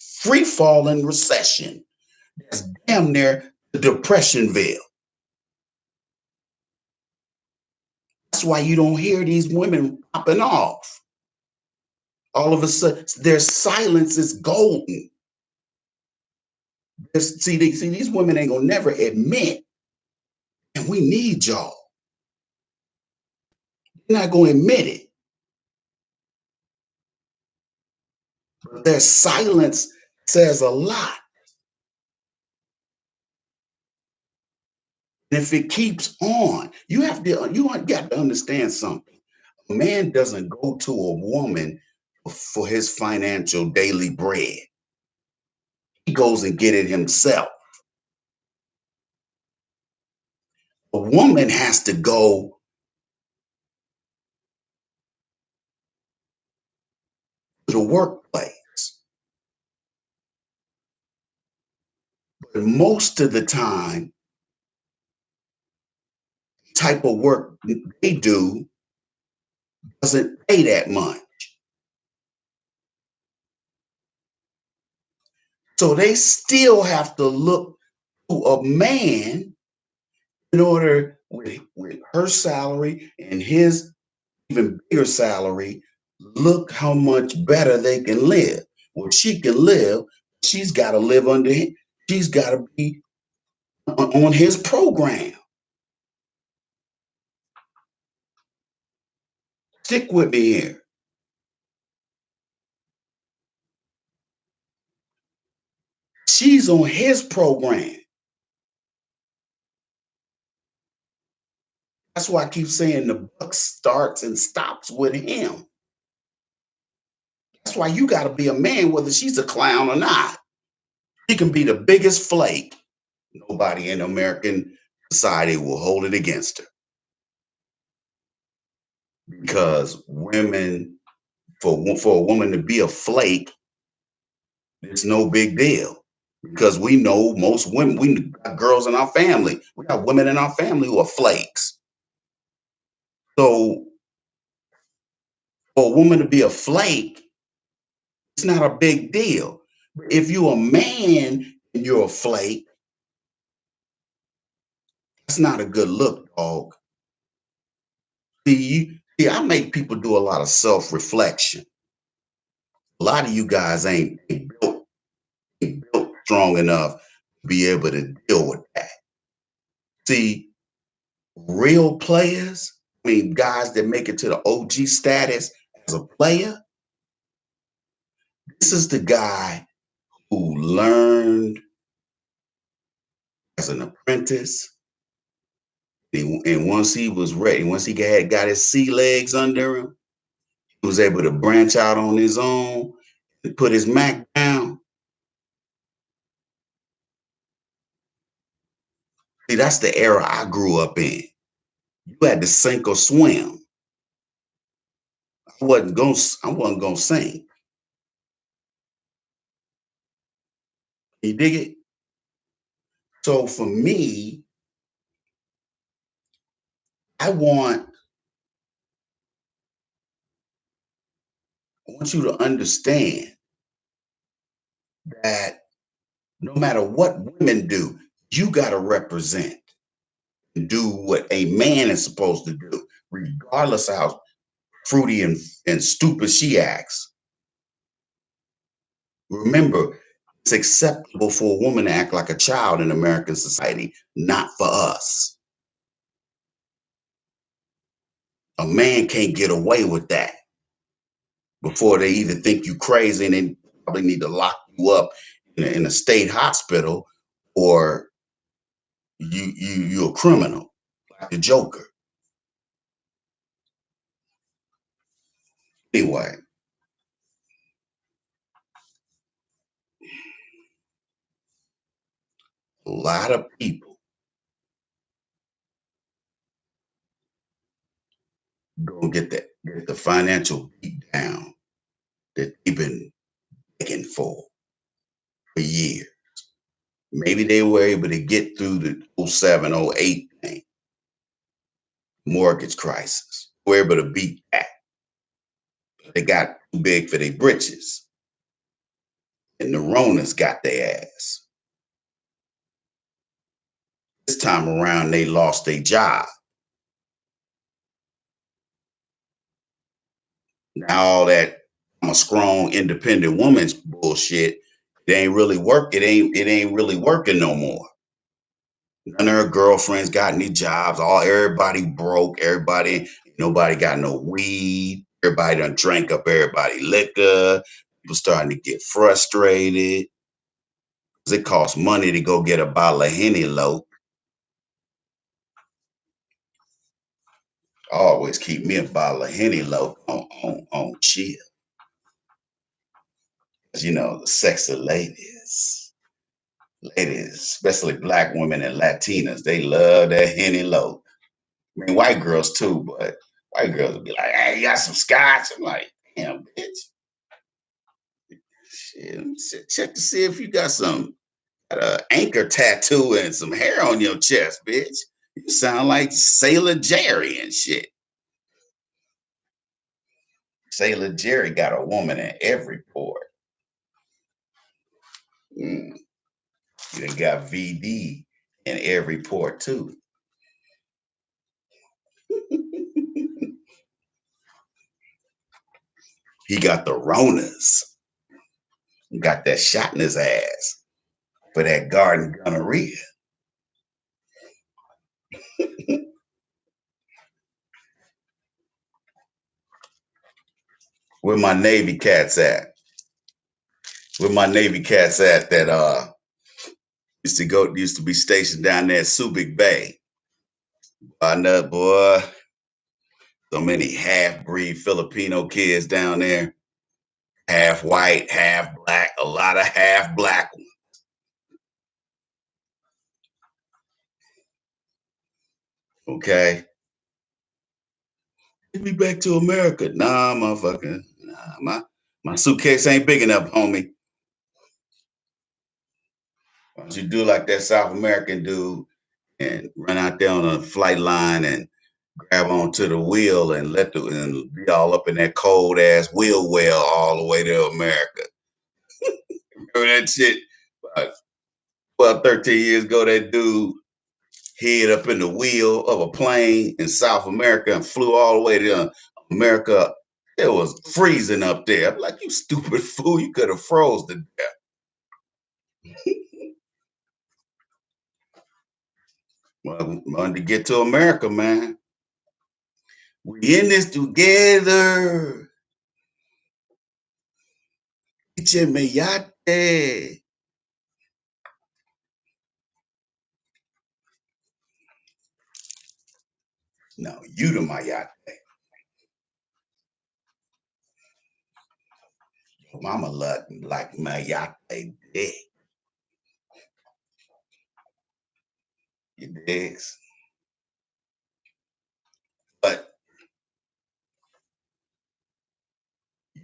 free falling recession. That's damn near the Depressionville. That's why you don't hear these women popping off. All of a sudden, their silence is golden. See, these women ain't gonna never admit, and we need y'all. They're not gonna admit it, but their silence says a lot. And if it keeps on, you got to understand something. A man doesn't go to a woman for his financial daily bread. He goes and get it himself. A woman has to go to the workplace. But most of the time, type of work they do doesn't pay that much. So they still have to look to a man in order with her salary and his even bigger salary, look how much better they can live. Well, she can live, she's got to live under him. She's got to be on his program. Stick with me here. She's on his program. That's why I keep saying the buck starts and stops with him. That's why you got to be a man, whether she's a clown or not. She can be the biggest flake. Nobody in American society will hold it against her because women, for a woman to be a flake, it's no big deal because we know most women. We got girls in our family. We got women in our family who are flakes. So for a woman to be a flake, it's not a big deal. If you're a man and you're a flake, that's not a good look, dog. I make people do a lot of self reflection. A lot of you guys ain't built strong enough to be able to deal with that. See, real players, I mean, guys that make it to the OG status as a player, this is the guy who learned as an apprentice. And once he was ready, once he got his sea legs under him, he was able to branch out on his own and put his Mac down. See, that's the era I grew up in. You had to sink or swim. I wasn't gonna sing. You dig it? So for me, I want you to understand that no matter what women do, you gotta represent and do what a man is supposed to do, regardless of how fruity and stupid she acts. Remember, it's acceptable for a woman to act like a child in American society, not for us. A man can't get away with that before they either think you crazy and they probably need to lock you up in a state hospital, or you're a criminal, like the Joker. Anyway, a lot of people don't get the financial beat down that they've been begging for years. Maybe they were able to get through the '07, '08 thing, mortgage crisis. Were able to beat that. They got too big for their britches, and the Ronas got their ass. This time around, they lost their job. Now all that I'm a strong, independent woman's bullshit, it ain't really work. It ain't really working no more. None of her girlfriends got any jobs. Everybody broke. Nobody got no weed. Everybody done drank up everybody liquor. People starting to get frustrated. 'Cause it costs money to go get a bottle of Henny low. I always keep me a bottle of Henny low on chill. 'Cause you know, the sexy ladies, especially black women and Latinas, they love that Henny low. I mean, white girls too, but white girls will be like, "Hey, you got some scotch?" I'm like, "Damn, bitch, shit, let me check to see if you got a anchor tattoo and some hair on your chest, bitch. You sound like Sailor Jerry and shit." Sailor Jerry got a woman in every port. Mm. You done got VD in every port too. He got the Ronas. He got that shot in his ass for that garden gonorrhea. Where my Navy cats at? Where my Navy cats at that used to be stationed down there at Subic Bay. I know, boy, so many half breed Filipino kids down there, half white, half black, a lot of half black ones. Okay, get me back to America. Nah, motherfucker. Nah, my suitcase ain't big enough, homie. Why don't you do like that South American dude and run out there on a flight line and grab onto the wheel and and be all up in that cold ass wheel well all the way to America. Remember that shit? About 12, 13 years ago, that dude hid up in the wheel of a plane in South America and flew all the way to America. It was freezing up there. I'm like, you stupid fool, you could have froze to death. Well, wanted to get to America, man. We in this together. Eche me yate. No, you to my yate. Mama like my yate dick. You digs? But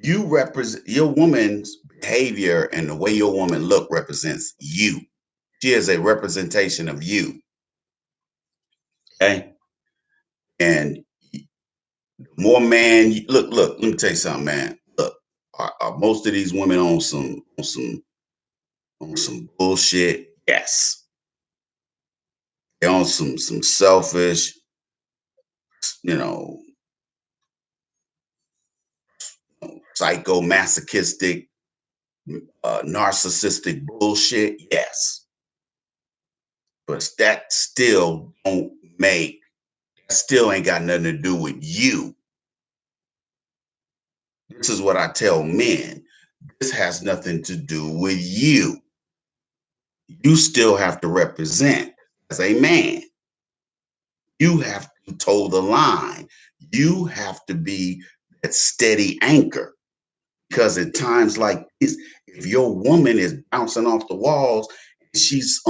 You represent your woman's behavior, and the way your woman look represents you. She is a representation of you. Okay. And more man, look, let me tell you something, man. Look, are most of these women on some bullshit? Yes. They're on some selfish, you know, psychomasochistic, narcissistic bullshit. Yes. But that still don't make that still ain't got nothing to do with you. This is what I tell men. This has nothing to do with you. You still have to represent as a man. You have to toe the line. You have to be that steady anchor. Because at times like this, if your woman is bouncing off the walls, and she's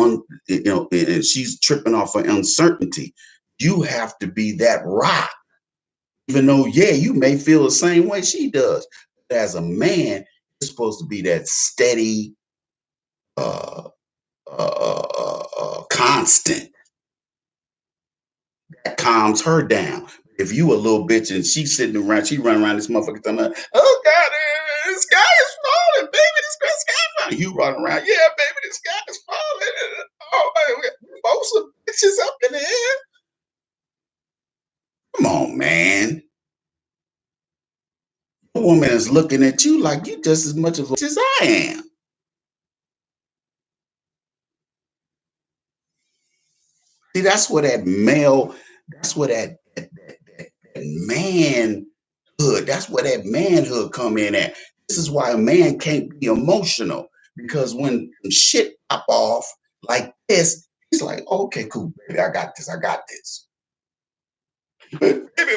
tripping off of uncertainty, you have to be that rock. Even though, yeah, you may feel the same way she does. But as a man, you're supposed to be that steady, uh, constant that calms her down. If you a little bitch and she's sitting around, she running around this motherfucker telling her, "Oh God, the sky is falling, baby, the sky is falling." You running around, "Yeah, baby, the sky is falling." Oh, we both some bitches up in the air. Come on, man. A woman is looking at you like you just as much of a bitch as I am. See, that's where that male, that's where that manhood, that's where that manhood come in at. This is why a man can't be emotional because when shit pop off like this, he's like, okay, cool, baby, I got this, I got this. Baby, baby,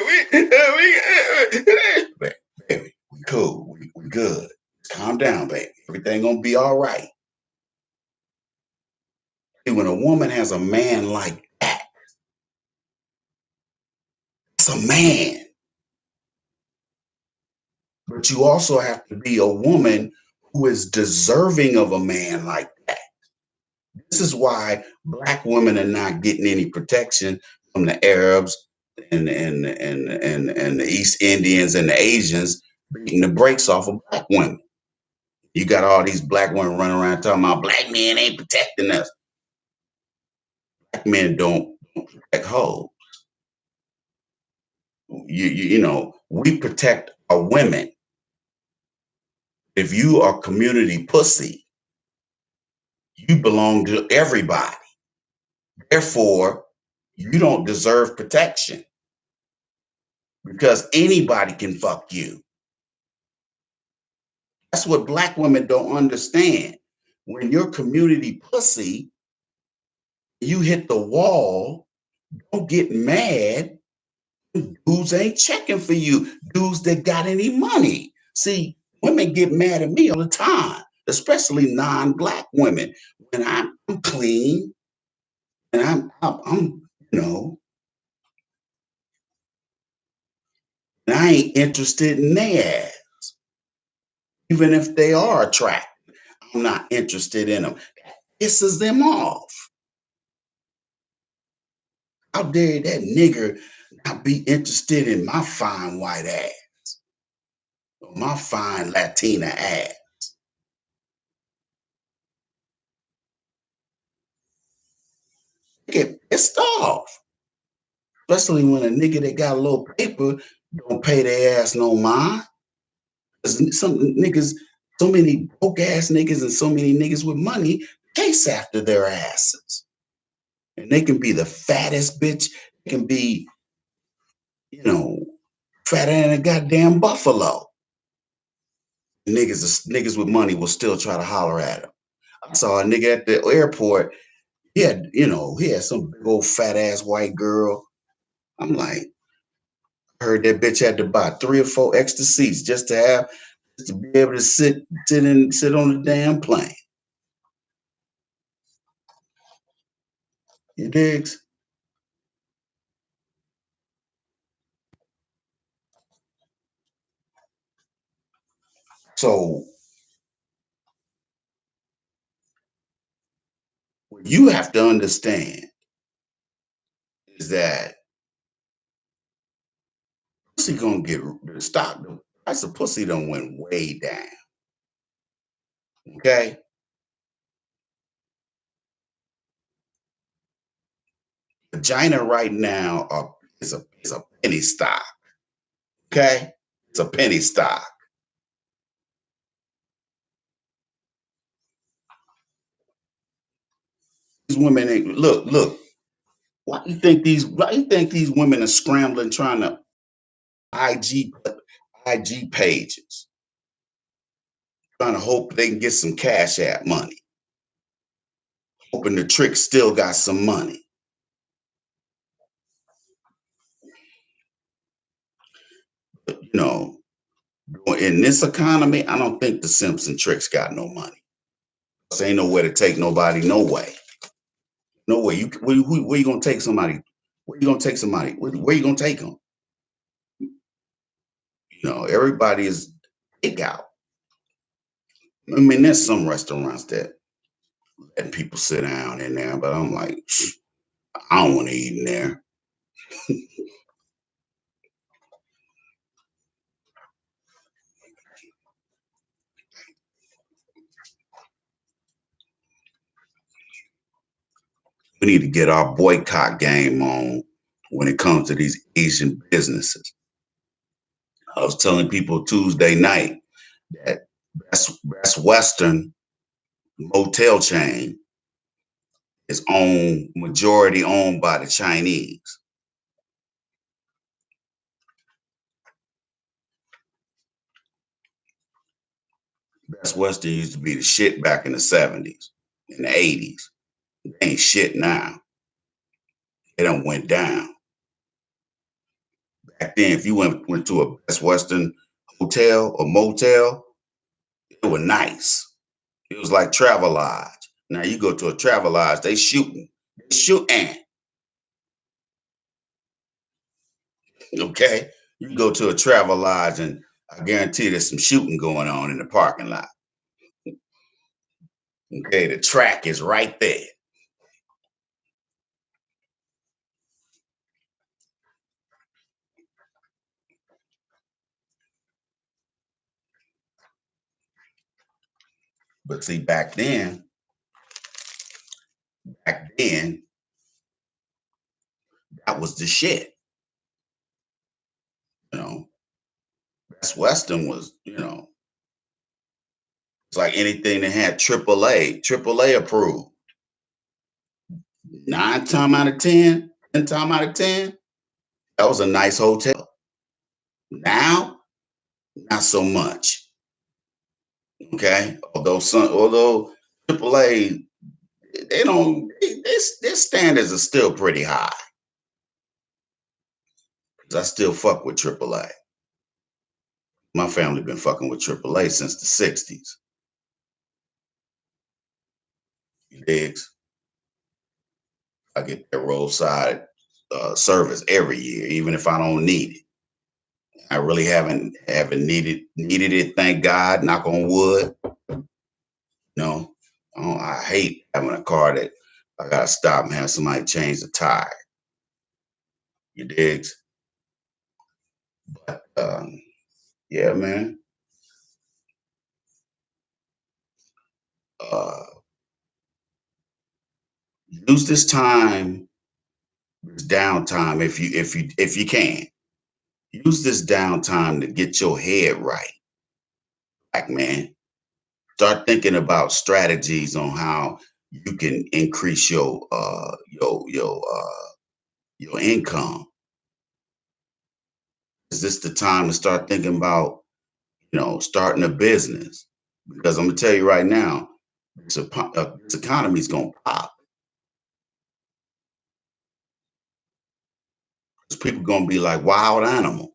we cool, we good. Calm down, baby. Everything gonna be all right. See, when a woman has a man like that, it's a man. But you also have to be a woman who is deserving of a man like that. This is why black women are not getting any protection from the Arabs and the East Indians and the Asians beating the brakes off of black women. You got all these black women running around talking about black men ain't protecting us. Black men don't protect hoes. We protect our women. If you are community pussy, you belong to everybody. Therefore, you don't deserve protection because anybody can fuck you. That's what black women don't understand. When you're community pussy, you hit the wall, don't get mad. Dudes ain't checking for you. Dudes that got any money. See, women get mad at me all the time, especially non-black women. When I'm clean and I'm and I ain't interested in their ass. Even if they are attractive, I'm not interested in them. Pisses them off. How dare that nigger not be interested in my fine white ass or my fine Latina ass? Get pissed off. Especially when a nigga that got a little paper don't pay their ass no mind. Because some niggas, so many broke ass niggas and so many niggas with money chase after their asses. And they can be the fattest bitch. They can be, you know, fatter than a goddamn buffalo. Niggas with money will still try to holler at him. I saw a nigga at the airport. He had some big old fat ass white girl. I'm like, I heard that bitch had to buy 3 or 4 extra seats just to be able to sit on the damn plane. You digs? So what you have to understand is that pussy gonna get the stock. The price of pussy done went way down. Okay, vagina right now is a penny stock. Okay, it's a penny stock. These women ain't look. Why you think these women are scrambling trying to IG IG pages, trying to hope they can get some cash app money, hoping the trick still got some money. But, in this economy, I don't think the Simpson tricks got no money. There ain't nowhere to take nobody. No way. No way. Where you gonna take somebody? Where you gonna take somebody? Where you gonna take them? Everybody is takeout. I mean, there's some restaurants that letting people sit down in there, but I'm like, I don't want to eat in there. We need to get our boycott game on when it comes to these Asian businesses. I was telling people Tuesday night that Best Western motel chain is owned majority owned by the Chinese. Best Western used to be the shit back in the 70s, in the 80s. They ain't shit now. It done went down. Back then, if you went to a Best Western hotel or motel, it was nice. It was like Travel Lodge. Now you go to a Travel Lodge, they shooting. They shooting. Okay? You go to a Travel Lodge and I guarantee there's some shooting going on in the parking lot. Okay, the track is right there. But see, back then, that was the shit. You know, Best Western was, it's like anything that had AAA approved. 9 times out of 10, 10 times out of 10, that was a nice hotel. Now, not so much. Okay. Although AAA, they don't, their standards are still pretty high. 'Cause I still fuck with AAA. My family been fucking with AAA since the 60s. You digs? I get their roadside service every year, even if I don't need it. I really haven't needed it. Thank God. Knock on wood. No, I hate having a car that I gotta stop and have somebody change the tire. You digs? But yeah, man. Uh, use this downtime, if you can. Use this downtime to get your head right, like man. Start thinking about strategies on how you can increase your income. Is this the time to start thinking about starting a business? Because I'm gonna tell you right now, this economy is gonna pop. Because people gonna be like wild animals.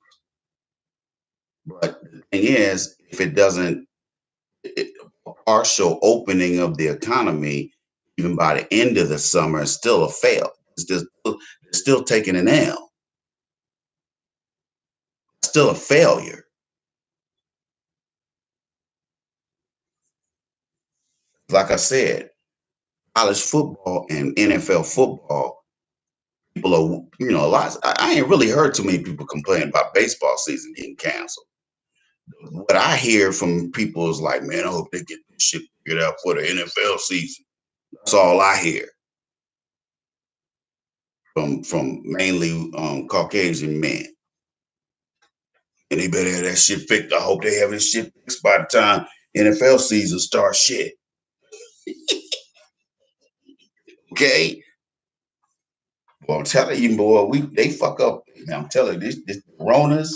But the thing is, if it doesn't, a partial opening of the economy, even by the end of the summer, is still a fail. They're still taking an L. Still a failure. Like I said, college football and NFL football, people are, a lot. I ain't really heard too many people complain about baseball season getting canceled. What I hear from people is like, man, I hope they get this shit figured out for the NFL season. That's all I hear from mainly Caucasian men. And they better have that shit fixed. I hope they have this shit fixed by the time NFL season starts. Shit, okay. Well, I'm telling you, boy, they fuck up. I'm telling you, this Ronas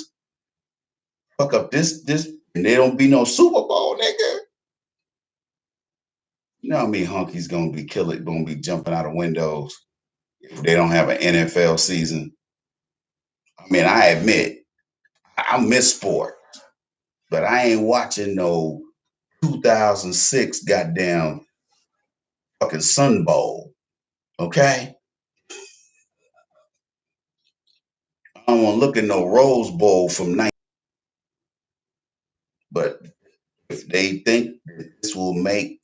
fuck up this, and there don't be no Super Bowl, nigga. You know how many hunkies gonna be jumping out of windows if they don't have an NFL season. I mean, I admit I miss sport, but I ain't watching no 2006 goddamn fucking Sun Bowl. Okay, I don't want to look at no Rose Bowl from 90. But if they think that this will make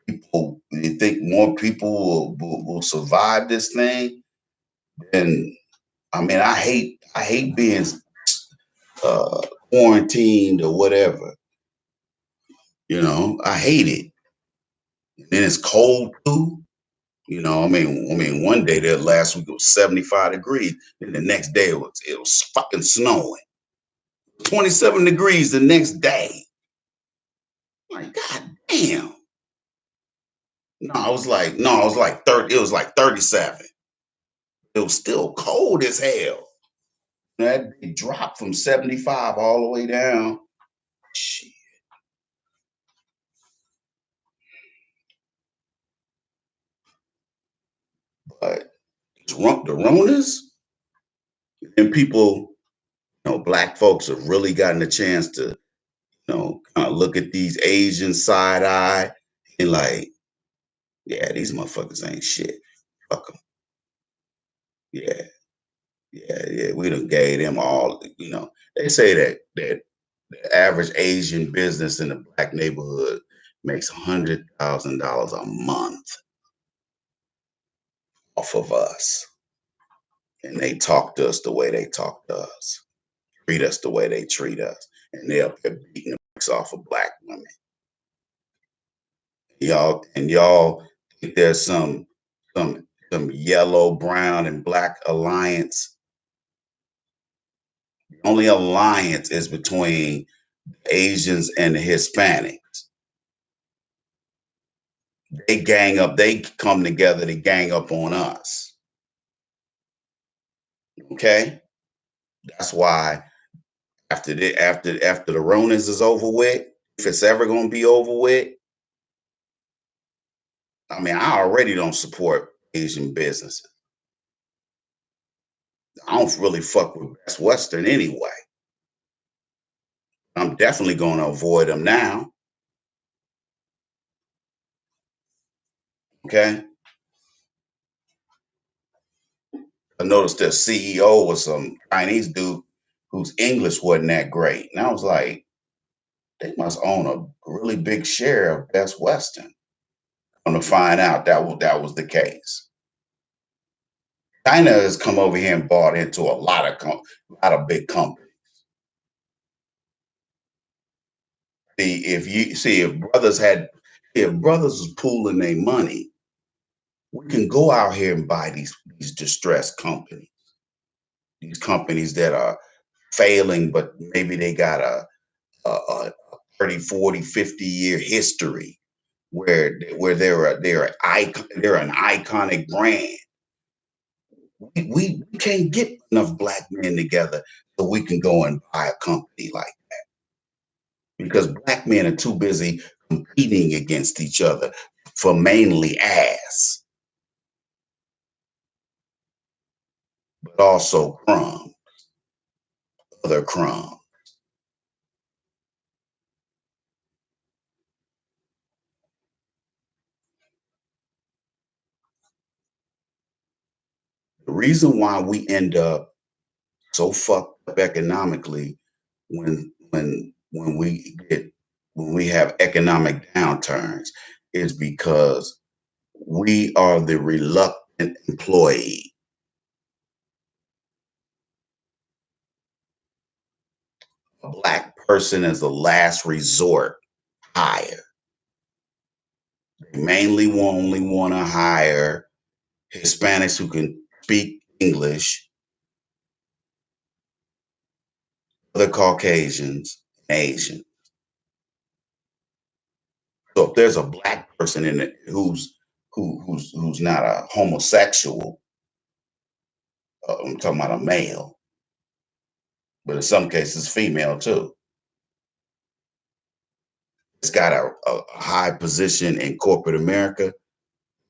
people, they think more people will survive this thing, then I mean, I hate being uh, quarantined or whatever. I hate it. And then it's cold too. I mean, one day there last week it was 75 degrees, and the next day it was fucking snowing. 27 degrees the next day. Like, god damn. No, it was like 30, it was like 37. It was still cold as hell. That it dropped from 75 all the way down. Shit. But the Ronas and people, black folks have really gotten a chance to, kind of look at these Asians side eye and like, yeah, these motherfuckers ain't shit. Fuck them. Yeah, yeah. We done gave them all. They say that the average Asian business in the black neighborhood makes $100,000 a month off of us, and they talk to us the way they talk to us, treat us the way they treat us, and they're up there beating the bricks off of black women. Y'all think there's some yellow, brown, and black alliance. The only alliance is between Asians and the Hispanics. They gang up, they come together to gang up on us. Okay? That's why after the Ronas is over with, if it's ever gonna be over with, I mean, I already don't support Asian businesses. I don't really fuck with Best Western anyway. I'm definitely gonna avoid them now. Okay. I noticed their CEO was some Chinese dude whose English wasn't that great. And I was like, they must own a really big share of Best Western. I'm to find out that was the case. China has come over here and bought into a lot of big companies. If brothers was pooling their money, we can go out here and buy these distressed companies, these companies that are failing, but maybe they got a 30, 40, 50-year history where they're an iconic brand. We can't get enough black men together so we can go and buy a company like because black men are too busy competing against each other for mainly ass, but also other crumb. The reason why we end up so fucked up economically when we have economic downturns is because we are the reluctant employee. A black person is the last resort hire. They mainly only want to hire Hispanics who can speak English, other Caucasians, and Asian. So if there's a black person in it who's not a homosexual, I'm talking about a male, but in some cases female too. It's got a high position in corporate America.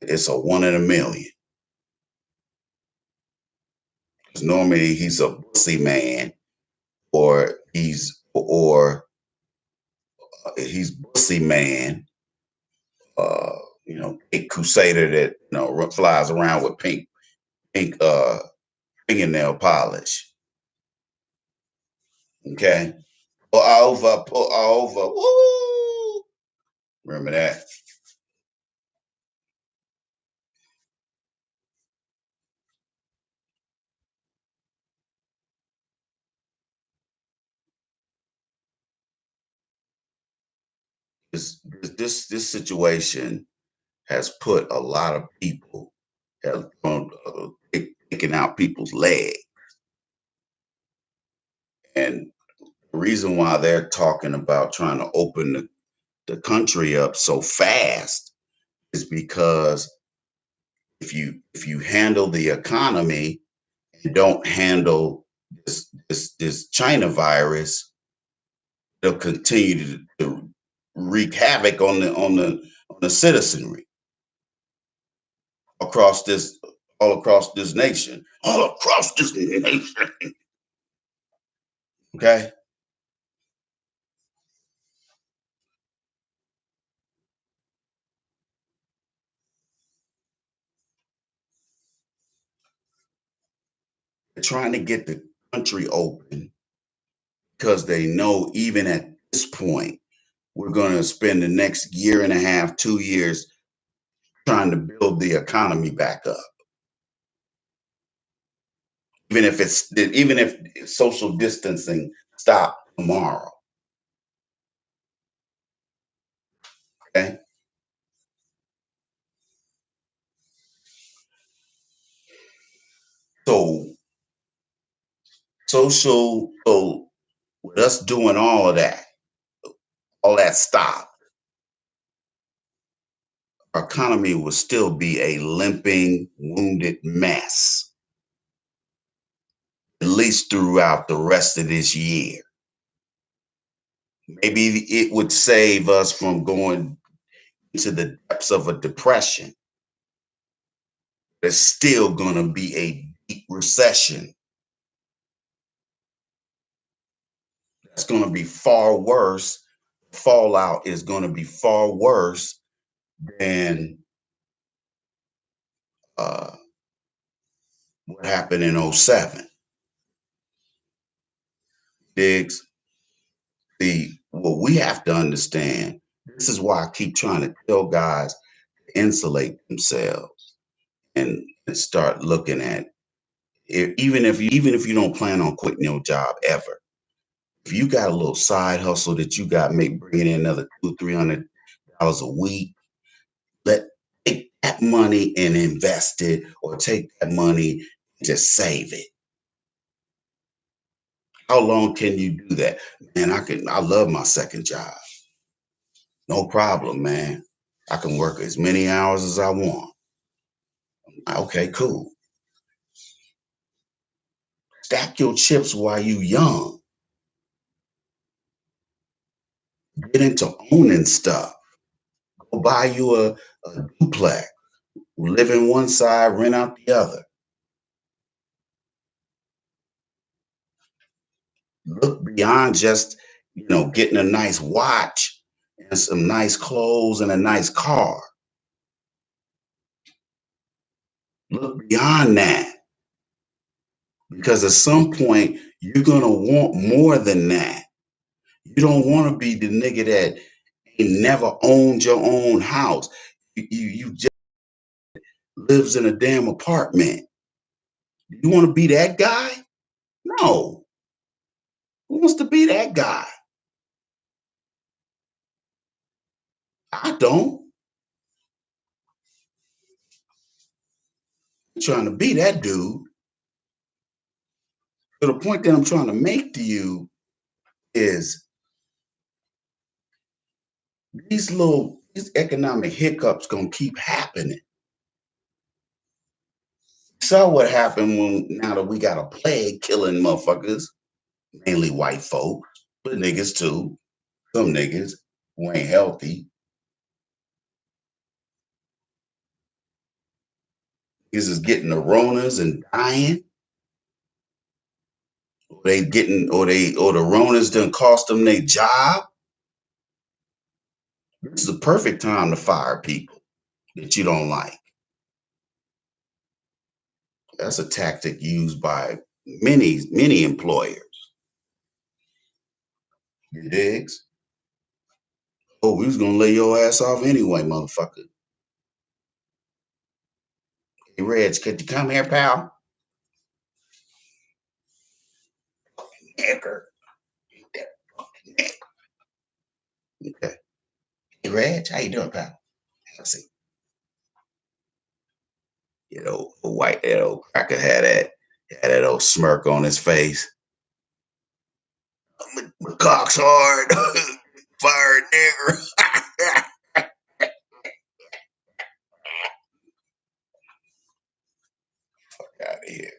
It's a one in a million. Because normally he's a pussy man, or he's pussy man. Uh, a crusader that flies around with pink fingernail polish. Okay, pull over. Woo! Remember that? This situation has put a lot of people have taken out people's legs, and the reason why they're talking about trying to open the country up so fast is because if you handle the economy and don't handle this China virus, they'll continue to wreak havoc on the citizenry across this all across this nation, all across this nation. Okay, they're trying to get the country open because they know even at this point we're going to spend the next year and a half, 2 years trying to build the economy back up. Even if social distancing stopped tomorrow. Okay, so so with us doing all that stop, our economy will still be a limping, wounded mess, at least throughout the rest of this year. Maybe it would save us from going into the depths of a depression. There's still going to be a deep recession. That's going to be far worse. Fallout is going to be far worse than uh, what happened in '07. Diggs, what we have to understand, this is why I keep trying to tell guys to insulate themselves and start looking at even if you don't plan on quitting your job ever. If you got a little side hustle that you got make bringing in another $200-300 a week, let take that money and invest it, or take that money and just save it. How long can you do that? Man, I love my second job. No problem, man. I can work as many hours as I want. Okay, cool. Stack your chips while you young. Get into owning stuff. Go buy you a duplex. Live in one side, rent out the other. Look beyond just, getting a nice watch and some nice clothes and a nice car. Look beyond that, because at some point you're gonna want more than that. You don't want to be the nigga that You never owned your own house. You just lives in a damn apartment. You want to be that guy? No. Who wants to be that guy? I don't. I'm trying to be that dude. So the point that I'm trying to make to you is these economic hiccups gonna keep happening. Saw what happened when now that we got a plague killing motherfuckers, mainly white folks, but niggas too. Some niggas who ain't healthy. Niggas is getting the Ronas and dying. Or they getting or the Ronas done cost them their job. This is the perfect time to fire people that you don't like. That's a tactic used by many employers. You digs? Oh, we was gonna lay your ass off anyway, motherfucker. Hey, Reg, could you come here, pal? Nigger. Okay. Hey, Reg, how you doing, pal? Let's see. That old cracker had that old smirk on his face. My cock's hard. Fired nigger. Out of here.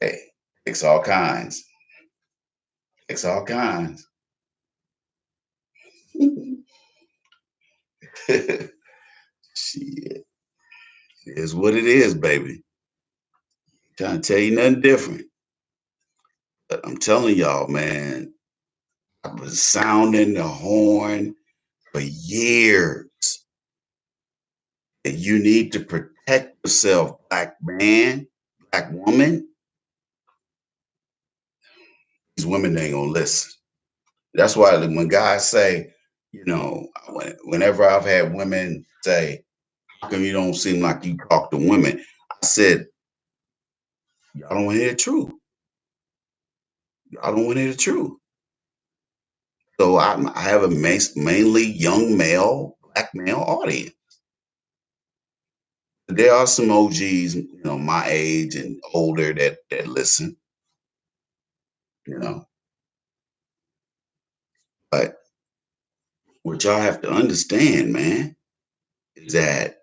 Hey, fix all kinds. Fix all kinds. Shit. It is what it is, baby. Trying to tell you nothing different. But I'm telling y'all, man, I was sounding the horn for years that you need to protect yourself, black man, black woman. These women ain't gonna listen. That's why when guys say, whenever I've had women say, "How come you don't seem like you talk to women?" I said, "Y'all don't want to hear the truth. Y'all don't want to hear the truth." So I have a mainly young male, black male audience. There are some OGs, my age and older that listen, you know. But what y'all have to understand, man, is that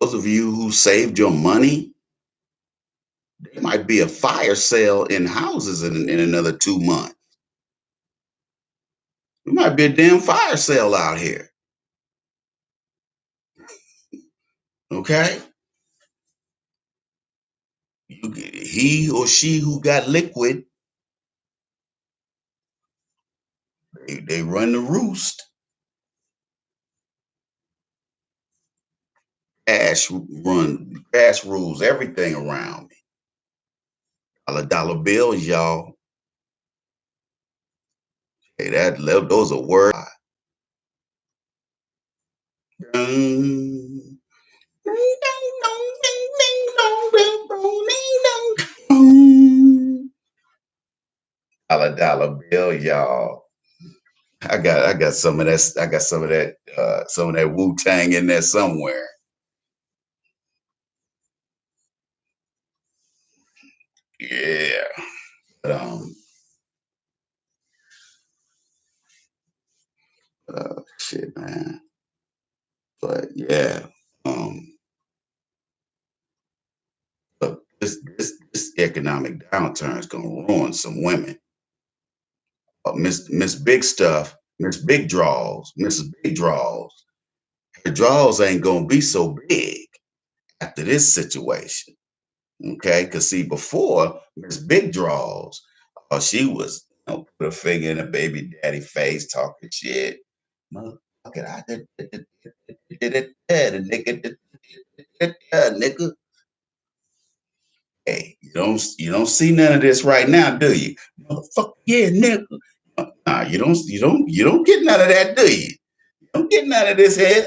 those of you who saved your money, there might be a fire sale in houses in another 2 months. There might be a damn fire sale out here. Okay? He or she who got liquid, they run the roost. Cash rules everything around me. Dollar bills, y'all. Hey, those are words. Dun, dollar bill, y'all. I got some of that. I got some of that Wu Tang in there somewhere. Yeah. But, shit, man. But yeah. Um, but this economic downturn is gonna ruin some women. Miss Big Stuff, Miss Big Draws, Mrs. Big Draws. Her draws ain't gonna be so big after this situation. Okay, because see, before Miss Big Draws, she was put a finger in a baby daddy face, talking shit. Motherfucker, I did it, nigga, nigga. Hey, you don't see none of this right now, do you? Motherfucker, yeah, nigga. Nah, you don't get none of that, do you? You don't get none of this here.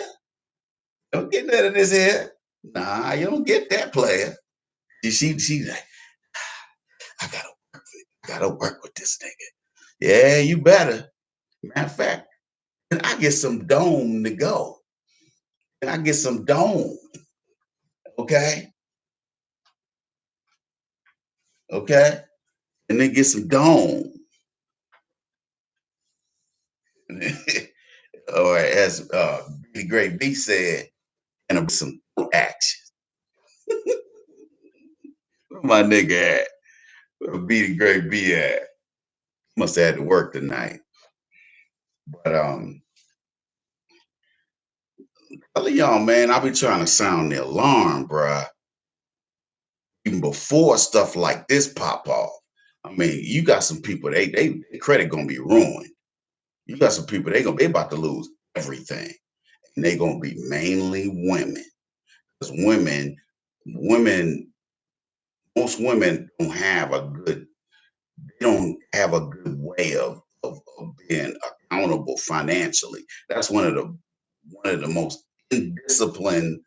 Don't get none of this here. Nah, you don't get that player. She like, I gotta work with this nigga. Yeah, you better. Matter of fact, can I get some dome to go? Can I get some dome? Okay, okay, and then get some dome. All right, as the great B said, and some action. Where my nigga at? Where B the great B at? Must have had to work tonight. But telling y'all, man, I be trying to sound the alarm, bruh, even before stuff like this pop off. I mean, you got some people, their credit gonna be ruined. You got some people, they about to lose everything. And they gonna be mainly women. Because women, most women don't have a good way of being accountable financially. That's one of the most undisciplined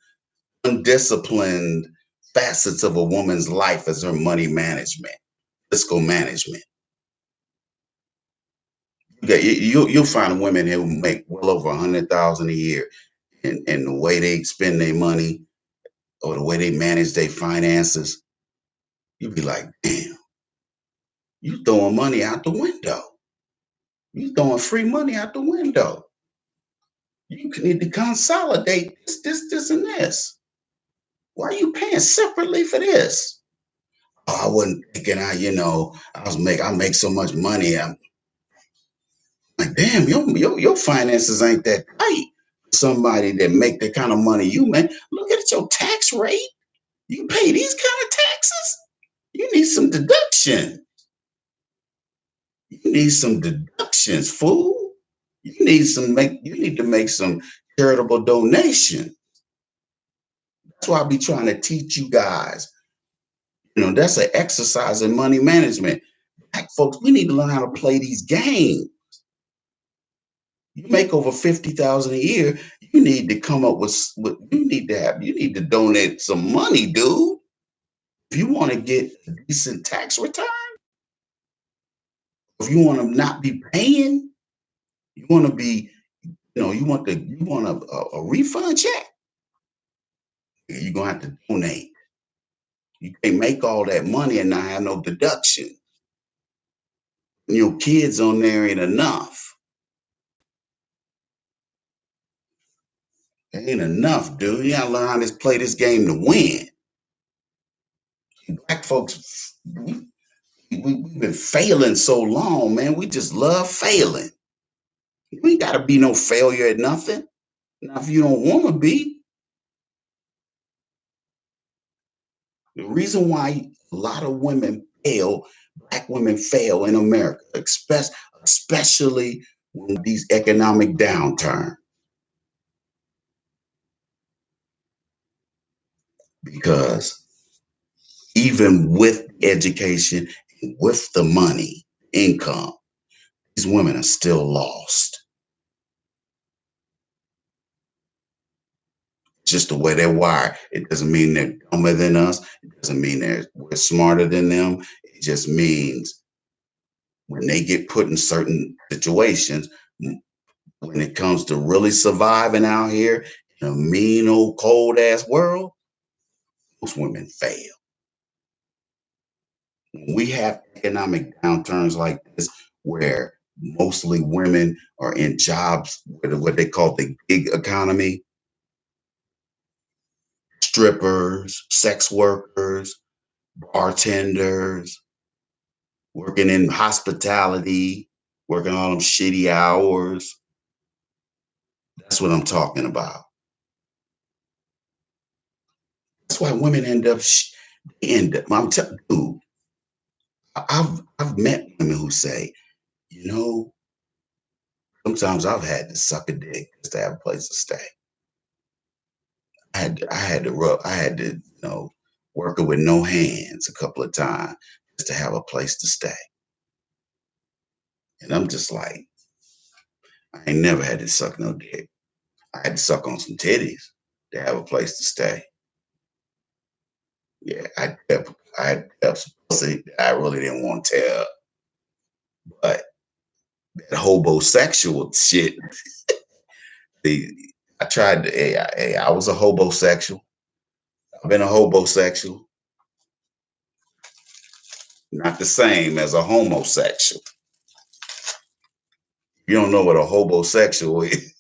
facets of a woman's life is her money management, fiscal management. You'll find women who make well over 100,000 a year, and the way they spend their money or the way they manage their finances, you be like, damn, you throwing money out the window. You throwing free money out the window. You need to consolidate this, and this. Why are you paying separately for this? Oh, I wasn't thinking I make so much money. I'm like, damn, your finances ain't that tight. Somebody that make the kind of money you make, look at your tax rate. You pay these kind of taxes? You need some deduction. You need some deductions, fool. You need to make some charitable donation. That's why I be trying to teach you guys. That's an exercise in money management. Black folks, we need to learn how to play these games. You make over 50,000 a year, you need to come up with you need to donate some money, dude. If you want to get a decent tax return, if you want to not be paying, you want to be, you want a refund check, you're gonna have to donate. You can't make all that money and not have no deduction. Kids on there ain't enough. It ain't enough, dude. You gotta learn how to play this game to win. Black folks, we've been failing so long, man. We just love failing. You ain't got to be no failure at nothing. Now, if you don't want to be, the reason why a lot of women fail, black women fail in America, especially when these economic downturn, because even with education, with the money, income, these women are still lost. Just the way they're wired. It doesn't mean they're dumber than us. It doesn't mean we're smarter than them. It just means when they get put in certain situations, when it comes to really surviving out here in a mean old cold ass world, most women fail. When we have economic downturns like this, where mostly women are in jobs, what they call the gig economy, strippers, sex workers, bartenders, working in hospitality, working all them shitty hours. That's what I'm talking about. That's why women I'm telling you, I've met women who say, you know, sometimes I've had to suck a dick just to have a place to stay. I had to rub, I had to, working with no hands a couple of times just to have a place to stay. And I'm just like, I ain't never had to suck no dick. I had to suck on some titties to have a place to stay. Yeah, I had some pussy that I really didn't want to tell, but that hobosexual shit, the I tried to, I was a hobosexual. I've been a hobosexual, not the same as a homosexual. You don't know what a hobosexual is.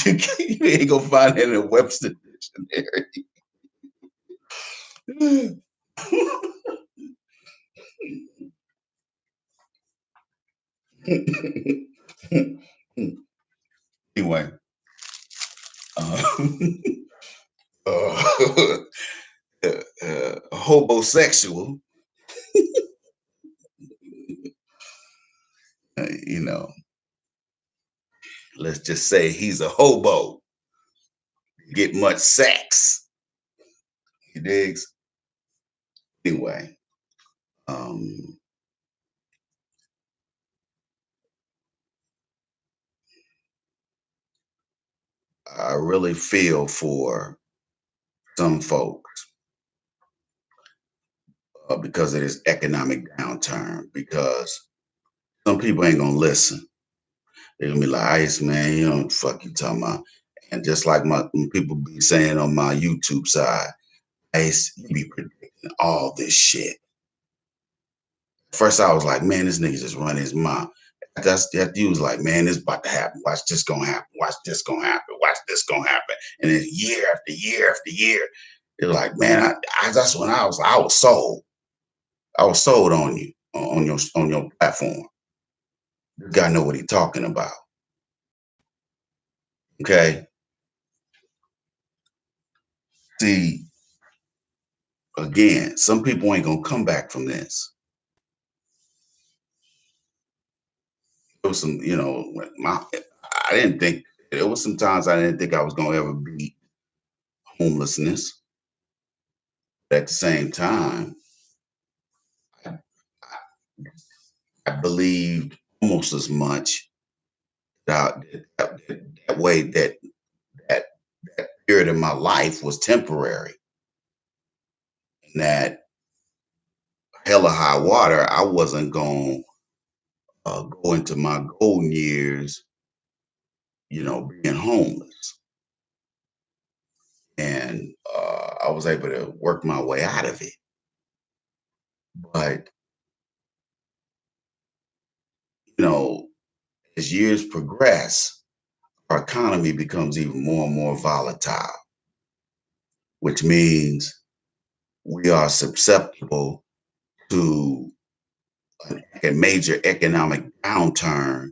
You ain't gonna find it in a Webster dictionary. Anyway, uh, uh, hobosexual, you know, let's just say he's a hobo, get much sex. He digs. Anyway, um, I really feel for some folks because of this economic downturn. Because some people ain't gonna listen. They're gonna be like, "Ice man, you don't fuck you talking about." And just like my people be saying on my YouTube side, Ice, you be predicting all this shit. First, I was like, man, this nigga just run his mouth. That you was like, man, this about to happen. Watch this gonna happen. Watch this gonna happen. Watch this gonna happen. And then year after year after year, it was like, man, that's when I was sold. I was sold on you on your platform. This guy know what he talking about. Okay. See, again, some people ain't gonna come back from this. There was some, I didn't think there was some times I didn't think I was gonna ever beat homelessness. But at the same time, I, I believed almost as much that that way that that period of my life was temporary, and that hella high water, I wasn't going to go into my golden years, being homeless. And I was able to work my way out of it. But, you know, as years progress, our economy becomes even more and more volatile, which means we are susceptible to a major economic downturn,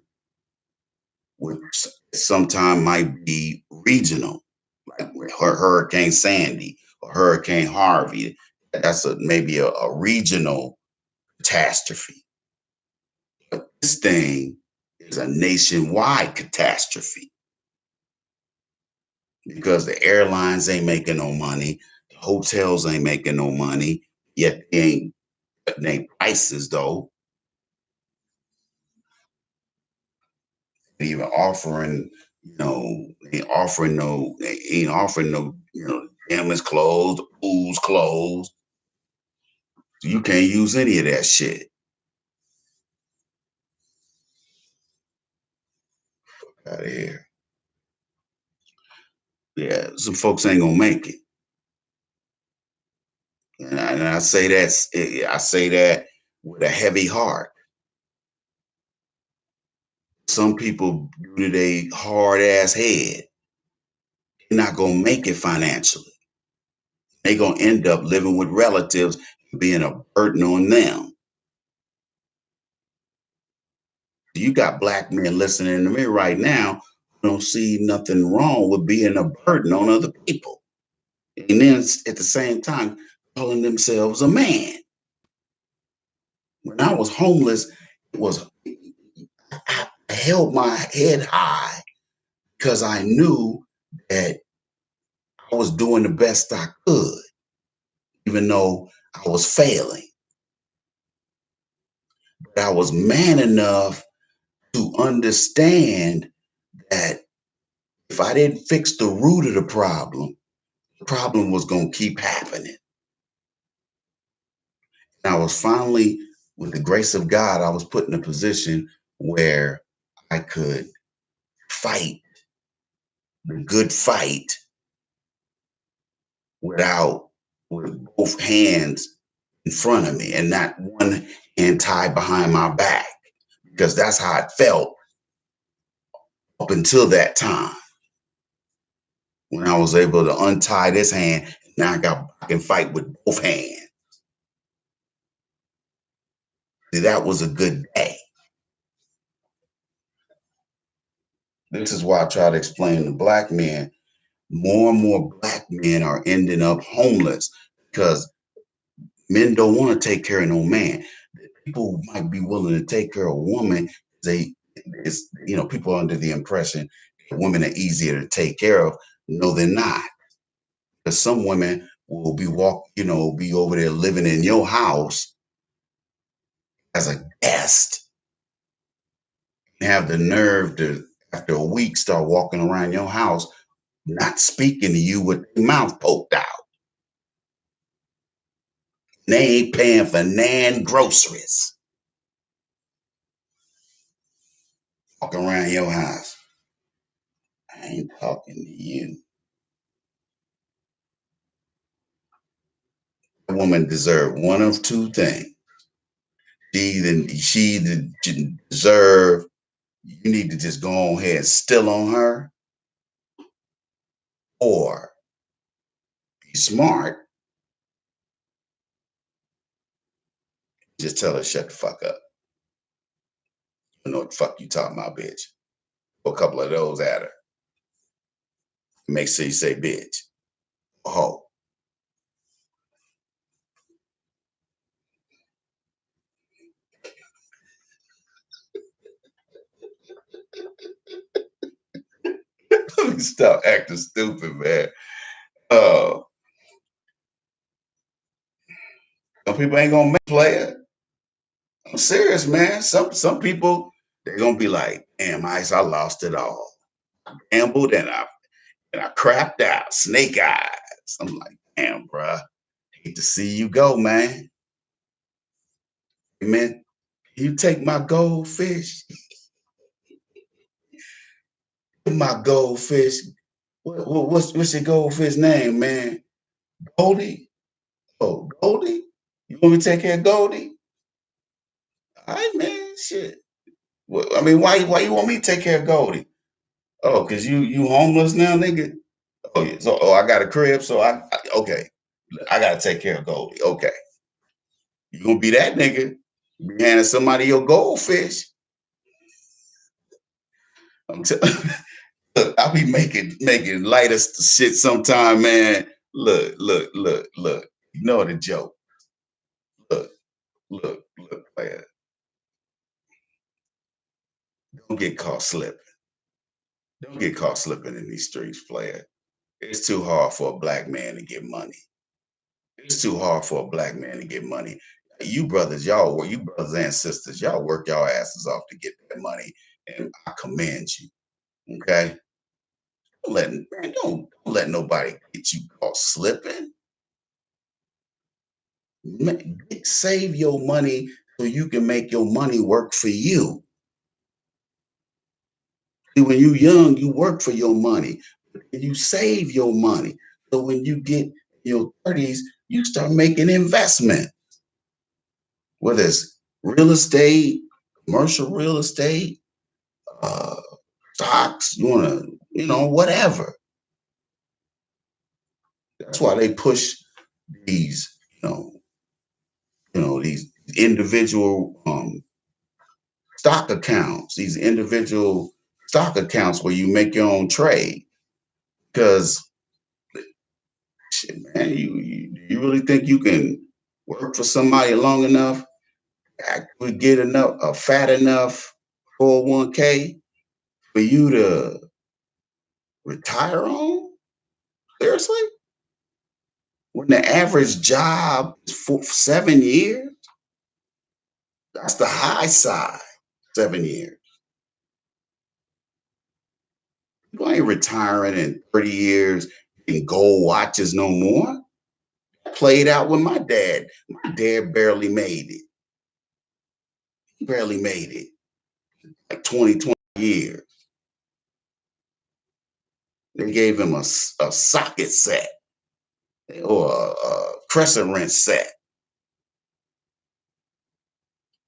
which sometimes might be regional, like Hurricane Sandy or Hurricane Harvey. That's maybe a regional catastrophe. But this thing is a nationwide catastrophe because the airlines ain't making no money, the hotels ain't making no money, yet they ain't cutting their prices though. Even offering, they ain't offering no, gym is closed, the pool's closed. So you can't use any of that shit out of here. Yeah, some folks ain't gonna make it. And I say I say that with a heavy heart. Some people, due to their hard ass head, they're not gonna make it financially. They're gonna end up living with relatives and being a burden on them. You got black men listening to me right now who don't see nothing wrong with being a burden on other people. And then at the same time, calling themselves a man. When I was homeless, it was I held my head high because I knew that I was doing the best I could, even though I was failing. But I was man enough to understand that if I didn't fix the root of the problem was going to keep happening. And I was finally, with the grace of God, I was put in a position where I could fight the good fight without, with both hands in front of me and not one hand tied behind my back, because that's how it felt up until that time when I was able to untie this hand. Now I can fight with both hands. See, that was a good day. This is why I try to explain to black men. More and more black men are ending up homeless because men don't want to take care of no man. People might be willing to take care of a woman. They, it's, people are under the impression that women are easier to take care of. No, they're not. Because some women will be over there living in your house as a guest and have the nerve to, after a week, start walking around your house, not speaking to you with their mouth poked out. They ain't paying for nan groceries. Walking around your house. I ain't talking to you. A woman deserve one of two things. She deserve, you need to just go on ahead and still on her, or be smart, just tell her shut the fuck up. You know what the fuck you talking about, bitch. Throw a couple of those at her. Make sure you say bitch. Oh, let me stop acting stupid, man. Uh, some people ain't gonna make player. I'm serious, man. Some people, they're gonna be like, damn, Ice, I lost it all. Gambled and I crapped out, snake eyes. I'm like, damn, bruh, hate to see you go, man. Man, you take my goldfish, my goldfish. What's your goldfish name, man? Goldie? Oh, Goldie? You want me to take care of Goldie? All right, man, shit. Well, I mean, why you want me to take care of Goldie? Oh, cause you homeless now, nigga. Oh yeah. So I got a crib, so okay. I gotta take care of Goldie. Okay. You gonna be that nigga? Be handing somebody your goldfish. I'm telling. Look, I be making light of shit sometime, man. Look. You know the joke. Look, look, player. Don't get caught slipping. Don't get caught slipping in these streets, player. It's too hard for a black man to get money. It's too hard for a black man to get money. You brothers and sisters, y'all work y'all asses off to get that money, and I commend you. Okay, don't let nobody get you caught slipping. Save your money so you can make your money work for you. See, when you young, you work for your money. You save your money. So when you get your 30s, you start making investment, whether it's real estate, commercial real estate, uh, stocks, you want to, whatever. That's why they push these, you know, these individual these individual stock accounts where you make your own trade. Because, shit, man, you really think you can work for somebody long enough, actually get enough, a fat enough 401k for you to retire on? Seriously? When the average job is 7 years, that's the high side. 7 years. People ain't retiring in 30 years in gold watches no more. I played out with my dad. My dad barely made it. He barely made it. Like 20 years. They gave him a socket set or a crescent wrench set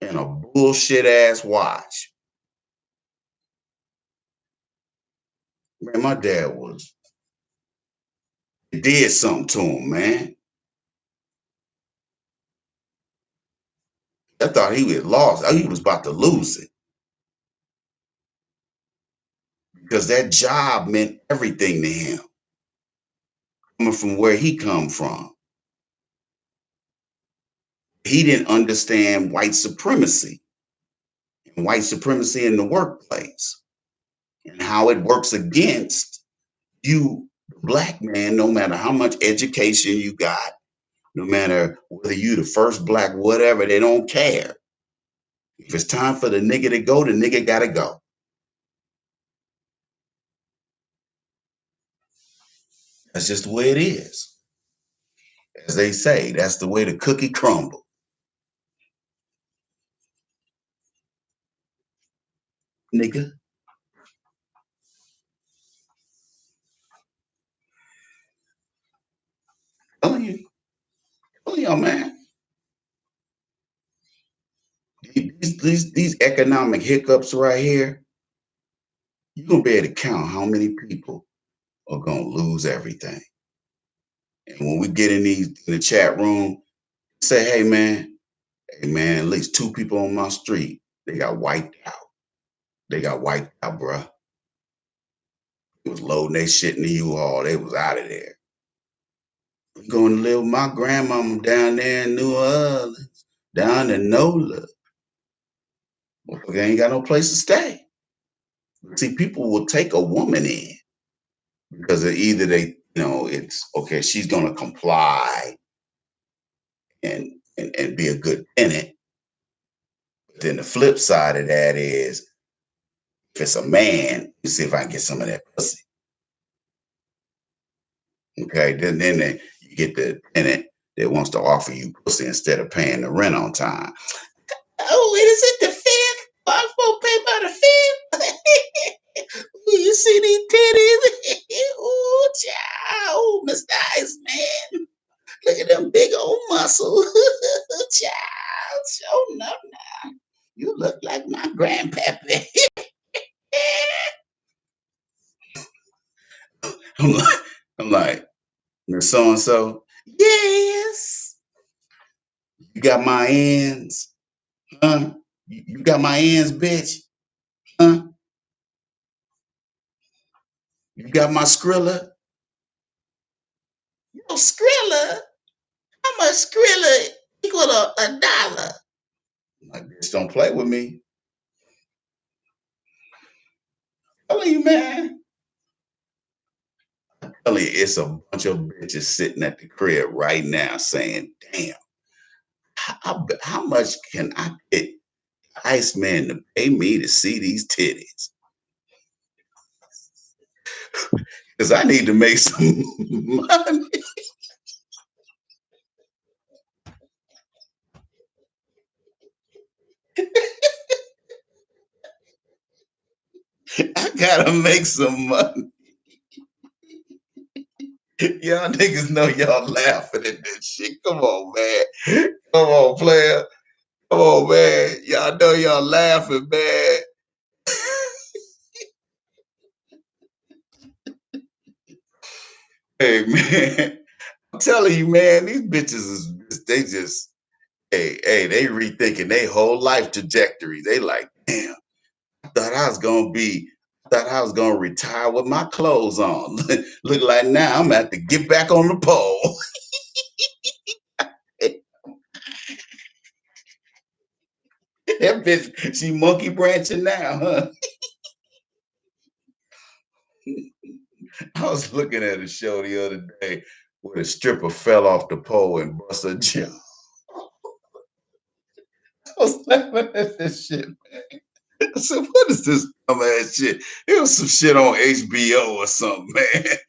and a bullshit ass watch. Man, my dad was, it did something to him, man. I thought he was lost. He was about to lose it because that job meant everything to him, coming from where he come from. He didn't understand white supremacy in the workplace, and how it works against you, the black man, no matter how much education you got, no matter whether you the first black, whatever, they don't care. If it's time for the nigga to go, the nigga gotta go. That's just the way it is. As they say, that's the way the cookie crumbles. Nigga, telling you, telling y'all, man. These economic hiccups right here, you're gonna be able to count how many people are gonna lose everything. And when we get in the chat room, say, hey man, at least two people on my street, they got wiped out. They got wiped out, bruh. It was loading their shit in the U-Haul. They was out of there. We going to live with my grandmama down there in New Orleans, down in NOLA. They ain't got no place to stay. See, people will take a woman in because either it's okay, she's gonna comply and be a good tenant. But then the flip side of that is if it's a man, you see if I can get some of that pussy. Okay, then you get the tenant that wants to offer you pussy instead of paying the rent on time. Oh, is it the fifth? I'm supposed to pay by the fifth. Ooh, you see these titties? Ooh, child. Ooh, Mr. Iceman. Look at them big old muscles. Child, show enough now. You look like my grandpappy. I'm like, I'm like, Miss so and so. Yes, you got my ends, huh? You got my ends, bitch, huh? You got my Skrilla. No Skrilla. How much Skrilla equal a dollar? Like, bitch, don't play with me. Telling you, man. Telling you, it's a bunch of bitches sitting at the crib right now saying, damn, how much can I get Iceman to pay me to see these titties? Because I need to make some money. I gotta make some money. Y'all niggas know y'all laughing at this shit. Come on, man. Come on, player. Come on, man. Y'all know y'all laughing, man. Hey, man. I'm telling you, man, these bitches they just, they rethinking their whole life trajectory. They like, damn, I thought I was gonna be, I thought I was gonna retire with my clothes on. Look like now I'm gonna have to get back on the pole. That bitch, she monkey branching now, huh? I was looking at a show the other day where the stripper fell off the pole and bust her jaw. I was laughing at this shit. I said, "What is this dumbass shit?" It was some shit on HBO or something, man. I said,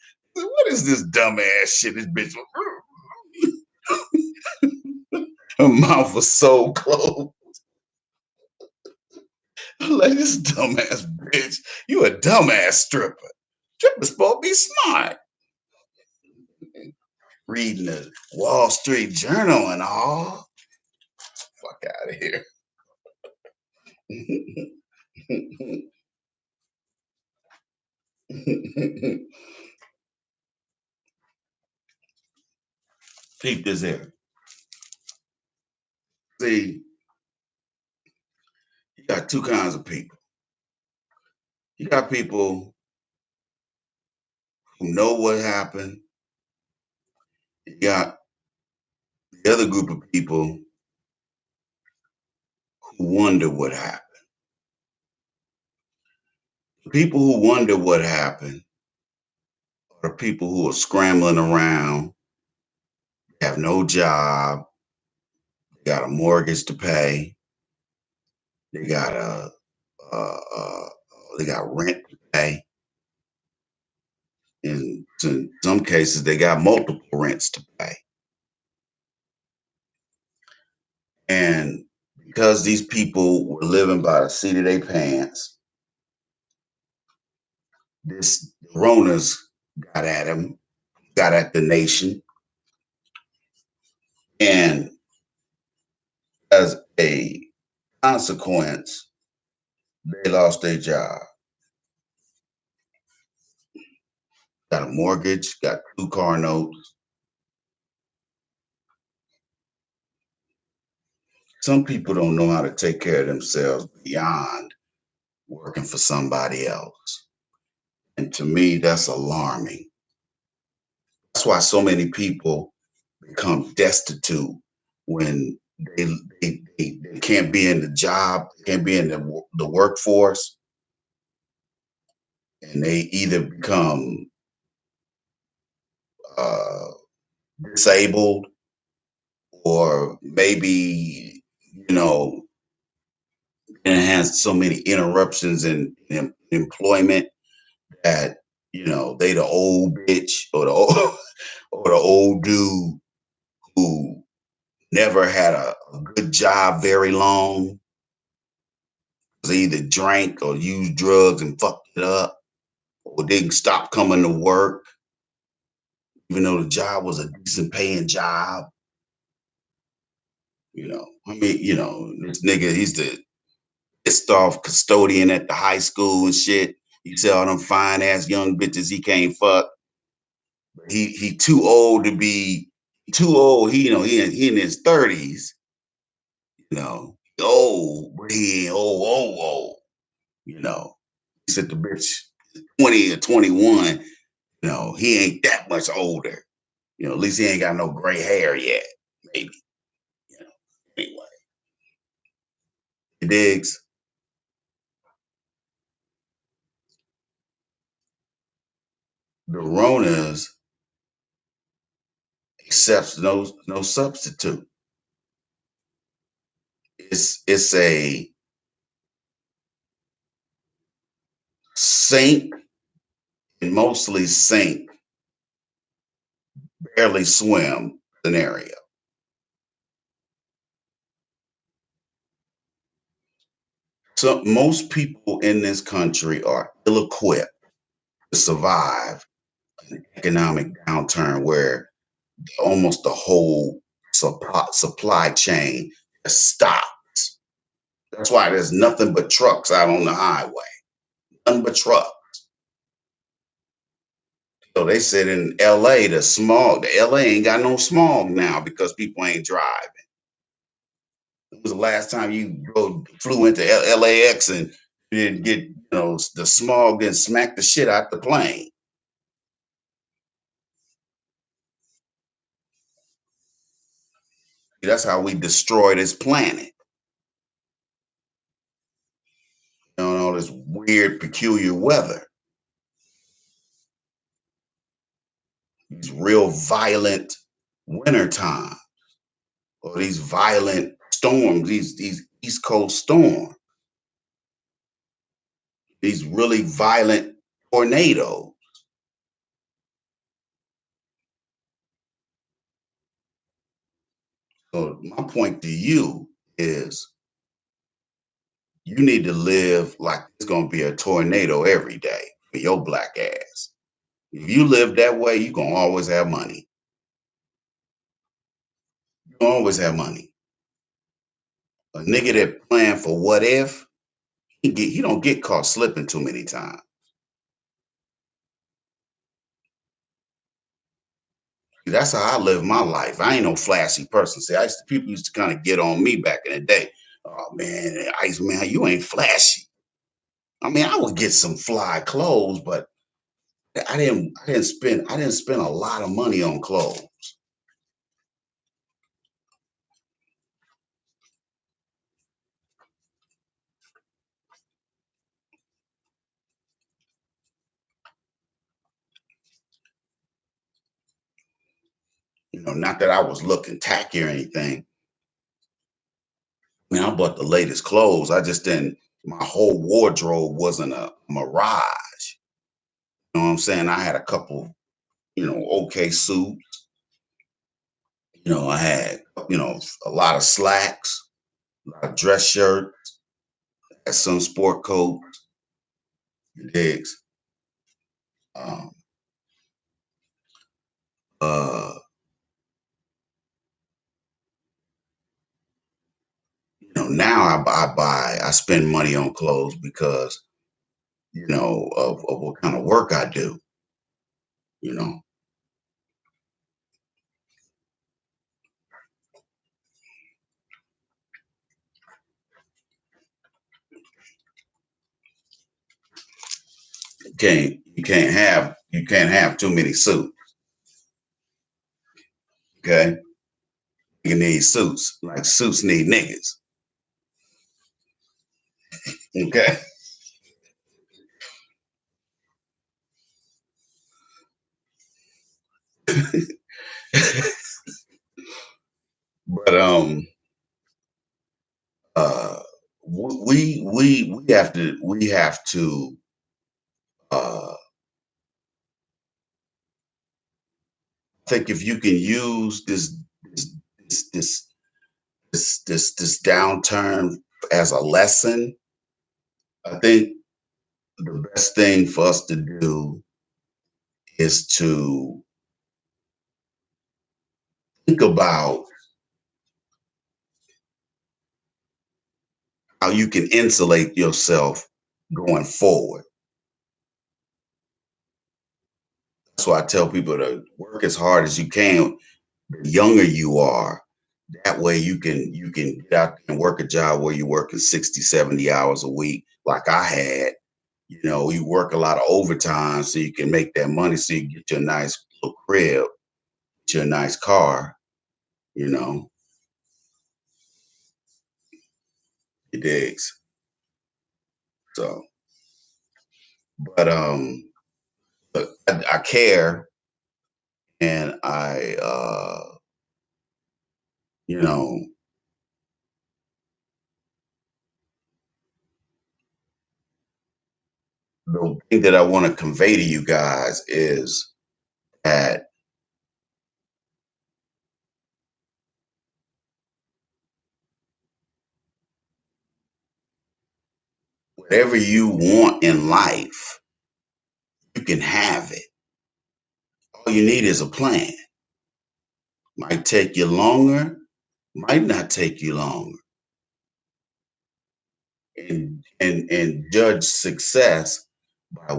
"What is this dumbass shit?" This bitch, her mouth was so closed. I'm like, this dumbass bitch. You a dumbass stripper. Strippers supposed to be smart. Reading the Wall Street Journal and all. Fuck out of here. Peep this here. See, you got two kinds of people. You got people who know what happened. You got the other group of people who wonder what happened. People who wonder what happened are people who are scrambling around, have no job, got a mortgage to pay, they got uh, uh, they got rent to pay. In some cases, they got multiple rents to pay. And because these people were living by the seat of their pants, this Rona's got at them, got at the nation, and as a consequence, they lost their job, got a mortgage, got two car notes. Some people don't know how to take care of themselves beyond working for somebody else. And to me, that's alarming. That's why so many people become destitute when they can't be in the job, can't be in the workforce, and they either become uh, disabled or maybe, you know, and has so many interruptions in employment that, they the old bitch or the old, or the old dude who never had a good job very long. They either drank or used drugs and fucked it up, or didn't stop coming to work, even though the job was a decent paying job. I mean, this nigga, he's the pissed off custodian at the high school and shit. You see all them fine ass young bitches he can't fuck. He too old to be too old. He in his 30s. Old, but he ain't old. You know, he said the bitch 20 or 21. He ain't that much older. At least he ain't got no gray hair yet. Maybe. You know. Anyway, he digs. The Ronas accepts no substitute. It's a sink and mostly sink, barely swim scenario. So most people in this country are ill-equipped to survive an economic downturn where almost the whole supply chain has stopped. That's why there's nothing but trucks out on the highway. Nothing but trucks. So they said in LA, the LA ain't got no smog now because people ain't driving. When was the last time you flew into LAX and you didn't get, the smog and smack the shit out the plane? That's how we destroy this planet. All this weird, peculiar weather. these real violent winter time or these violent storms, these East Coast storms, these really violent tornadoes. So my point to you is you need to live like it's gonna be a tornado every day for your black ass. If you live that way, you're gonna always have money. You always have money. A nigga that plan for what if, he don't get caught slipping too many times. That's how I live my life. I ain't no flashy person. See, people used to kind of get on me back in the day. Oh man, Ice man, you ain't flashy. I mean, I would get some fly clothes, but I didn't spend a lot of money on clothes. Not that I was looking tacky or anything. I mean, I bought the latest clothes. I just didn't. My whole wardrobe wasn't a mirage. You know what I'm saying? I had a couple, okay suits. I had, a lot of slacks, a lot of dress shirts, had some sport coats, digs. Um, uh, now I spend money on clothes because, of what kind of work I do, you know. You can't have too many suits, okay? You need suits. Like suits need niggas. Okay. But uh we have to uh think if you can use this this this this downturn as a lesson, I think the best thing for us to do is to think about how you can insulate yourself going forward. That's why I tell people to work as hard as you can. The younger you are, that way you can get out and work a job where you're working 60, 70 hours a week, like I had. You work a lot of overtime so you can make that money so you get your nice little crib, get your nice car, you know, it digs. So, but but I care and you know, the thing that I want to convey to you guys is that whatever you want in life, you can have it. All you need is a plan. Might take you longer, might not take you longer. And judge success by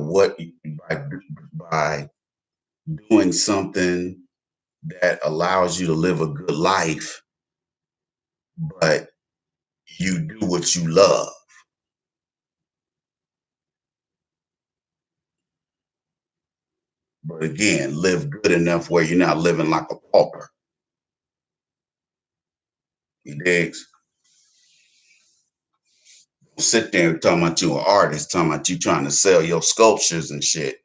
by doing something that allows you to live a good life, but you do what you love. But again, live good enough where you're not living like a pauper. You digs? Sit there and talking about you an artist, talking about you trying to sell your sculptures and shit.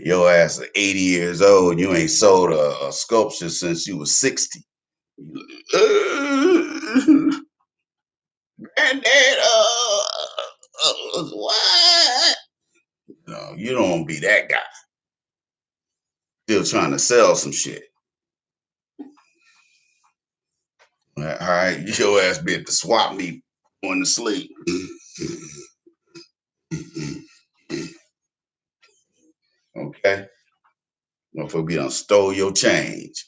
Your ass is 80 years old and you ain't sold a sculpture since you was 60. Granddad, what? No, you don't want to be that guy. Still trying to sell some shit. All right, your ass be at the swap meet going to sleep. Okay? Motherfucker be done stole your change.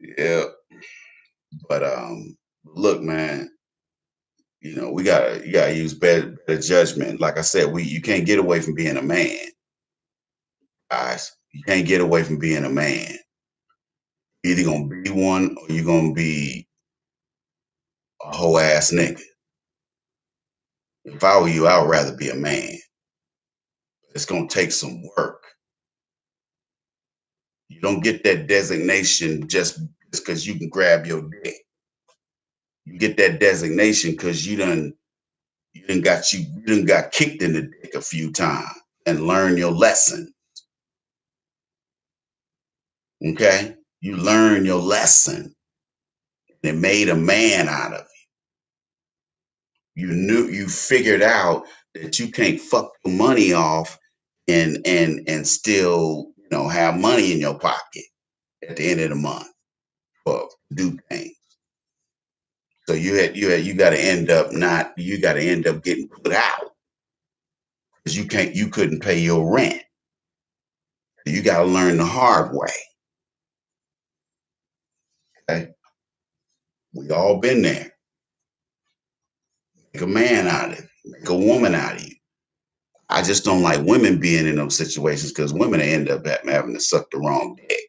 Yeah. But look, man, you gotta use better judgment. Like I said, you can't get away from being a man, guys. You can't get away from being a man. You're either gonna be one or you're gonna be a whole ass nigga. If I were you, I would rather be a man. It's gonna take some work. You don't get that designation just because you can grab your dick. You get that designation because you done got kicked in the dick a few times and learn your lesson. Okay? You learn your lesson. It made a man out of you. You figured out that you can't fuck the money off and still, have money in your pocket at the end of the month for do things. So you got to end up not you got to end up getting put out because you couldn't pay your rent. You got to learn the hard way. Okay, we all been there. Make a man out of it. Make a woman out of you. I just don't like women being in those situations because women end up having to suck the wrong dick.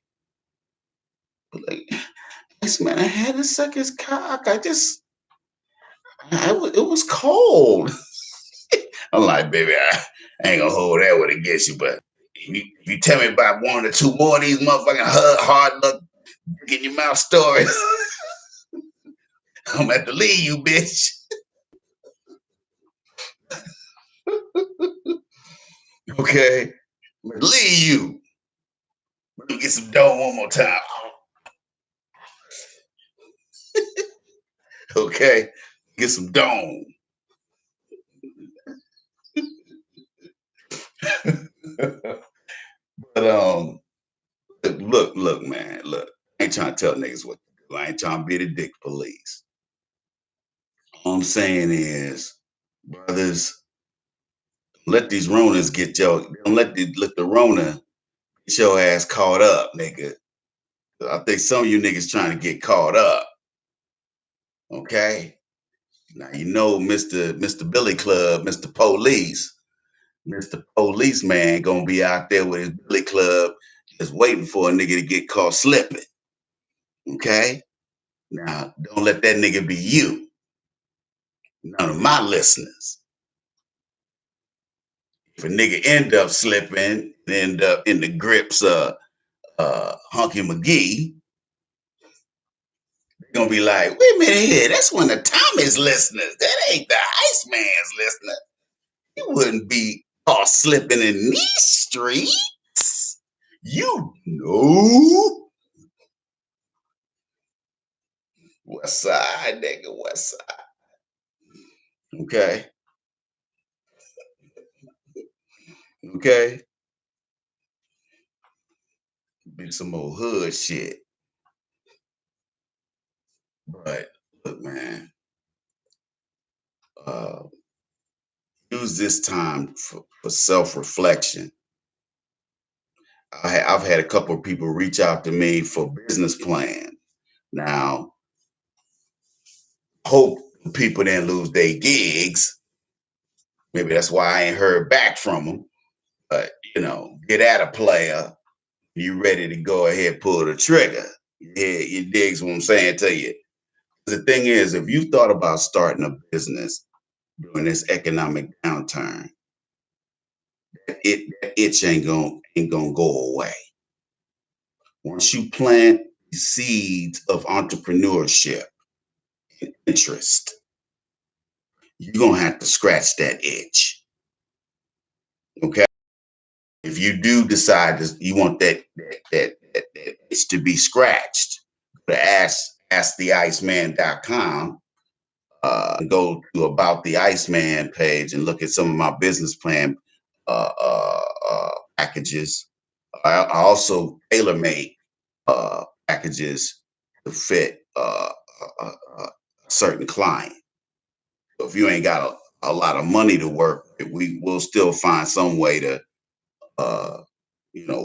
But like, this man, I had to suck his cock. It was cold. I'm like, baby, I ain't gonna hold that one against you, but if you tell me about one or two more of these motherfucking hard luck get your mouth stories, I'm gonna have to leave you, bitch. Okay, I'm gonna leave you. Let me get some dough one more time. Okay, get some dough. But look, man, look. I ain't trying to tell niggas what to do. I ain't trying to be the dick police. All I'm saying is, brothers, let these Ronas get your. Don't let the Rona get your ass caught up, nigga. I think some of you niggas trying to get caught up. Okay. Now you know Mr. Billy Club, Mr. Police, Mr. Policeman gonna be out there with his Billy Club just waiting for a nigga to get caught slipping. Okay? Now don't let that nigga be you. None of my listeners. If a nigga end up slipping, end up in the grips of Hunky McGee, they're gonna be like, wait a minute here, that's one of Tommy's listeners. That ain't the Iceman's listener. You wouldn't be caught slipping in these streets. You know. West side, nigga, west side. Okay. Okay. Be some old hood shit. But look, man, uh, use this time for self-reflection. I've had a couple of people reach out to me for business plan. Now, hope people didn't lose their gigs. Maybe that's why I ain't heard back from them. But get at a player. You ready to go ahead, pull the trigger. Yeah, you digs what I'm saying to you. The thing is, if you thought about starting a business during this economic downturn, that itch ain't gonna go away. Once you plant the seeds of entrepreneurship and interest, you're gonna have to scratch that itch. Okay. If you do decide you want that itch to be scratched, go to asktheiceman.com. Go to About the Iceman page and look at some of my business plan packages. I also tailor make packages to fit a certain client. So if you ain't got a lot of money to work with, we will still find some way to uh,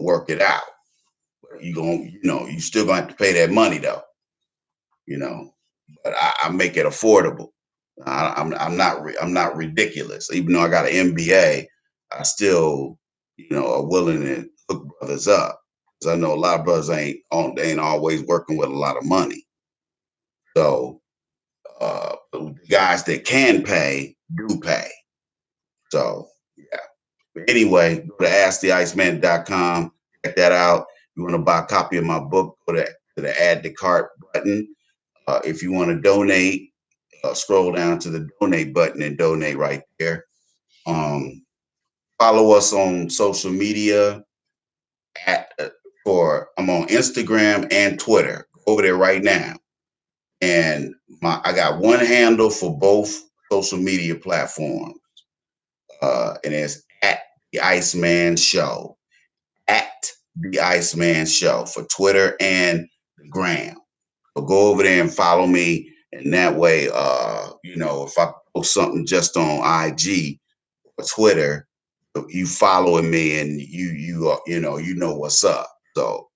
work it out. But you still gonna have to pay that money though. You know, but I make it affordable. I'm not ridiculous. Even though I got an MBA, I still are willing to hook brothers up because I know a lot of brothers they ain't always working with a lot of money. So the guys that can pay do pay. So yeah. But anyway, go to asktheiceman.com, check that out. You want to buy a copy of my book, go to the add to cart button. If you want to donate, scroll down to the donate button and donate right there. Um, Follow us on social media at for I'm on Instagram and Twitter. Go over there right now. And I got one handle for both social media platforms. And it's at the Iceman Show. At the Iceman Show for Twitter and the Gram. So go over there and follow me. And that way, if I post something just on IG or Twitter, you following me and you know what's up. So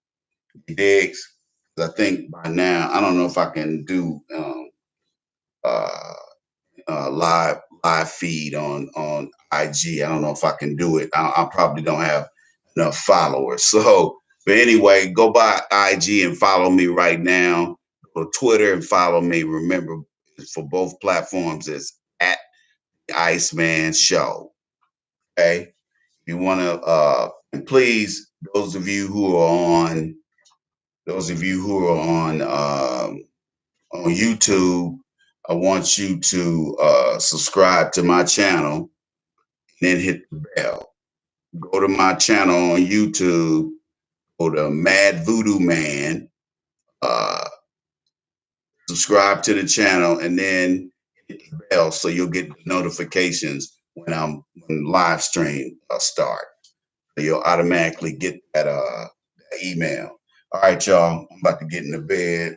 digs. I think by now I don't know if I can do uh, live feed on IG. I don't know if I can do it. I probably don't have enough followers. So, but anyway, go by IG and follow me right now. Go to Twitter and follow me. Remember, for both platforms, it's at the Iceman Show. Okay, you want to and please, those of you who are on YouTube, I want you to subscribe to my channel and then hit the bell. Go to my channel on YouTube, go to Mad Voodoo Man, uh, subscribe to the channel, and then hit the bell so you'll get notifications when live stream start. So you'll automatically get that email. All right, y'all. I'm about to get in the bed.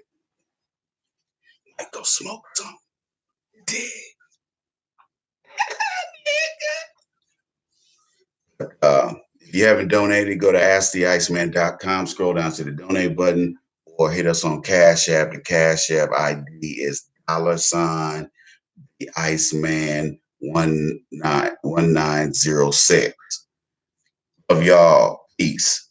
I go smoke some. Dig. If you haven't donated, go to asktheiceman.com, scroll down to the donate button, or hit us on Cash App. The Cash App ID is $ the Iceman 191906. Love y'all. Peace.